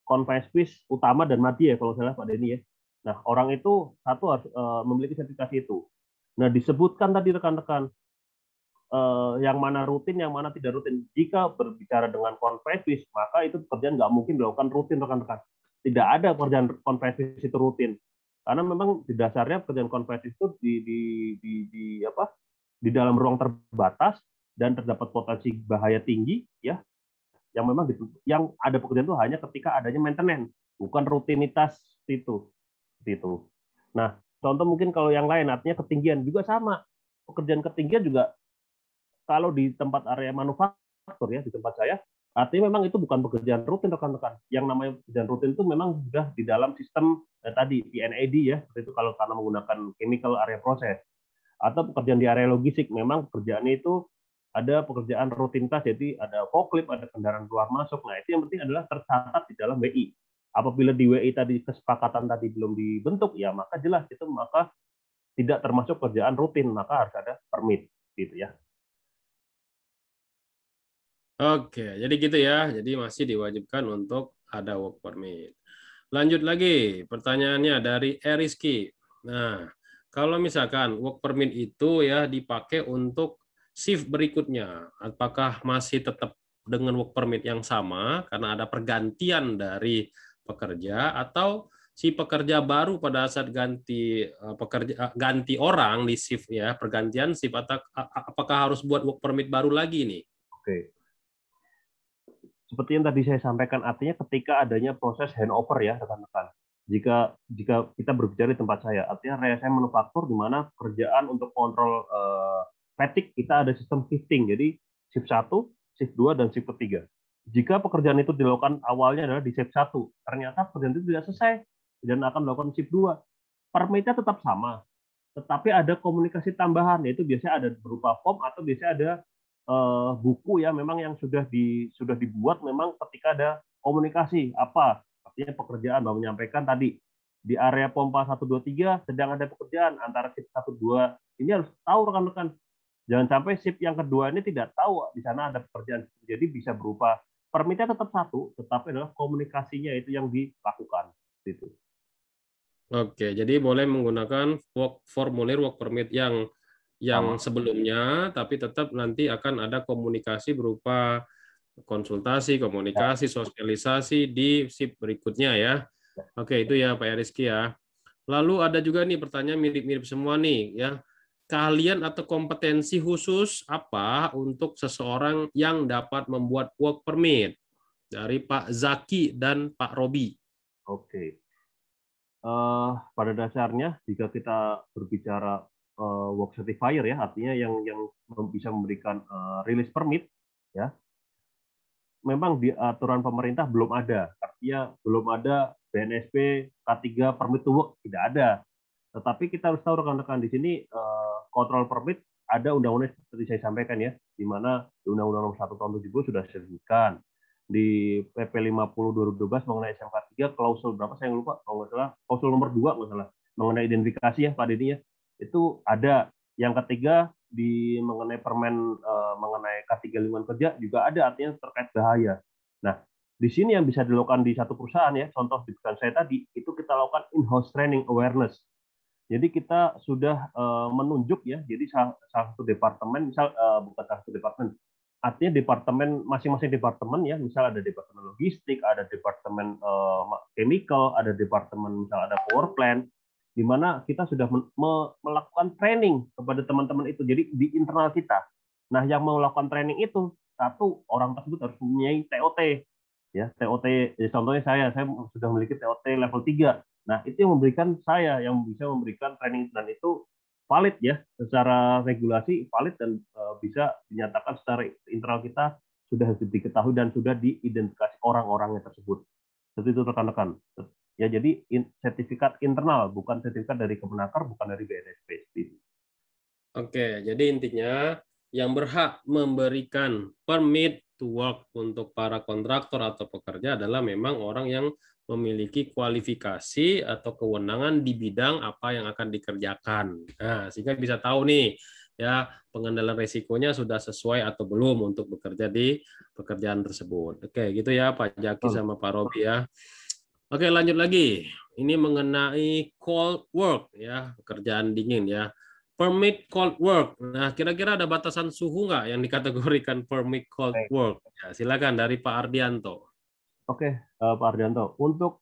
konvektif utama dan mati ya kalau salah Pak Denny ya. Nah, orang itu satu harus memiliki sertifikasi itu. Nah, disebutkan tadi rekan-rekan yang mana rutin, yang mana tidak rutin. Jika berbicara dengan konvektif, maka itu pekerjaan nggak mungkin dilakukan rutin rekan-rekan. Tidak ada pekerjaan konvektif itu rutin. Karena memang di dasarnya pekerjaan konvektif itu di dalam ruang terbatas dan terdapat potensi bahaya tinggi ya. Yang memang yang ada pekerjaan itu hanya ketika adanya maintenance, bukan rutinitas itu. Nah, contoh mungkin kalau yang lain artinya ketinggian juga sama. Pekerjaan ketinggian juga kalau di tempat area manufaktur ya, di tempat saya Artinya memang itu bukan pekerjaan rutin rekan-rekan. Yang namanya pekerjaan rutin itu memang sudah di dalam sistem tadi PNAD ya, seperti itu kalau karena menggunakan chemical area process. Atau pekerjaan di area logistik, memang pekerjaannya itu ada pekerjaan rutinitas, jadi ada forklift, ada kendaraan keluar masuk. Nah, itu yang penting adalah tercatat di dalam WI. Apabila di WI tadi kesepakatan tadi belum dibentuk, ya maka jelas itu maka tidak termasuk kerjaan rutin, maka harus ada permit gitu ya. Oke, jadi gitu ya. Jadi masih diwajibkan untuk ada work permit. Lanjut lagi, pertanyaannya dari Eriski. Nah, kalau misalkan work permit itu ya dipakai untuk shift berikutnya, apakah masih tetap dengan work permit yang sama karena ada pergantian dari pekerja, atau si pekerja baru pada saat ganti orang di shift ya, pergantian shift, atau apakah harus buat work permit baru lagi nih? Oke. Seperti yang tadi saya sampaikan, artinya ketika adanya proses handover ya rekan-rekan. Jika kita berbicara di tempat saya, artinya saya manufaktur di mana pekerjaan untuk kontrol fatigue kita ada sistem shifting. Jadi shift 1, shift 2, dan shift ketiga. Jika pekerjaan itu dilakukan awalnya adalah di shift 1, ternyata pekerjaan itu tidak selesai dan akan melakukan shift 2, permitnya tetap sama. Tetapi ada komunikasi tambahan, yaitu biasanya ada berupa form atau biasanya ada buku ya, memang yang sudah dibuat memang ketika ada komunikasi apa artinya pekerjaan, bahwa menyampaikan tadi di area pompa 1, 2, 3 sedang ada pekerjaan antara shift 1, 2, ini harus tahu rekan-rekan. Jangan sampai shift yang kedua ini tidak tahu di sana ada pekerjaan. Jadi bisa berupa permitnya tetap satu, tetapi adalah komunikasinya itu yang dilakukan gitu. Oke, jadi boleh menggunakan formulir work permit yang sebelumnya, tapi tetap nanti akan ada komunikasi berupa konsultasi, komunikasi, sosialisasi di shift berikutnya ya. Oke, itu ya Pak Eriski ya. Lalu ada juga nih pertanyaan mirip-mirip semua nih ya. Keahlian atau kompetensi khusus apa untuk seseorang yang dapat membuat work permit? Dari Pak Zaki dan Pak Robi. Oke. Pada dasarnya jika kita berbicara work certifier ya, artinya yang bisa memberikan release permit ya, memang di aturan pemerintah belum ada, artinya belum ada BNSP K3 permit to work, tidak ada. Tetapi kita harus tahu rekan-rekan di sini kontrol permit ada undang-undang seperti saya sampaikan ya, di mana di Undang-Undang Nomor 1 Tahun 70 sudah disebutkan, di PP 50 2012 mengenai SMK 3 klausul berapa saya lupa, kalau nggak salah klausul nomor 2 nggak salah, mengenai identifikasi ya Pak Deddy ya, itu ada. Yang ketiga di mengenai permen mengenai K3 lingkungan kerja juga ada, artinya terkait bahaya. Nah, di sini yang bisa dilakukan di satu perusahaan ya, contoh di perusahaan saya tadi, itu kita lakukan in-house training awareness. Jadi kita sudah menunjuk ya, jadi salah satu departemen, misal bukan salah satu departemen, artinya departemen, masing-masing departemen ya, misal ada departemen logistik, ada departemen chemical, ada departemen misal ada power plant, di mana kita sudah melakukan training kepada teman-teman itu, jadi di internal kita. Nah, yang melakukan training itu, satu, orang tersebut harus mempunyai TOT. Ya, TOT, ya, contohnya saya sudah memiliki TOT level 3. Nah, itu yang memberikan saya, yang bisa memberikan training, dan itu valid ya, secara regulasi valid dan bisa dinyatakan secara internal kita sudah diketahui dan sudah diidentifikasi orang-orangnya tersebut. Seperti itu rekan-rekan. Ya, jadi sertifikat internal, bukan sertifikat dari Kemenaker, bukan dari BNSP. Oke, jadi intinya yang berhak memberikan permit to work untuk para kontraktor atau pekerja adalah memang orang yang memiliki kualifikasi atau kewenangan di bidang apa yang akan dikerjakan. Nah, sehingga bisa tahu nih, ya pengendalian resikonya sudah sesuai atau belum untuk bekerja di pekerjaan tersebut. Oke, gitu ya Pak Jaki sama Pak Robi ya. Oke, lanjut lagi. Ini mengenai cold work ya, pekerjaan dingin ya. Permit cold work. Nah, kira-kira ada batasan suhu nggak yang dikategorikan permit cold work? Ya, silakan dari Pak Ardianto. Oke, Pak Ardianto. Untuk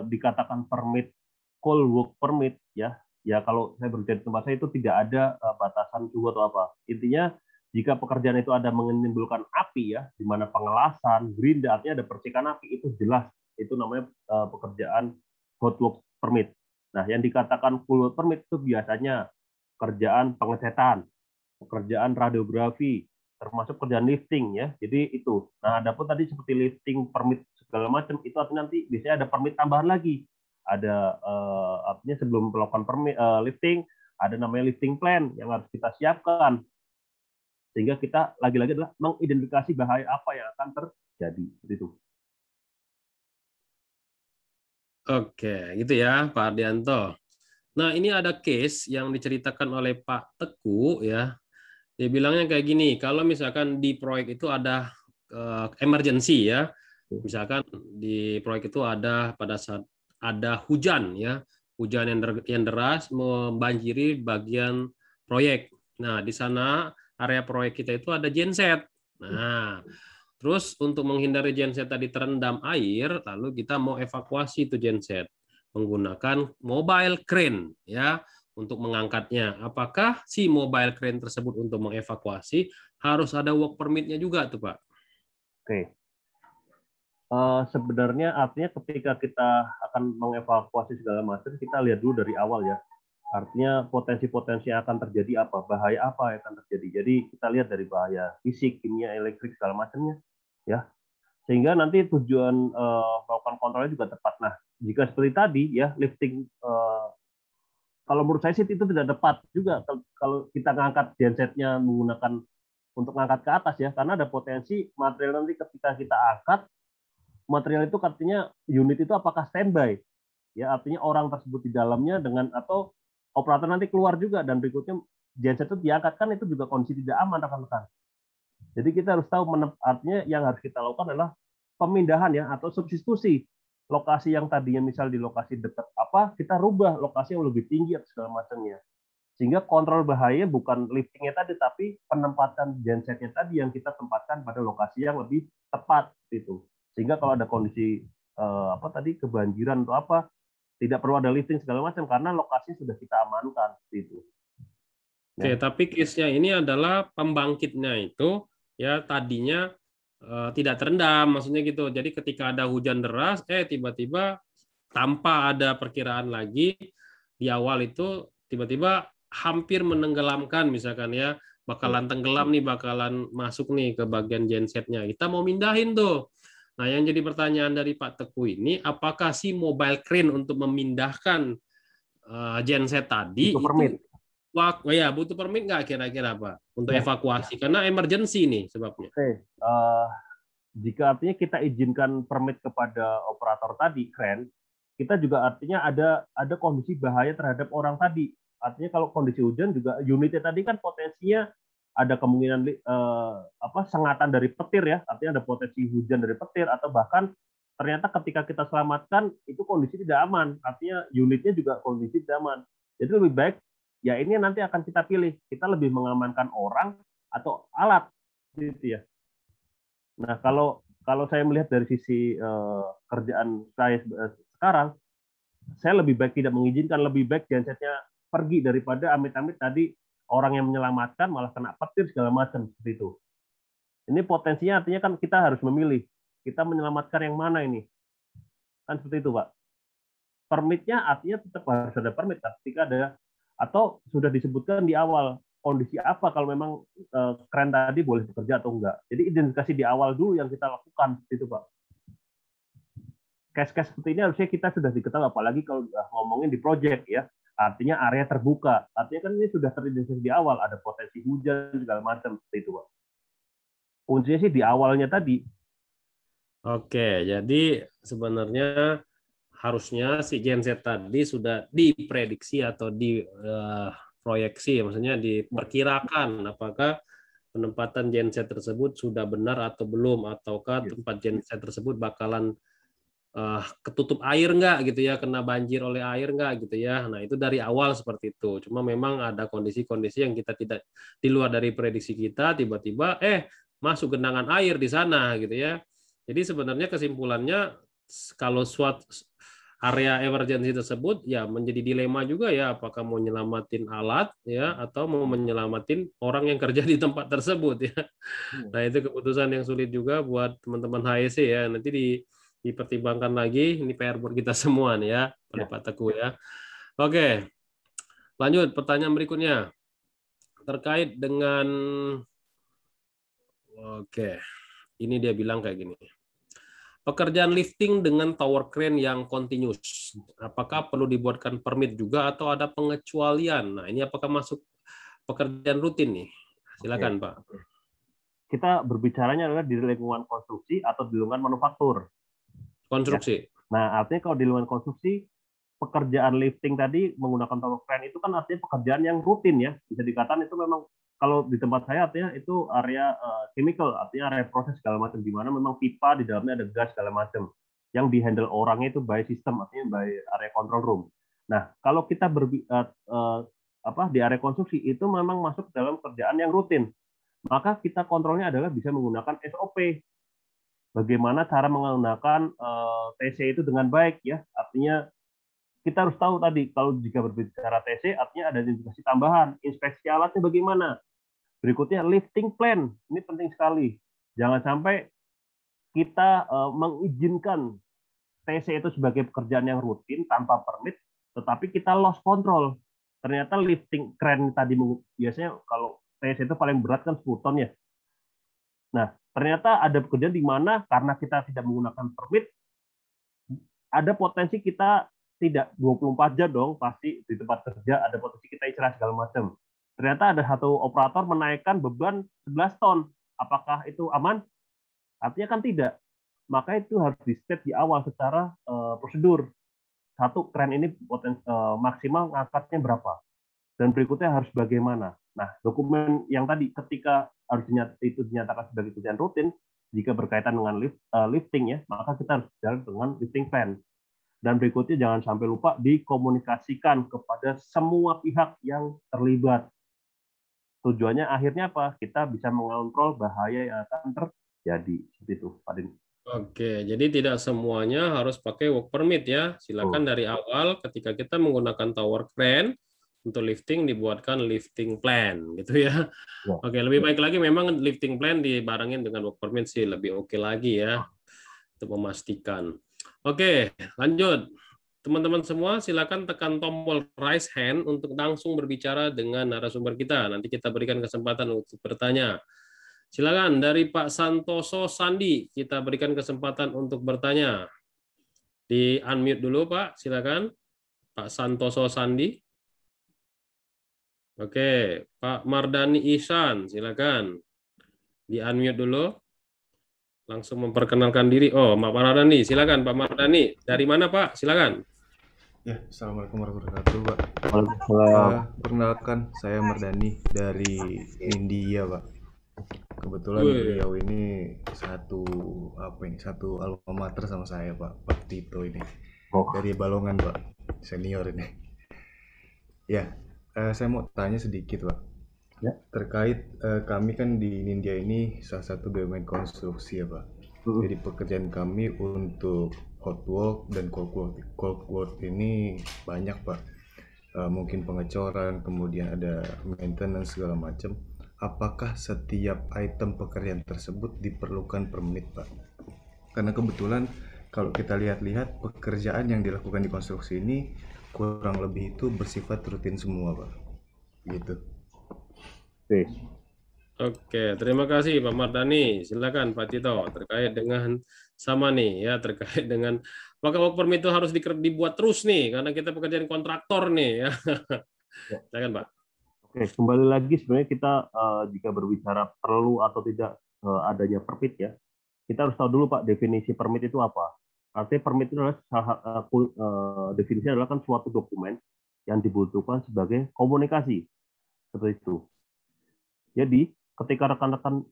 dikatakan permit cold work permit ya kalau saya berada di tempat saya itu tidak ada batasan suhu atau apa. Intinya jika pekerjaan itu ada menimbulkan api ya, di mana pengelasan, gerinda, artinya ada percikan api, itu jelas itu namanya pekerjaan hot work permit. Nah, yang dikatakan cold work permit itu biasanya pekerjaan pengecetan, pekerjaan radiografi, termasuk kerjaan lifting ya. Jadi itu. Nah, adapun tadi seperti lifting permit segala macam itu artinya nanti biasanya ada permit tambahan lagi. Ada artinya sebelum melakukan permit lifting ada namanya lifting plan yang harus kita siapkan. Sehingga kita lagi-lagi adalah mengidentifikasi bahaya apa yang akan terjadi. Itu. Oke, gitu ya Pak Ardianto. Nah, ini ada case yang diceritakan oleh Pak Teguh ya. Dia bilangnya kayak gini, kalau misalkan di proyek itu ada emergency ya, misalkan di proyek itu ada pada saat ada hujan ya, hujan yang deras membanjiri bagian proyek. Nah, di sana area proyek kita itu ada genset. Nah, terus untuk menghindari genset tadi terendam air, lalu kita mau evakuasi itu genset menggunakan mobile crane ya. Untuk mengangkatnya. Apakah si mobile crane tersebut untuk mengevakuasi harus ada work permit-nya juga tuh Pak? Oke. Sebenarnya artinya ketika kita akan mengevakuasi segala macam, kita lihat dulu dari awal ya. Artinya potensi-potensi yang akan terjadi apa, bahaya apa yang akan terjadi. Jadi kita lihat dari bahaya fisik, kimia, elektrik segala macamnya, ya. Sehingga nanti tujuan melakukan kontrolnya juga tepat. Nah, jika seperti tadi ya lifting kalau menurut saya sih itu tidak tepat juga kalau kita ngangkat gensetnya menggunakan untuk ngangkat ke atas ya, karena ada potensi material nanti ketika kita angkat material itu artinya unit itu apakah standby ya, artinya orang tersebut di dalamnya dengan atau operator nanti keluar juga dan berikutnya genset itu diangkat, kan itu juga kondisi tidak aman rekan-rekan. Jadi kita harus tahu artinya yang harus kita lakukan adalah pemindahan ya atau substitusi. Lokasi yang tadinya misal di lokasi dekat apa, kita rubah lokasi yang lebih tinggi atau segala macamnya. Sehingga kontrol bahaya bukan liftingnya tadi, tapi penempatan gensetnya tadi yang kita tempatkan pada lokasi yang lebih tepat itu. Sehingga kalau ada kondisi apa tadi kebanjiran atau apa, tidak perlu ada lifting segala macam karena lokasi sudah kita amankan itu. Ya. Oke, tapi case-nya ini adalah pembangkitnya itu ya tadinya tidak terendam, maksudnya gitu. Jadi ketika ada hujan deras, tiba-tiba tanpa ada perkiraan lagi di awal itu tiba-tiba hampir menenggelamkan, misalkan ya bakalan tenggelam nih, bakalan masuk nih ke bagian gensetnya. Kita mau mindahin tuh. Nah, yang jadi pertanyaan dari Pak Teguh ini, apakah si mobile crane untuk memindahkan genset tadi itu permit? Ya, butuh permit nggak kira-kira Pak untuk evakuasi? Karena emergency nih sebabnya. Oke. Jika artinya kita izinkan permit kepada operator tadi, crane, kita juga artinya ada kondisi bahaya terhadap orang tadi. Artinya kalau kondisi hujan juga unitnya tadi kan potensinya ada kemungkinan sengatan dari petir ya, artinya ada potensi hujan dari petir atau bahkan ternyata ketika kita selamatkan itu kondisi tidak aman, artinya unitnya juga kondisi tidak aman. Jadi lebih baik ya ini nanti akan kita pilih, kita lebih mengamankan orang atau alat gitu ya. Nah, kalau saya melihat dari sisi kerjaan saya sekarang, saya lebih baik tidak mengizinkan, lebih baik gensetnya pergi daripada amit-amit tadi orang yang menyelamatkan malah kena petir segala macam seperti itu. Ini potensinya artinya kan kita harus memilih, kita menyelamatkan yang mana ini, kan seperti itu Pak. Permitnya artinya tetap harus ada permit ketika ada atau sudah disebutkan di awal kondisi apa kalau memang crane tadi boleh bekerja atau enggak. Jadi identifikasi di awal dulu yang kita lakukan itu Pak. Case-case seperti ini harusnya kita sudah diketahui, apalagi kalau ngomongin di project ya. Artinya area terbuka. Artinya kan ini sudah teridentifikasi di awal, ada potensi hujan segala macam seperti itu Pak. Kuncinya sih di awalnya tadi. Oke, jadi sebenarnya harusnya si genset tadi sudah diprediksi atau diproyeksi, maksudnya diperkirakan apakah penempatan genset tersebut sudah benar atau belum, ataukah tempat genset tersebut bakalan ketutup air nggak gitu ya, kena banjir oleh air nggak gitu ya. Nah itu dari awal seperti itu. Cuma memang ada kondisi-kondisi yang kita tidak di luar dari prediksi kita, tiba-tiba masuk genangan air di sana gitu ya. Jadi sebenarnya kesimpulannya kalau suatu area emergency tersebut ya menjadi dilema juga ya, apakah mau nyelamatin alat ya atau mau menyelamatin orang yang kerja di tempat tersebut ya. Nah itu keputusan yang sulit juga buat teman-teman HSE ya. Nanti dipertimbangkan lagi, ini PR buat kita semua nih ya, Pak Teguh ya. Oke, lanjut pertanyaan berikutnya terkait dengan Oke, ini dia bilang kayak gini. Pekerjaan lifting dengan tower crane yang continuous, apakah perlu dibuatkan permit juga atau ada pengecualian? Nah, ini apakah masuk pekerjaan rutin nih? Silakan, Pak. Kita berbicaranya adalah di lingkungan konstruksi atau di lingkungan manufaktur. Konstruksi. Ya. Nah, artinya kalau di lingkungan konstruksi, pekerjaan lifting tadi menggunakan tower crane itu kan artinya pekerjaan yang rutin ya. Bisa dikatakan itu memang kalau di tempat saya artinya itu area chemical, artinya area proses segala macam, di mana memang pipa di dalamnya ada gas segala macam yang dihandle orangnya itu by system, artinya by area control room. Nah, kalau kita di area konstruksi itu memang masuk dalam kerjaan yang rutin, maka kita kontrolnya adalah bisa menggunakan SOP. Bagaimana cara menggunakan TC itu dengan baik ya, artinya kita harus tahu tadi kalau jika berbicara TC artinya ada inspeksi tambahan, inspeksi alatnya bagaimana. Berikutnya lifting plan, ini penting sekali. Jangan sampai kita mengizinkan TC itu sebagai pekerjaan yang rutin tanpa permit, tetapi kita lost control. Ternyata lifting crane tadi biasanya kalau TC itu paling berat kan 10 ton ya. Nah, ternyata ada pekerjaan di mana karena kita tidak menggunakan permit, ada potensi kita tidak 24 jam dong, pasti di tempat kerja ada potensi kita istirahat segala macam. Ternyata ada satu operator menaikkan beban 11 ton. Apakah itu aman? Artinya kan tidak. Maka itu harus di-state di awal secara prosedur. Satu, kren ini maksimal ngangkatnya berapa. Dan berikutnya harus bagaimana. Nah, dokumen yang tadi ketika harus dinyatakan sebagai pekerjaan rutin, jika berkaitan dengan lifting ya, maka kita harus jalan dengan lifting plan. Dan berikutnya jangan sampai lupa dikomunikasikan kepada semua pihak yang terlibat. Tujuannya akhirnya apa? Kita bisa mengontrol bahaya yang akan terjadi. Seperti itu, Pak Din. Oke, jadi tidak semuanya harus pakai work permit ya. Silakan dari awal ketika kita menggunakan tower crane untuk lifting dibuatkan lifting plan gitu ya. Oke, lebih baik lagi memang lifting plan dibarengin dengan work permit sih lebih oke lagi ya untuk memastikan. Oke, lanjut. Teman-teman semua silakan tekan tombol raise hand untuk langsung berbicara dengan narasumber kita. Nanti kita berikan kesempatan untuk bertanya. Silakan dari Pak Santoso Sandi, kita berikan kesempatan untuk bertanya. Di unmute dulu Pak, silakan. Pak Santoso Sandi. Oke, Pak Mardani Ihsan, silakan. Di unmute dulu. Langsung memperkenalkan diri. Oh, Pak Mardani, silakan Pak Mardani. Dari mana Pak? Silakan. Ya, assalamualaikum warahmatullahi wabarakatuh, Pak. Waalaikumsalam. Perkenalkan, saya Mardani dari India, Pak. Kebetulan beliau ini satu alma mater sama saya, Pak Tito ini. Dari Balongan, Pak. Senior ini. Ya, saya mau tanya sedikit, Pak. Ya. Terkait kami kan di India ini salah satu BUMN konstruksi ya, Pak. Jadi pekerjaan kami untuk hot work dan cold work ini banyak, Pak. Mungkin pengecoran, kemudian ada maintenance segala macam. Apakah setiap item pekerjaan tersebut diperlukan permit, Pak? Karena kebetulan kalau kita lihat-lihat pekerjaan yang dilakukan di konstruksi ini kurang lebih itu bersifat rutin semua, Pak. Gitu. Oke, terima kasih Pak Mardani. Silakan Pak Tito terkait dengan sama nih ya, terkait dengan apakah work permit itu harus dibuat terus nih karena kita pekerjaan kontraktor nih ya. Silakan Pak. Oke, kembali lagi sebenarnya kita jika berbicara perlu atau tidak adanya permit ya, kita harus tahu dulu Pak definisi permit itu apa. Artinya permit itu adalah definisinya adalah kan suatu dokumen yang dibutuhkan sebagai komunikasi seperti itu. Jadi ketika rekan-rekan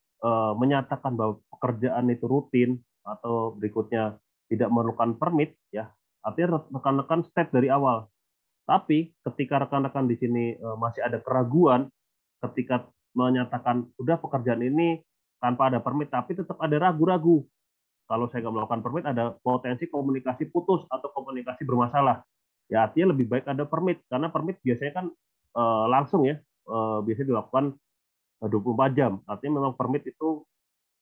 menyatakan bahwa pekerjaan itu rutin atau berikutnya tidak memerlukan permit, ya artinya rekan-rekan step dari awal. Tapi ketika rekan-rekan di sini masih ada keraguan, ketika menyatakan udah pekerjaan ini tanpa ada permit, tapi tetap ada ragu-ragu. Kalau saya nggak melakukan permit, ada potensi komunikasi putus atau komunikasi bermasalah. Ya artinya lebih baik ada permit, karena permit biasanya kan langsung ya, biasanya dilakukan 24 jam. Artinya memang permit itu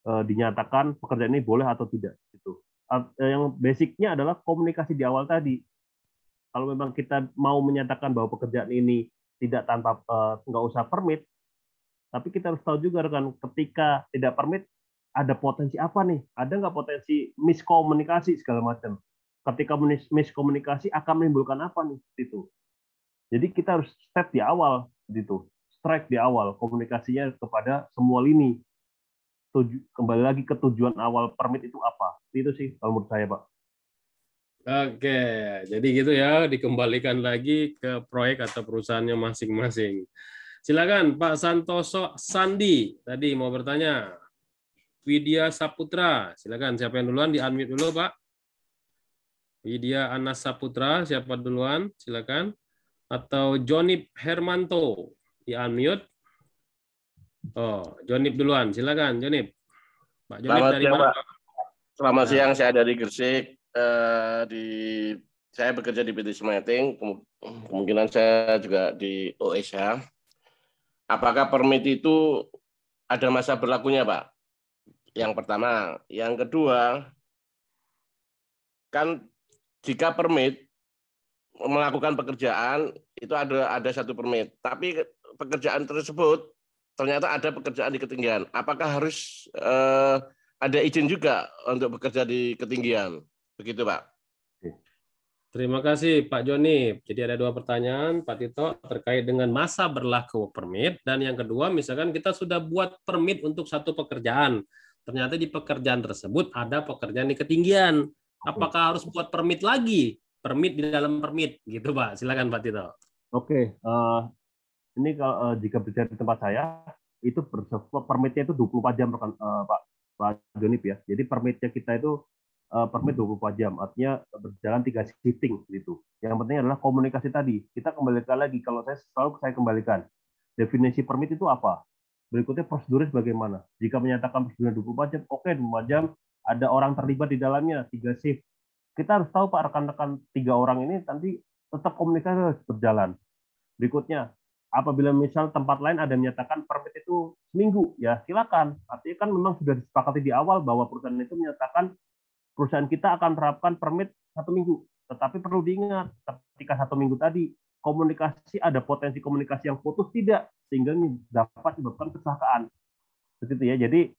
dinyatakan pekerjaan ini boleh atau tidak. Gitu. Yang basicnya adalah komunikasi di awal tadi. Kalau memang kita mau menyatakan bahwa pekerjaan ini tidak tanpa nggak usah permit, tapi kita harus tahu juga kan ketika tidak permit ada potensi apa nih? Ada nggak potensi miskomunikasi segala macam? Ketika miskomunikasi akan menimbulkan apa nih? Itu. Jadi kita harus step di awal, gitu. Strike di awal komunikasinya kepada semua lini. Kembali lagi ke tujuan awal permit itu apa? Itu sih kalau menurut saya, Pak. Oke, jadi gitu ya, dikembalikan lagi ke proyek atau perusahaannya masing-masing. Silakan Pak Santoso Sandi, tadi mau bertanya. Widya Saputra, silakan. Siapa yang duluan? Di-unmute dulu, Pak. Widya Anas Saputra, siapa duluan? Silakan. Atau Jonip Hermanto, di-unmute. Oh, Jonip duluan, silakan Jonip. Pak Jonip dari mana, Pak? Selamat siang, saya dari Gresik. Saya bekerja di PT Smelting, kemungkinan saya juga di OSH. Apakah permit itu ada masa berlakunya, Pak? Yang pertama. Yang kedua, kan jika permit melakukan pekerjaan, itu ada satu permit. Tapi pekerjaan tersebut ternyata ada pekerjaan di ketinggian. Apakah harus ada izin juga untuk bekerja di ketinggian? Begitu, Pak. Terima kasih, Pak Joni. Jadi ada dua pertanyaan, Pak Tito, terkait dengan masa berlaku permit. Dan yang kedua, misalkan kita sudah buat permit untuk satu pekerjaan. Ternyata di pekerjaan tersebut ada pekerjaan di ketinggian. Apakah harus buat permit lagi? Permit di dalam permit, gitu, Pak. Silakan, Pak Tito. Oke, ini kalau jika bicara di tempat saya, itu permitnya itu 24 jam, Pak Jonip ya. Jadi permitnya kita itu permit 24 jam, artinya berjalan 3 shifting gitu. Yang penting adalah komunikasi tadi. Kita kembalikan lagi, kalau saya kembalikan. Definisi permit itu apa? Berikutnya prosedurnya bagaimana? Jika menyatakan prosedurnya 24 jam, oke 24 jam, ada orang terlibat di dalamnya, 3 shift. Kita harus tahu, Pak, rekan-rekan 3 orang ini nanti tetap komunikasi harus berjalan. Berikutnya, apabila misal tempat lain ada menyatakan permit itu seminggu, ya silakan. Artinya kan memang sudah disepakati di awal bahwa perusahaan itu menyatakan perusahaan kita akan terapkan permit 1 minggu. Tetapi perlu diingat, ketika 1 minggu tadi, komunikasi ada potensi komunikasi yang putus tidak, sehingga dapat menyebabkan kecelakaan. Begitu ya. Jadi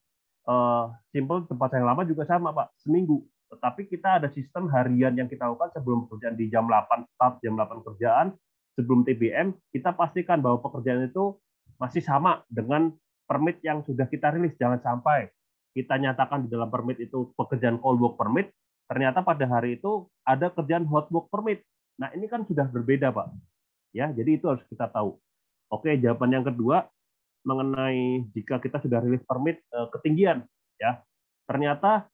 simple, tempat yang lama juga sama, Pak, seminggu. Tetapi kita ada sistem harian yang kita lakukan sebelum pekerjaan di jam 8 start, jam 8 kerjaan, sebelum TBM, kita pastikan bahwa pekerjaan itu masih sama dengan permit yang sudah kita rilis. Jangan sampai kita nyatakan di dalam permit itu pekerjaan cold work permit, ternyata pada hari itu ada kerjaan hot work permit. Nah, ini kan sudah berbeda, Pak. Ya, jadi itu harus kita tahu. Oke, jawaban yang kedua mengenai jika kita sudah rilis permit ketinggian, ya. Ternyata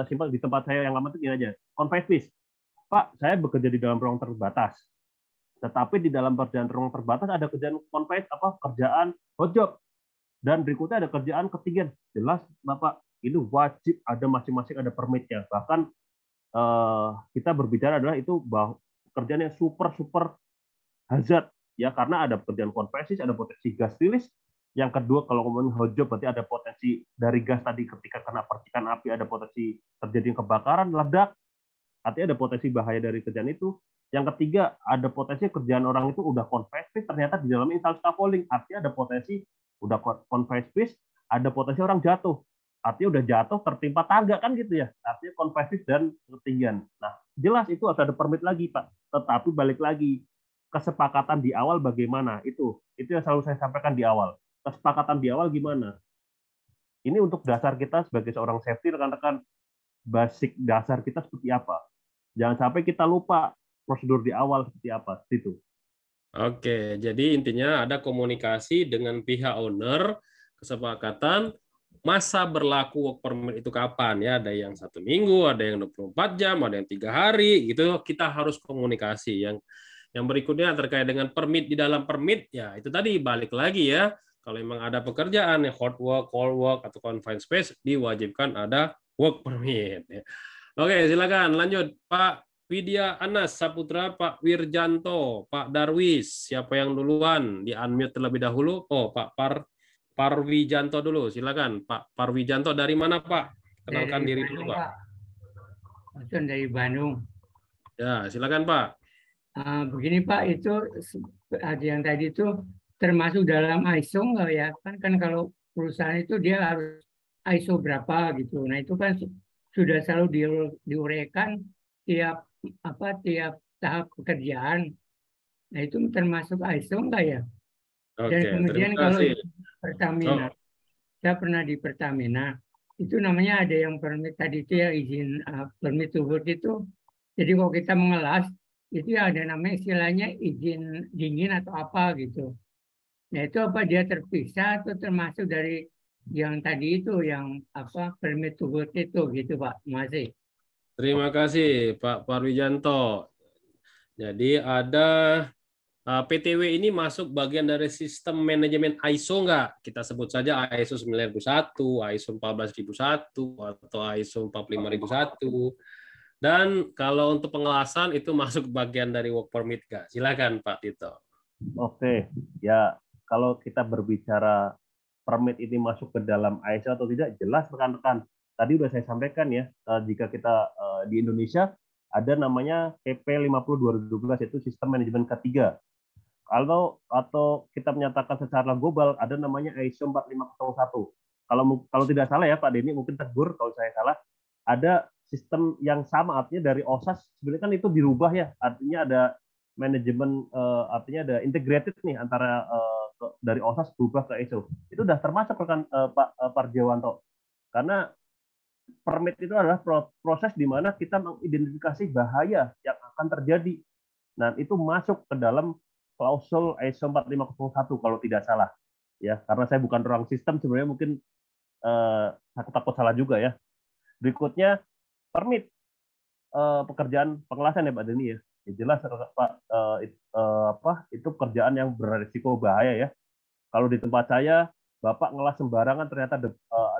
simpel di tempat saya yang lama itu gini aja. Confiance, Pak, saya bekerja di dalam ruang terbatas. Tetapi di dalam pekerjaan ruang terbatas ada kerjaan kerjaan hot job. Dan berikutnya ada kerjaan ketinggian. Jelas, Bapak, itu wajib ada masing-masing ada permitnya. Bahkan kita berbicara adalah itu bahwa pekerjaan yang super hazard, ya, karena ada pekerjaan konversi, ada potensi gas rilis. Yang kedua, kalau ngomongin hot job, berarti ada potensi dari gas tadi ketika kena percikan api, ada potensi terjadi kebakaran, ledak. Artinya ada potensi bahaya dari kerjaan itu. Yang ketiga, ada potensi kerjaan orang itu udah konversi, ternyata di dalamnya install scaffolding. Artinya ada potensi udah konversi, ada potensi orang jatuh. Artinya udah jatuh tertimpa tangga kan gitu ya. Artinya konversi dan ketinggian. Nah, jelas itu harus ada permit lagi, Pak. Tetapi balik lagi, kesepakatan di awal bagaimana? Itu yang selalu saya sampaikan di awal. Kesepakatan di awal gimana? Ini untuk dasar kita sebagai seorang safety, rekan-rekan, basic dasar kita seperti apa? Jangan sampai kita lupa prosedur di awal seperti apa. Itu. Oke, jadi intinya ada komunikasi dengan pihak owner, kesepakatan masa berlaku work permit itu kapan ya, ada yang 1 minggu, ada yang 24 jam, ada yang 3 hari, gitu. Kita harus komunikasi. Yang berikutnya terkait dengan permit di dalam permit, ya itu tadi balik lagi ya, kalau memang ada pekerjaan yang hot work, cold work atau confined space, diwajibkan ada work permit. Oke, silakan lanjut Pak Widya Anas Saputra, Pak Wirjanto, Pak Darwis, siapa yang duluan? Di-unmute terlebih dahulu. Oh, Pak Parwijanto dulu, silakan. Pak Parwijanto dari mana, Pak? Kenalkan diri dulu, Pak. Dari Bandung. Ya, silakan, Pak. Begini, Pak, itu yang tadi itu termasuk dalam ISO nggak ya? Kan kalau perusahaan itu dia harus ISO berapa gitu. Nah itu kan sudah selalu diuraikan tiap tahap pekerjaan. Nah itu termasuk ISO enggak ya? Dan Oke, kemudian terima kalau kasih. Pertamina, saya pernah di Pertamina, itu namanya ada yang permit tadi itu ya izin permit to work itu. Jadi kalau kita mengelas itu ya ada namanya istilahnya izin dingin atau apa gitu. Nah itu apa dia terpisah atau termasuk dari yang tadi itu yang permit to work itu gitu Pak Masih. Terima kasih Pak Parwijanto. Jadi ada PTW ini masuk bagian dari sistem manajemen ISO nggak? Kita sebut saja ISO 9001, ISO 14001, atau ISO 45001. Dan kalau untuk pengelasan itu masuk bagian dari work permit nggak? Silakan Pak Tito. Oke, ya kalau kita berbicara permit ini masuk ke dalam ISO atau tidak, jelas rekan-rekan. Tadi sudah saya sampaikan ya, jika kita di Indonesia ada namanya PP 50 2012 yaitu sistem manajemen ketiga. Atau kita menyatakan secara global ada namanya ISO 4501. Kalau tidak salah ya Pak Denny, mungkin tegur kalau saya salah. Ada sistem yang sama, artinya dari OSAS sebenarnya kan itu dirubah ya, artinya ada manajemen, artinya ada integrated nih antara dari OSAS berubah ke ISO. Itu sudah termasuk rekan Pak Parjawanto. Karena permit itu adalah proses di mana kita mengidentifikasi bahaya yang akan terjadi. Nah, itu masuk ke dalam klausul ISO 4501 kalau tidak salah. Ya, karena saya bukan orang sistem sebenarnya mungkin aku takut salah juga ya. Berikutnya permit pekerjaan pengelasan ya Pak Denny ya. Ya jelas Pak itu pekerjaan yang berisiko bahaya ya. Kalau di tempat saya Bapak ngelas sembarangan ternyata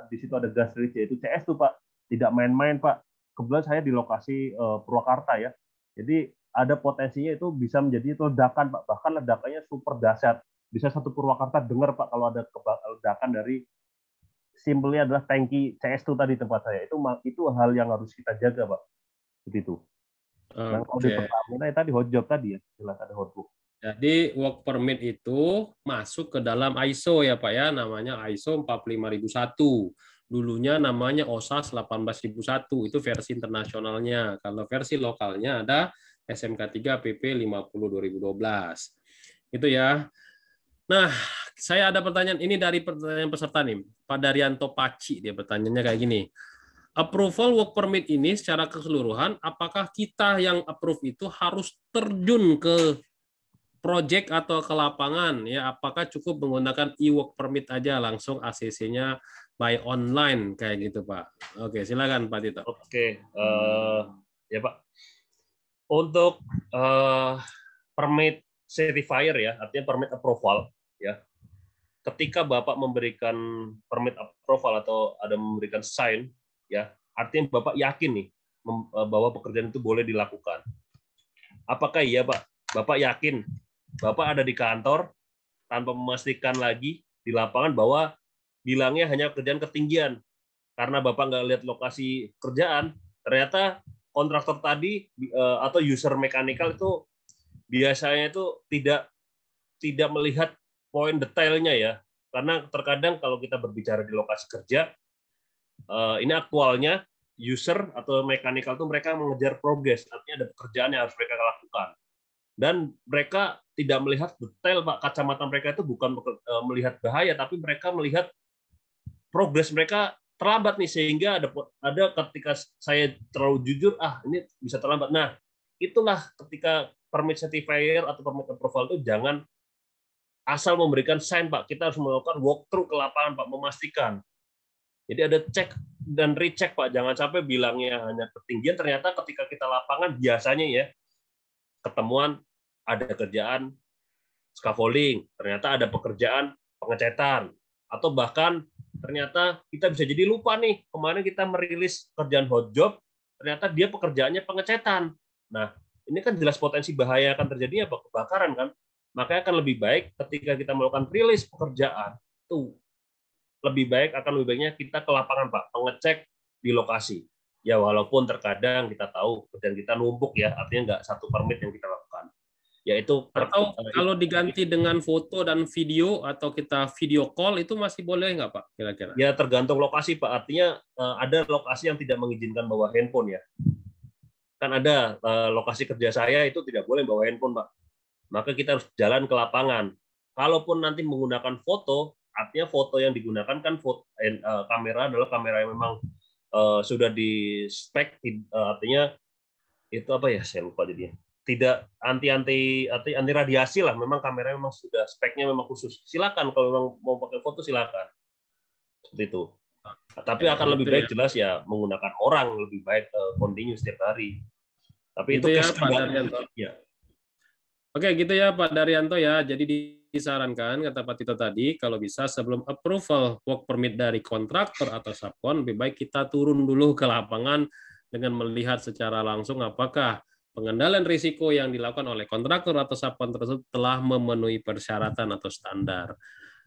di situ ada gas release yaitu CS tuh Pak. Tidak main-main Pak. Kebetulan saya di lokasi Purwakarta ya. Jadi ada potensinya itu bisa menjadi ledakan Pak. Bahkan ledakannya super dahsyat. Bisa satu Purwakarta dengar Pak kalau ada ledakan dari simpelnya adalah tangki CS2 tadi tempat saya. Itu hal yang harus kita jaga Pak. Begitu. Nah, kalau di Pertamina tadi hot job tadi ya, jelas ada hot book. Jadi work permit itu masuk ke dalam ISO ya Pak ya, namanya ISO 45001. Dulunya namanya OSAS 18001, itu versi internasionalnya. Kalau versi lokalnya ada SMK 3 PP 50/2012. Itu ya. Nah, saya ada pertanyaan ini dari pertanyaan peserta nih. Pak Daryanto Paci, dia pertanyaannya kayak gini. Approval work permit ini secara keseluruhan, apakah kita yang approve itu harus terjun ke project atau ke lapangan? Ya, apakah cukup menggunakan e-work permit aja langsung ACC-nya by online kayak gitu Pak? Oke, silakan Pak Tito. Oke, ya Pak. Untuk permit certifier ya, artinya permit approval ya. Ketika Bapak memberikan permit approval atau ada memberikan sign ya, artinya Bapak yakin nih bahwa pekerjaan itu boleh dilakukan. Apakah iya Pak? Bapak yakin Bapak ada di kantor tanpa memastikan lagi di lapangan bahwa bilangnya hanya kerjaan ketinggian. Karena Bapak nggak lihat lokasi kerjaan, ternyata kontraktor tadi atau user mechanical itu biasanya itu tidak melihat poin detailnya ya. Karena terkadang kalau kita berbicara di lokasi kerja, ini aktualnya user atau mechanical itu mereka mengejar progres, artinya ada pekerjaan yang harus mereka lakukan. Dan mereka tidak melihat detail Pak, kacamata mereka itu bukan melihat bahaya, tapi mereka melihat progres mereka terlambat nih, sehingga ada ketika saya terlalu jujur, ini bisa terlambat. Nah, itulah ketika permit certifier atau permit approval itu jangan asal memberikan sign Pak, kita harus melakukan walkthrough ke lapangan Pak, memastikan. Jadi ada cek dan recheck Pak, jangan sampai bilangnya hanya ketinggian, ternyata ketika kita lapangan biasanya ya ketemuan ada kerjaan scaffolding, ternyata ada pekerjaan pengecetan, atau bahkan ternyata kita bisa jadi lupa nih, kemarin kita merilis kerjaan hot job, ternyata dia pekerjaannya pengecetan. Nah, ini kan jelas potensi bahaya akan terjadinya kebakaran kan. Makanya akan lebih baik ketika kita melakukan rilis pekerjaan, itu lebih baiknya kita ke lapangan Pak, mengecek di lokasi. Ya walaupun terkadang kita tahu kerjaan kita numpuk ya, artinya nggak satu permit yang kita lakukan. Yaitu atau kalau diganti dengan foto dan video atau kita video call itu masih boleh nggak Pak kira-kira? Ya tergantung lokasi Pak. Artinya ada lokasi yang tidak mengizinkan bawa handphone ya. Kan ada lokasi kerja saya itu tidak boleh bawa handphone Pak. Maka kita harus jalan ke lapangan. Kalaupun nanti menggunakan foto, artinya foto yang digunakan kan kamera adalah kamera yang memang sudah di spek, artinya itu apa ya, saya lupa jadinya. Tidak anti radiasi lah, memang kamera memang sudah speknya memang khusus. Silakan kalau memang mau pakai foto silakan. Seperti itu. Tapi akan lebih baik jelas ya menggunakan orang, lebih baik continue setiap hari. Tapi itu ya Pak Daryanto. Ya. Oke, gitu ya Pak Daryanto ya. Jadi disarankan kata Pak Tito tadi kalau bisa sebelum approval work permit dari kontraktor atau subkon lebih baik kita turun dulu ke lapangan dengan melihat secara langsung apakah pengendalian risiko yang dilakukan oleh kontraktor atau subkon tersebut telah memenuhi persyaratan atau standar.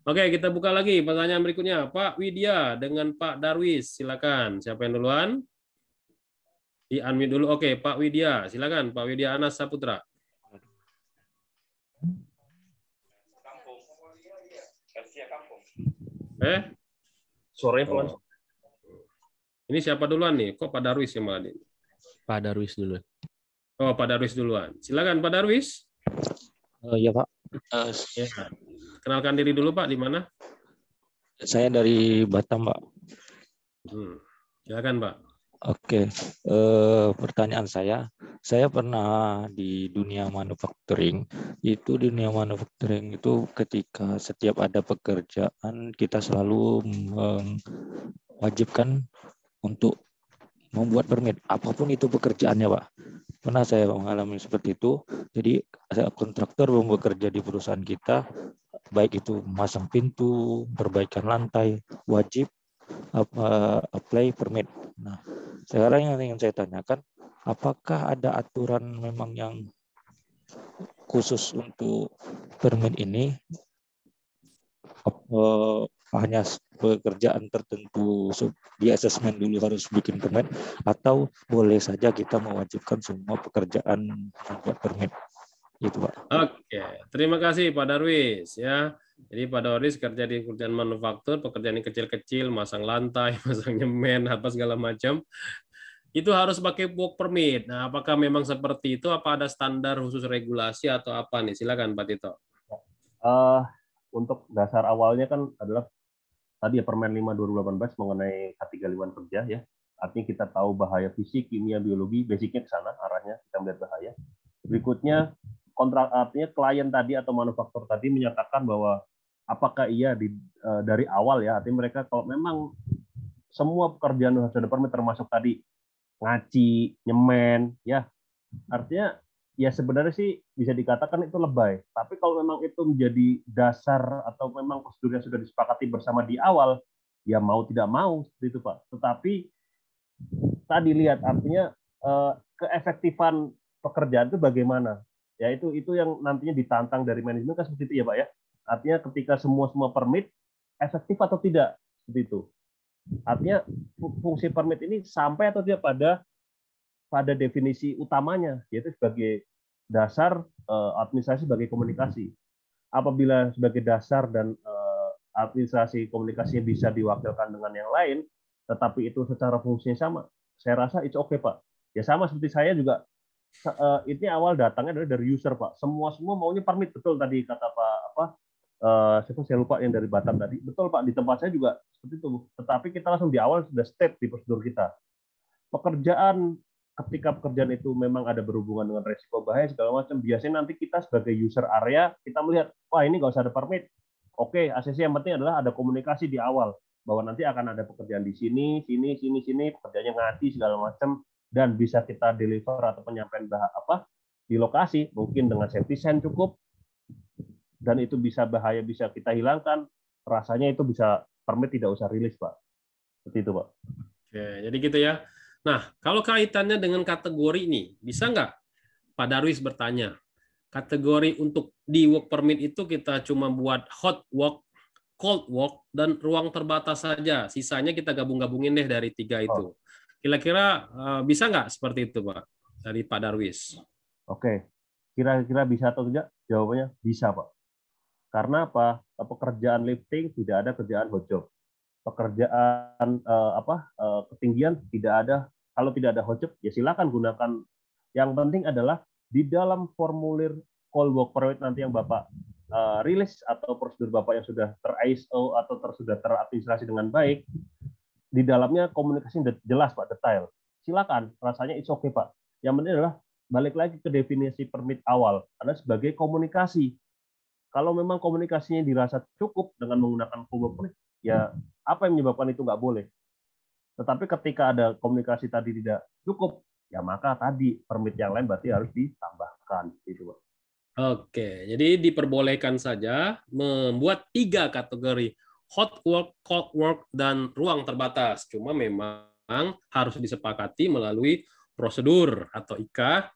Oke, kita buka lagi pertanyaan berikutnya. Pak Widya dengan Pak Darwis, silakan. Siapa yang duluan? Di-unmute dulu. Oke, Pak Widya, silakan. Pak Widya Anas Saputra. Suaranya pelan. Ini siapa duluan nih? Kok Pak Darwis yang malah ini? Pak Darwis dulu. Oh, Pak Darwis duluan. Silakan Pak Darwis. Iya Pak. Ya. Kenalkan diri dulu Pak, di mana? Saya dari Batam Pak. Silakan Pak. Oke, pertanyaan saya pernah di dunia manufacturing. Itu dunia manufacturing itu ketika setiap ada pekerjaan kita selalu mewajibkan untuk membuat permit, apapun itu pekerjaannya Pak. Pernah saya mengalami seperti itu. Jadi kontraktor yang bekerja di perusahaan kita, baik itu masang pintu, perbaikan lantai, wajib apply permit. Nah, sekarang yang ingin saya tanyakan, apakah ada aturan memang yang khusus untuk permit ini? Hanya pekerjaan tertentu di asesmen dulu harus bikin permit, atau boleh saja kita mewajibkan semua pekerjaan membuat permit? Itu Pak. Oke, terima kasih Pak Darwis ya. Jadi Pak Darwis kerja di pekerjaan manufaktur, pekerjaan yang kecil-kecil, masang lantai, masang nyemen, apa segala macam. Itu harus pakai work permit. Nah, apakah memang seperti itu? Apa ada standar khusus regulasi atau apa nih? Silakan Pak Tito. Untuk dasar awalnya kan adalah tadi ya Permen 5 2018 mengenai K35 kerja ya. Artinya kita tahu bahaya fisik, kimia, biologi, basicnya ke sana arahnya, kita melihat bahaya. Berikutnya kontrak, artinya klien tadi atau manufaktur tadi menyatakan bahwa apakah iya dari awal ya, artinya mereka kalau memang semua pekerjaan harus ada permit termasuk tadi ngaci, nyemen, ya artinya ya sebenarnya sih bisa dikatakan itu lebay. Tapi kalau memang itu menjadi dasar atau memang prosedurnya sudah disepakati bersama di awal, ya mau tidak mau seperti itu Pak. Tetapi tadi lihat artinya keefektifan pekerjaan itu bagaimana? Ya itu yang nantinya ditantang dari manajemen kan seperti itu ya Pak ya. Artinya ketika semua permit efektif atau tidak seperti itu. Artinya fungsi permit ini sampai atau tidak pada definisi utamanya, yaitu sebagai dasar administrasi sebagai komunikasi. Apabila sebagai dasar dan administrasi komunikasinya bisa diwakilkan dengan yang lain, tetapi itu secara fungsinya sama, saya rasa it's okay Pak. Ya sama seperti saya juga. Ini awal datangnya dari user Pak. Semua maunya permit, betul tadi kata Pak saya lupa yang dari Batam tadi. Betul Pak, di tempat saya juga seperti itu. Tetapi kita langsung di awal sudah step di prosedur kita. Ketika pekerjaan itu memang ada berhubungan dengan resiko bahaya segala macam, biasanya nanti kita sebagai user area kita melihat, wah ini nggak usah ada permit. Oke, ACC yang penting adalah ada komunikasi di awal bahwa nanti akan ada pekerjaan di sini, pekerjaannya ngaji segala macam. Dan bisa kita deliver atau penyampaian di lokasi, mungkin dengan safety sign cukup, dan itu bisa bahaya bisa kita hilangkan, rasanya itu bisa permit tidak usah rilis Pak. Seperti itu Pak. Oke, jadi gitu ya. Nah, kalau kaitannya dengan kategori ini, bisa nggak Pak Darwis bertanya, kategori untuk di work permit itu kita cuma buat hot work, cold work, dan ruang terbatas saja, sisanya kita gabung-gabungin deh dari 3 itu. Kira-kira bisa nggak seperti itu, Pak, dari Pak Darwis? Oke. kira-kira bisa atau tidak? Jawabannya bisa, Pak. Karena apa? Pekerjaan lifting tidak ada kerjaan hot job. Pekerjaan ketinggian tidak ada. Kalau tidak ada hot job, ya silakan gunakan. Yang penting adalah di dalam formulir call work permit nanti yang Bapak rilis atau prosedur Bapak yang sudah ter-ISO atau sudah teradministrasi dengan baik, di dalamnya komunikasi jelas, Pak, detail. Silakan, rasanya it's okay, Pak. Yang penting adalah balik lagi ke definisi permit awal, ada sebagai komunikasi. Kalau memang komunikasinya dirasa cukup dengan menggunakan call work permit, ya apa yang menyebabkan itu nggak boleh? Tetapi ketika ada komunikasi tadi tidak cukup, ya maka tadi permit yang lain berarti harus ditambahkan, gitu, Pak. Oke, jadi diperbolehkan saja membuat 3 kategori hot work, cold work, dan ruang terbatas. Cuma memang harus disepakati melalui prosedur atau IKA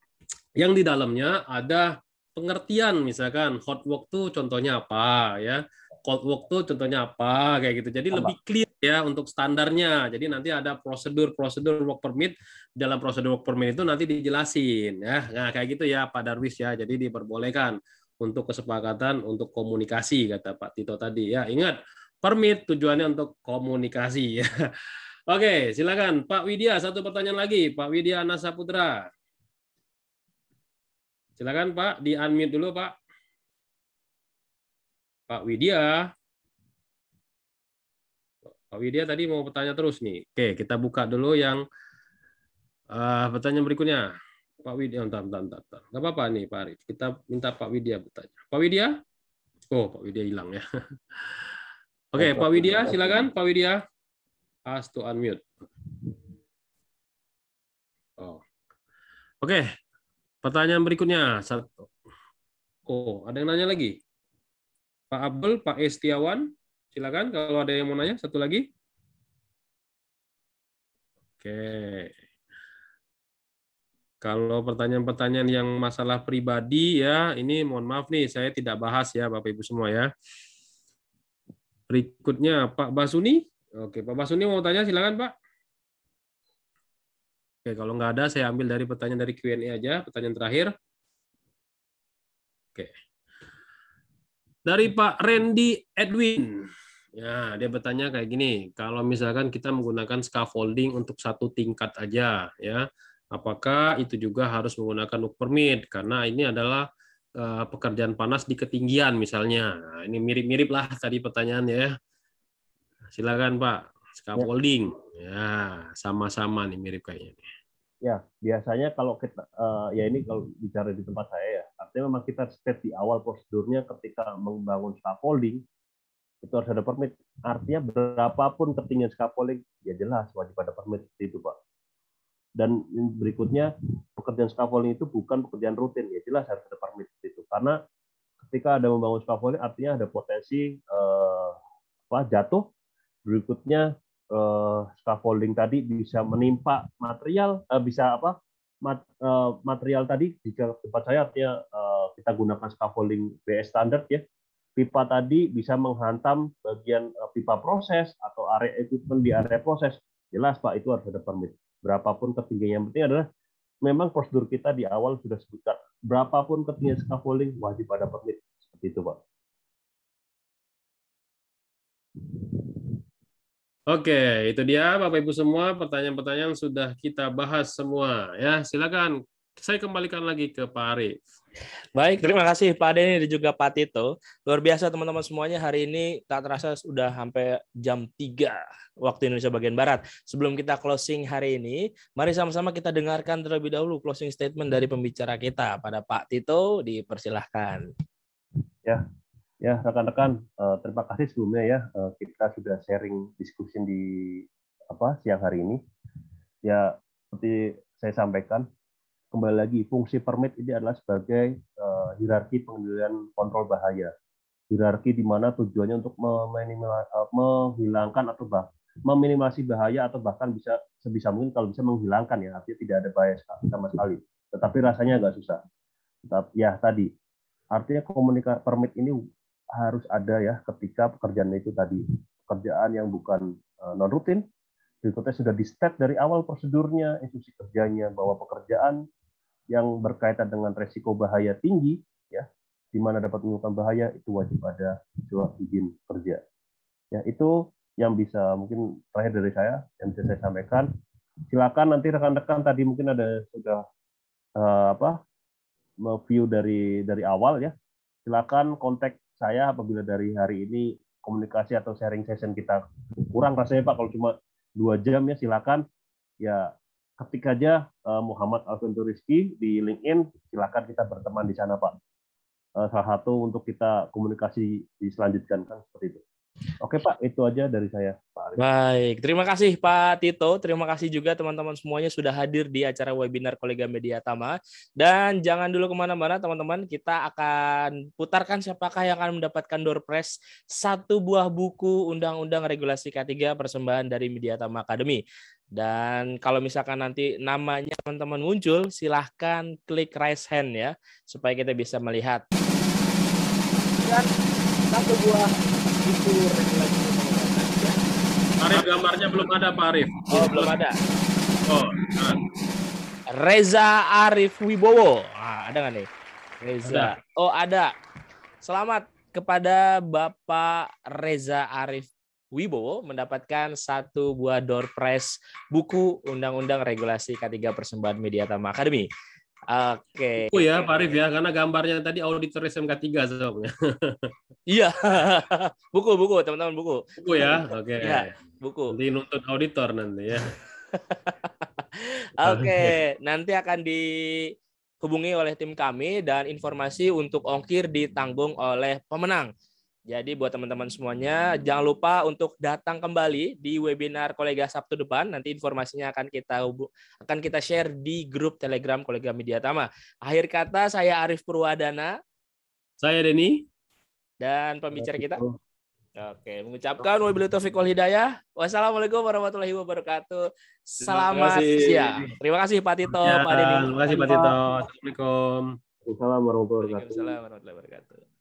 yang di dalamnya ada pengertian, misalkan hot work tuh contohnya apa ya, cold work tuh contohnya apa, kayak gitu. Jadi lebih clear ya untuk standarnya. Jadi nanti ada prosedur work permit, dalam prosedur work permit itu nanti dijelasin ya. Nah, kayak gitu ya Pak Darwis ya. Jadi diperbolehkan untuk kesepakatan untuk komunikasi, kata Pak Tito tadi ya. Ingat, permit tujuannya untuk komunikasi ya. Oke, silakan Pak Widya, satu pertanyaan lagi, Pak Widya Anasa Putra. Silakan Pak, di-unmute dulu Pak. Pak Widya. Pak Widya tadi mau bertanya terus nih. Oke, kita buka dulu yang pertanyaan berikutnya. Pak Widya, entar. Nggak apa-apa nih Pak Arif. Kita minta Pak Widya bertanya. Pak Widya? Oh, Pak Widya hilang ya. Oke, Pak Widya, silakan Pak Widya. Ask to unmute. Oh. Oke, pertanyaan berikutnya. Oh, ada yang nanya lagi? Pak Abel, Pak Estiawan, silakan kalau ada yang mau nanya. Satu lagi. Oke. Kalau pertanyaan-pertanyaan yang masalah pribadi ya, ini mohon maaf nih, saya tidak bahas ya Bapak Ibu semua ya. Berikutnya Pak Basuni. Oke, Pak Basuni mau tanya, silakan Pak. Oke, kalau nggak ada, saya ambil dari pertanyaan dari Q&A aja, pertanyaan terakhir. Oke. Dari Pak Randy Edwin. Ya, dia bertanya kayak gini, kalau misalkan kita menggunakan scaffolding untuk satu tingkat aja, ya, apakah itu juga harus menggunakan work permit? Karena ini adalah pekerjaan panas di ketinggian misalnya. Nah, ini mirip-mirip lah tadi pertanyaannya ya. Silakan Pak, scaffolding. Ya, sama-sama nih mirip kayaknya. Ya, biasanya kalau kita, ya ini kalau bicara di tempat saya ya, artinya memang kita state di awal prosedurnya ketika membangun scaffolding, itu harus ada permit. Artinya berapapun ketinggian scaffolding, ya jelas wajib ada permit itu Pak. Dan berikutnya, pekerjaan scaffolding itu bukan pekerjaan rutin, ya jelas harus ada permit itu. Karena ketika ada membangun scaffolding, artinya ada potensi jatuh. Berikutnya scaffolding tadi bisa menimpa material, material tadi di tempat saya artinya kita gunakan scaffolding BS standar ya. Pipa tadi bisa menghantam bagian pipa proses atau area equipment di area proses. Jelas Pak, itu harus ada permit. Berapapun ketinggian, yang penting adalah memang prosedur kita di awal sudah sebutkan berapapun ketinggian scaffolding wajib ada permit. Seperti itu Pak. Oke, itu dia Bapak Ibu semua, pertanyaan-pertanyaan sudah kita bahas semua ya. Silakan saya kembalikan lagi ke Pak Arif. Baik, terima kasih Pak Denny dan juga Pak Tito. Luar biasa teman-teman semuanya, hari ini tak terasa sudah sampai jam 3 waktu Indonesia bagian Barat. Sebelum kita closing hari ini, mari sama-sama kita dengarkan terlebih dahulu closing statement dari pembicara kita. Pada Pak Tito, dipersilahkan. Ya, rekan-rekan, terima kasih sebelumnya ya, kita sudah sharing diskusi di siang hari ini. Ya, seperti saya sampaikan, kembali lagi fungsi permit ini adalah sebagai hierarki pengendalian kontrol bahaya. Hierarki di mana tujuannya untuk menghilangkan atau meminimalisasi bahaya atau bahkan bisa sebisa mungkin kalau bisa menghilangkan ya, artinya tidak ada bahaya sama sekali. Tetapi rasanya agak susah. Ya tadi, artinya permit ini harus ada ya ketika pekerjaan itu tadi pekerjaan yang bukan non rutin, berikutnya sudah di-state dari awal prosedurnya, instruksi kerjanya bahwa pekerjaan yang berkaitan dengan resiko bahaya tinggi, ya, di mana dapat menimbulkan bahaya, itu wajib ada surat izin kerja. Ya, itu yang bisa mungkin terakhir dari saya yang bisa saya sampaikan. Silakan nanti rekan-rekan tadi mungkin ada sudah view dari awal ya. Silakan kontak saya apabila dari hari ini komunikasi atau sharing session kita kurang rasanya Pak, kalau cuma 2 jam ya silakan ya ketik aja Muhammad Alvento Rizky di LinkedIn, silakan kita berteman di sana Pak. Salah satu untuk kita komunikasi diselanjutkan kan seperti itu. Oke Pak, itu aja dari saya Pak Arif. Baik, terima kasih Pak Tito. Terima kasih juga teman-teman semuanya sudah hadir di acara webinar Kolega Media Tama. Dan jangan dulu kemana-mana teman-teman, kita akan putarkan siapakah yang akan mendapatkan door prize 1 buah buku Undang-Undang Regulasi K3 persembahan dari Media Tama Academy. Dan kalau misalkan nanti namanya teman-teman muncul, silahkan klik raise hand ya, supaya kita bisa melihat. Dan 1 buah buku regulasi. Arif, gambarnya belum ada Pak Arif. Oh, belum ada. Oh, Reza Arif Wibowo. Ada nggak nih? Reza. Ada. Oh, ada. Selamat kepada Bapak Reza Arif Wibowo mendapatkan 1 buah door prize buku Undang-Undang Regulasi K3 Persembahan Media Tama Academy. Oke. Buku ya Pak Arif ya, karena gambarnya tadi auditor SMK 3 soalnya. Iya. buku teman-teman, buku. Buku ya, oke. Ya, buku. Nanti nuntut auditor nanti ya. Oke, nanti akan dihubungi oleh tim kami dan informasi untuk ongkir ditanggung oleh pemenang. Jadi buat teman-teman semuanya, jangan lupa untuk datang kembali di webinar Kolega Sabtu depan. Nanti informasinya akan kita share di grup Telegram Kolega Media Tama. Akhir kata, saya Arif Purwadana. Saya Denny. Dan pembicara kita. Oke, mengucapkan wabillahi taufiq wal hidayah. Wassalamualaikum warahmatullahi wabarakatuh. Selamat siang. Terima kasih Pak Tito, Ya, Pak Denny. terima kasih Pak Tito. Assalamualaikum. Waalaikumsalam warahmatullahi wabarakatuh. Waalaikumsalam warahmatullahi wabarakatuh.